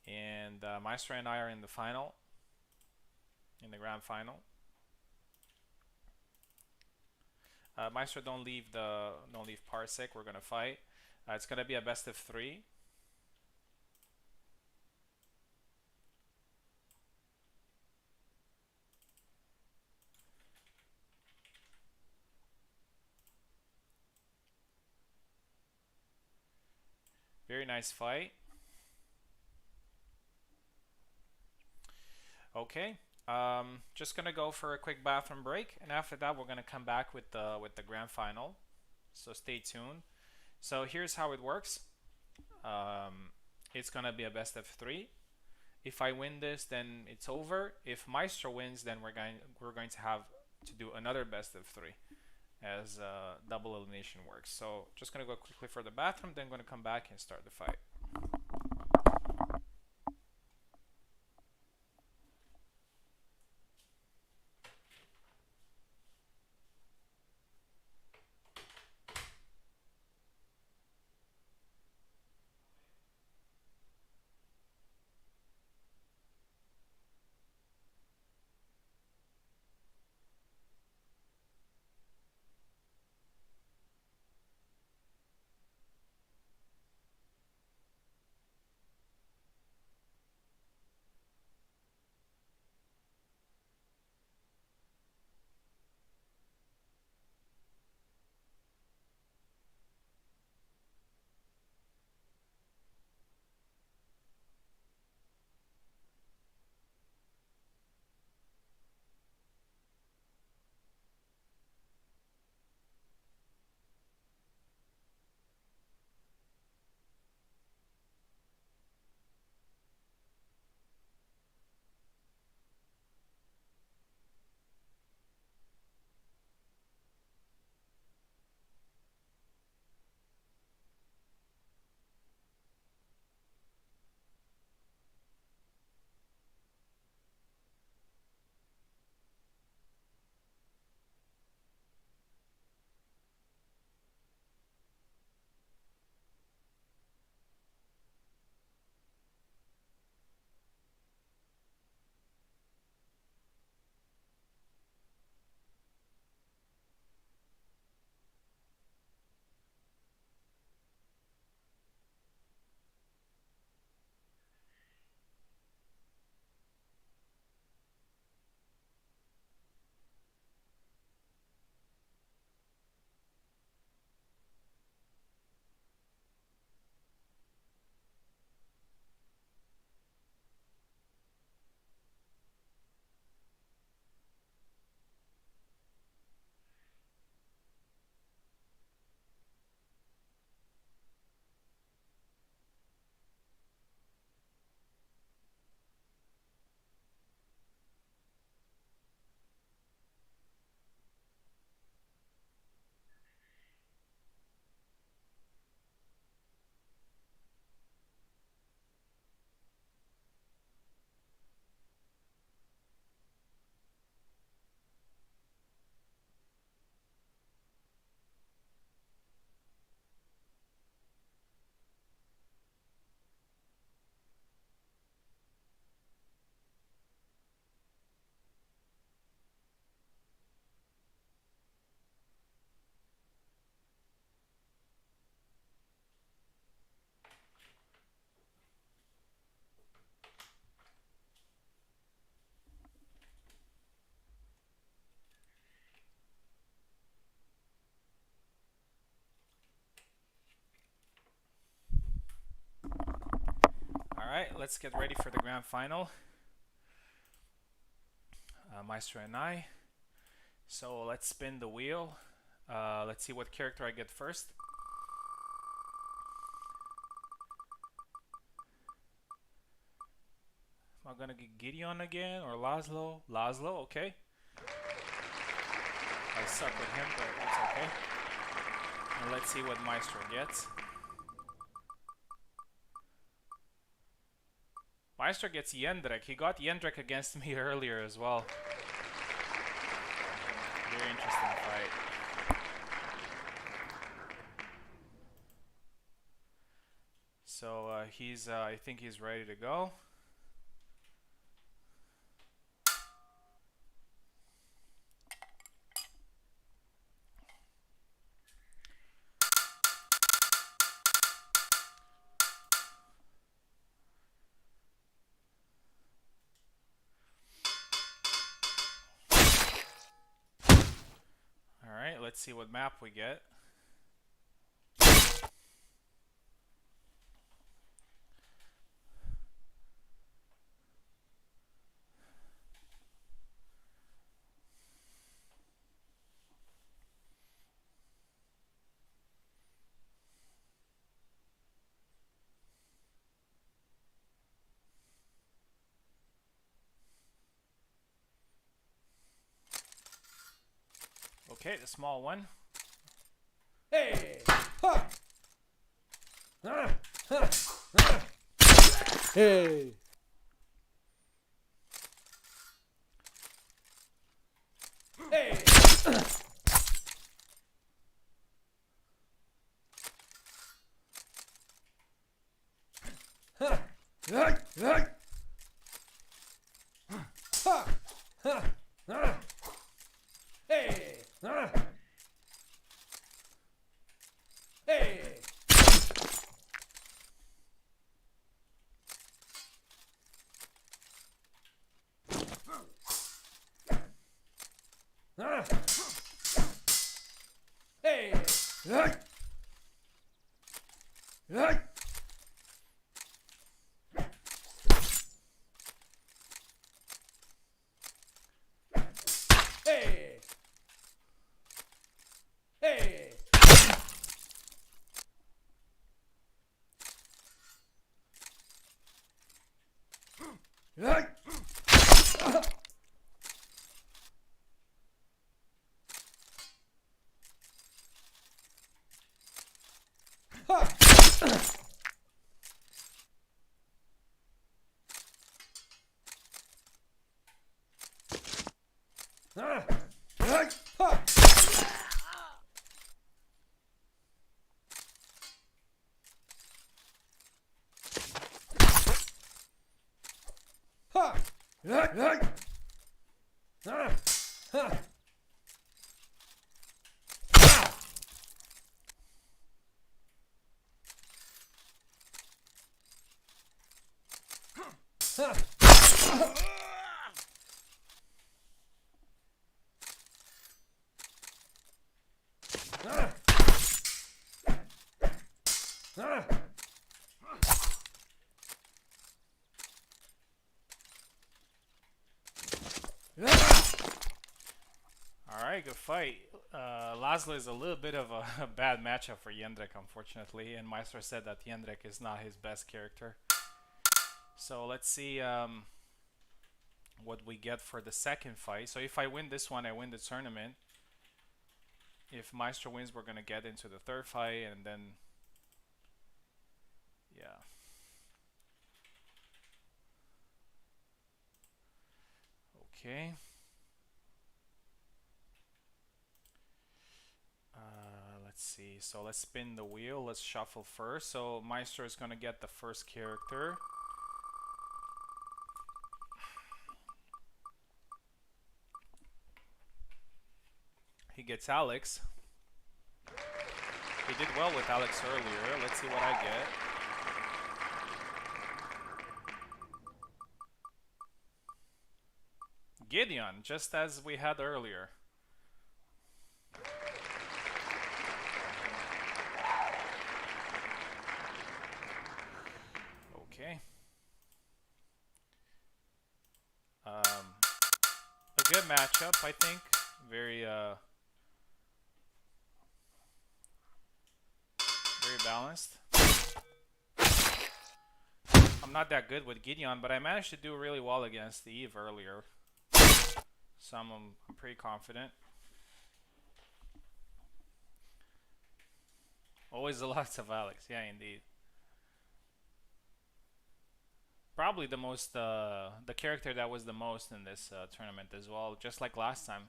And Maestro and I are in the final, in the grand final. Maestro, don't leave Parsec. We're gonna fight. It's gonna be a best of 3. Very nice fight. Okay, just gonna go for a quick bathroom break, and after that we're gonna come back with the grand final. So stay tuned. So here's how it works. It's gonna be a best of 3. If I win this, then it's over. If Maestro wins, then we're going to have to do another best of 3, as double elimination works. So just gonna go quickly for the bathroom, then gonna come back and start the fight. Alright, let's get ready for the grand final. Maestro and I. So let's spin the wheel. Let's see what character I get first. Am I gonna get Gideon again or Laszlo? Laszlo, okay. I suck with him, but it's okay. And let's see what Maestro gets. Maestro gets Jendrik. He got Jendrik against me earlier as well. Very interesting fight. So I think he's ready to go. Alright, let's see what map we get. Okay, the small one.
Hey! Ha! Hey! Hey! Ha! Hey! Hey!
Alright, good fight. Laszlo is a little bit of a bad matchup for Jendrik, unfortunately, and Maestro said that Jendrik is not his best character. So let's see what we get for the second fight. So if I win this one, I win the tournament. If Maestro wins, we're going to get into the third fight, and then, yeah. Okay. Let's see. So let's spin the wheel. Let's shuffle first. So Maestro is going to get the first character. He gets Alex. He did well with Alex earlier. Let's see what I get. Gideon, just as we had earlier. Okay. good matchup, I think. Very very balanced. I'm not that good with Gideon, but I managed to do really well against Eve earlier. So I'm pretty confident. Always a lot of Alex. Yeah, indeed. Probably the character that was the most in this tournament as well, just like last time.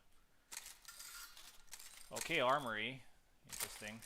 Okay, Armory. Interesting.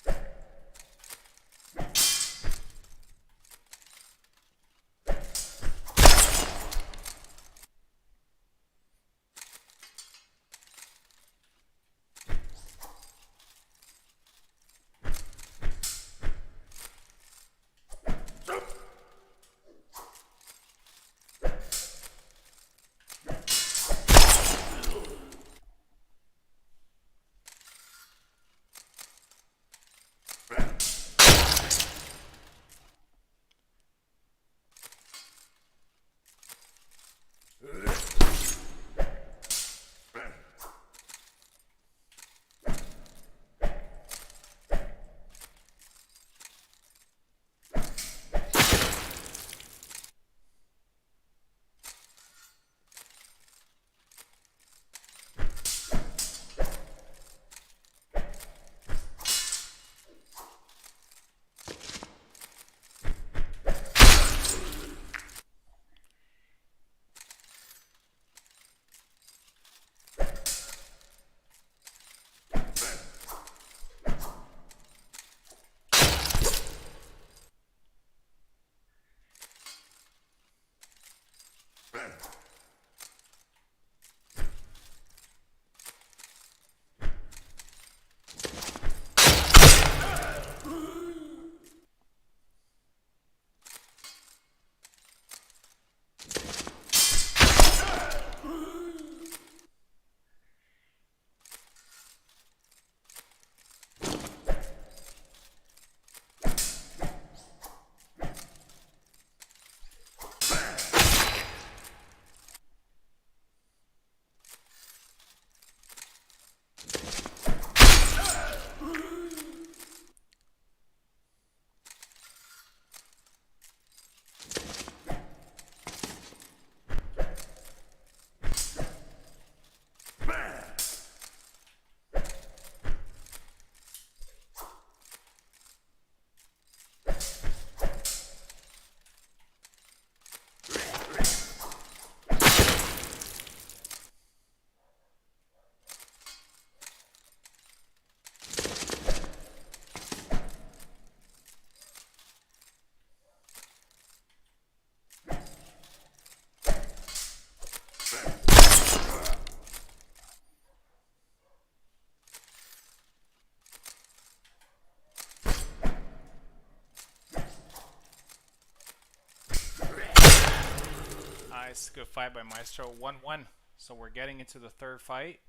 Nice, good fight by Maestro. 1-1. So we're getting into the third fight.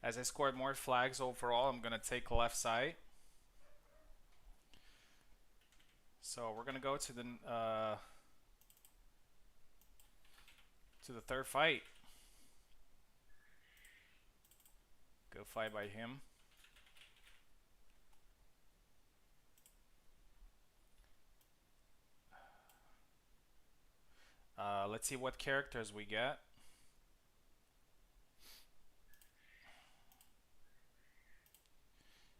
As I scored more flags overall, I'm gonna take left side. So we're gonna go to the third fight. Good fight by him. Let's see what characters we get.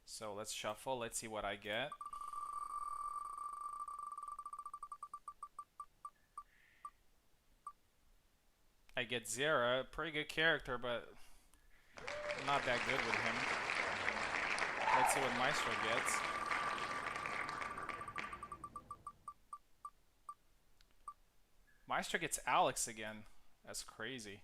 So let's shuffle. Let's see what I get. I get Zera, pretty good character, but not that good with him. Let's see what Maestro gets. Maestro gets Alex again. That's crazy.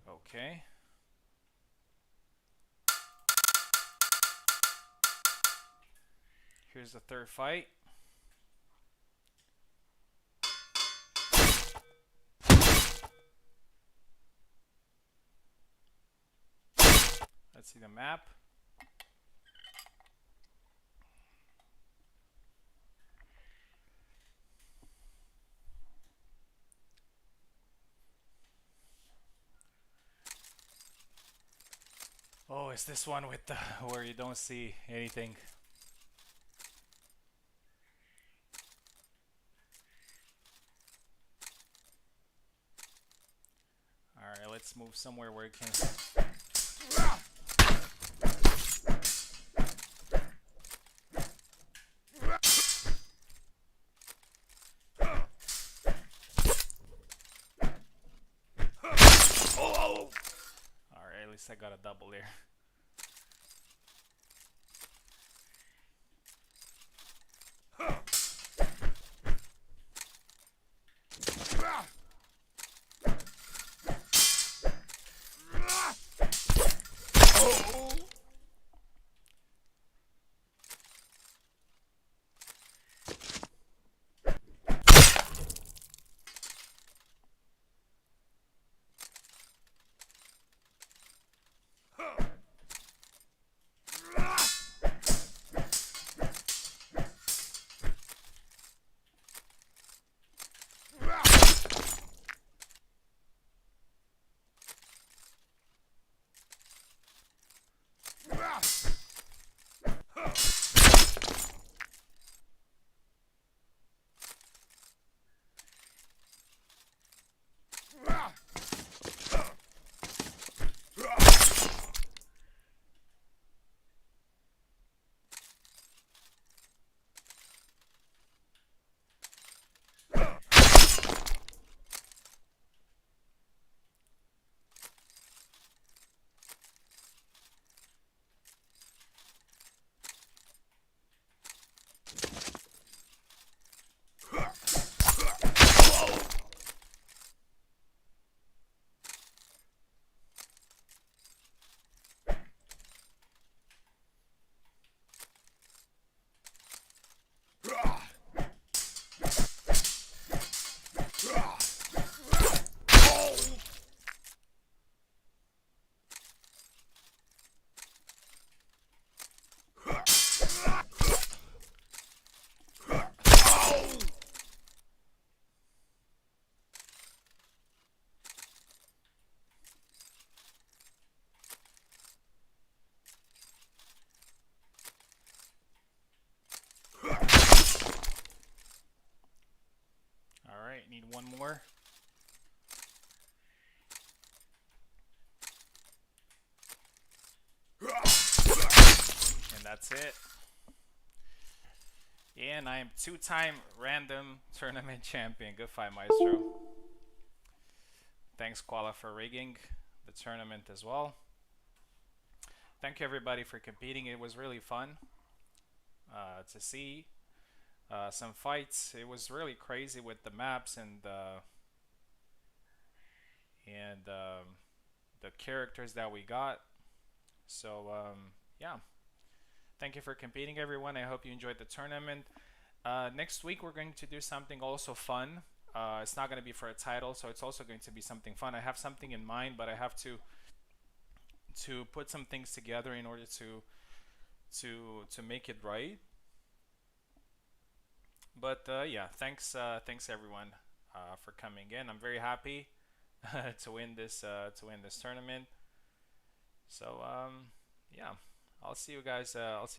Okay. Here's the third fight. Let's see the map. Oh, is this one with the where you don't see anything? All right, let's move somewhere where it can. All right, at least I got a double there. All right, need one more. And that's it. And I am two-time random tournament champion. Good fight, Maestro. Thanks, Koala, for rigging the tournament as well. Thank you, everybody, for competing. It was really fun to see some fights. It was really crazy with the maps and the characters that we got. So yeah, thank you for competing, everyone. I hope you enjoyed the tournament. Next week we're going to do something also fun. It's not going to be for a title, so it's also going to be something fun. I have something in mind, but I have to put some things together in order to make it right. But yeah, thanks everyone for coming in. I'm very happy to win this tournament. So yeah, I'll see you guys. I'll see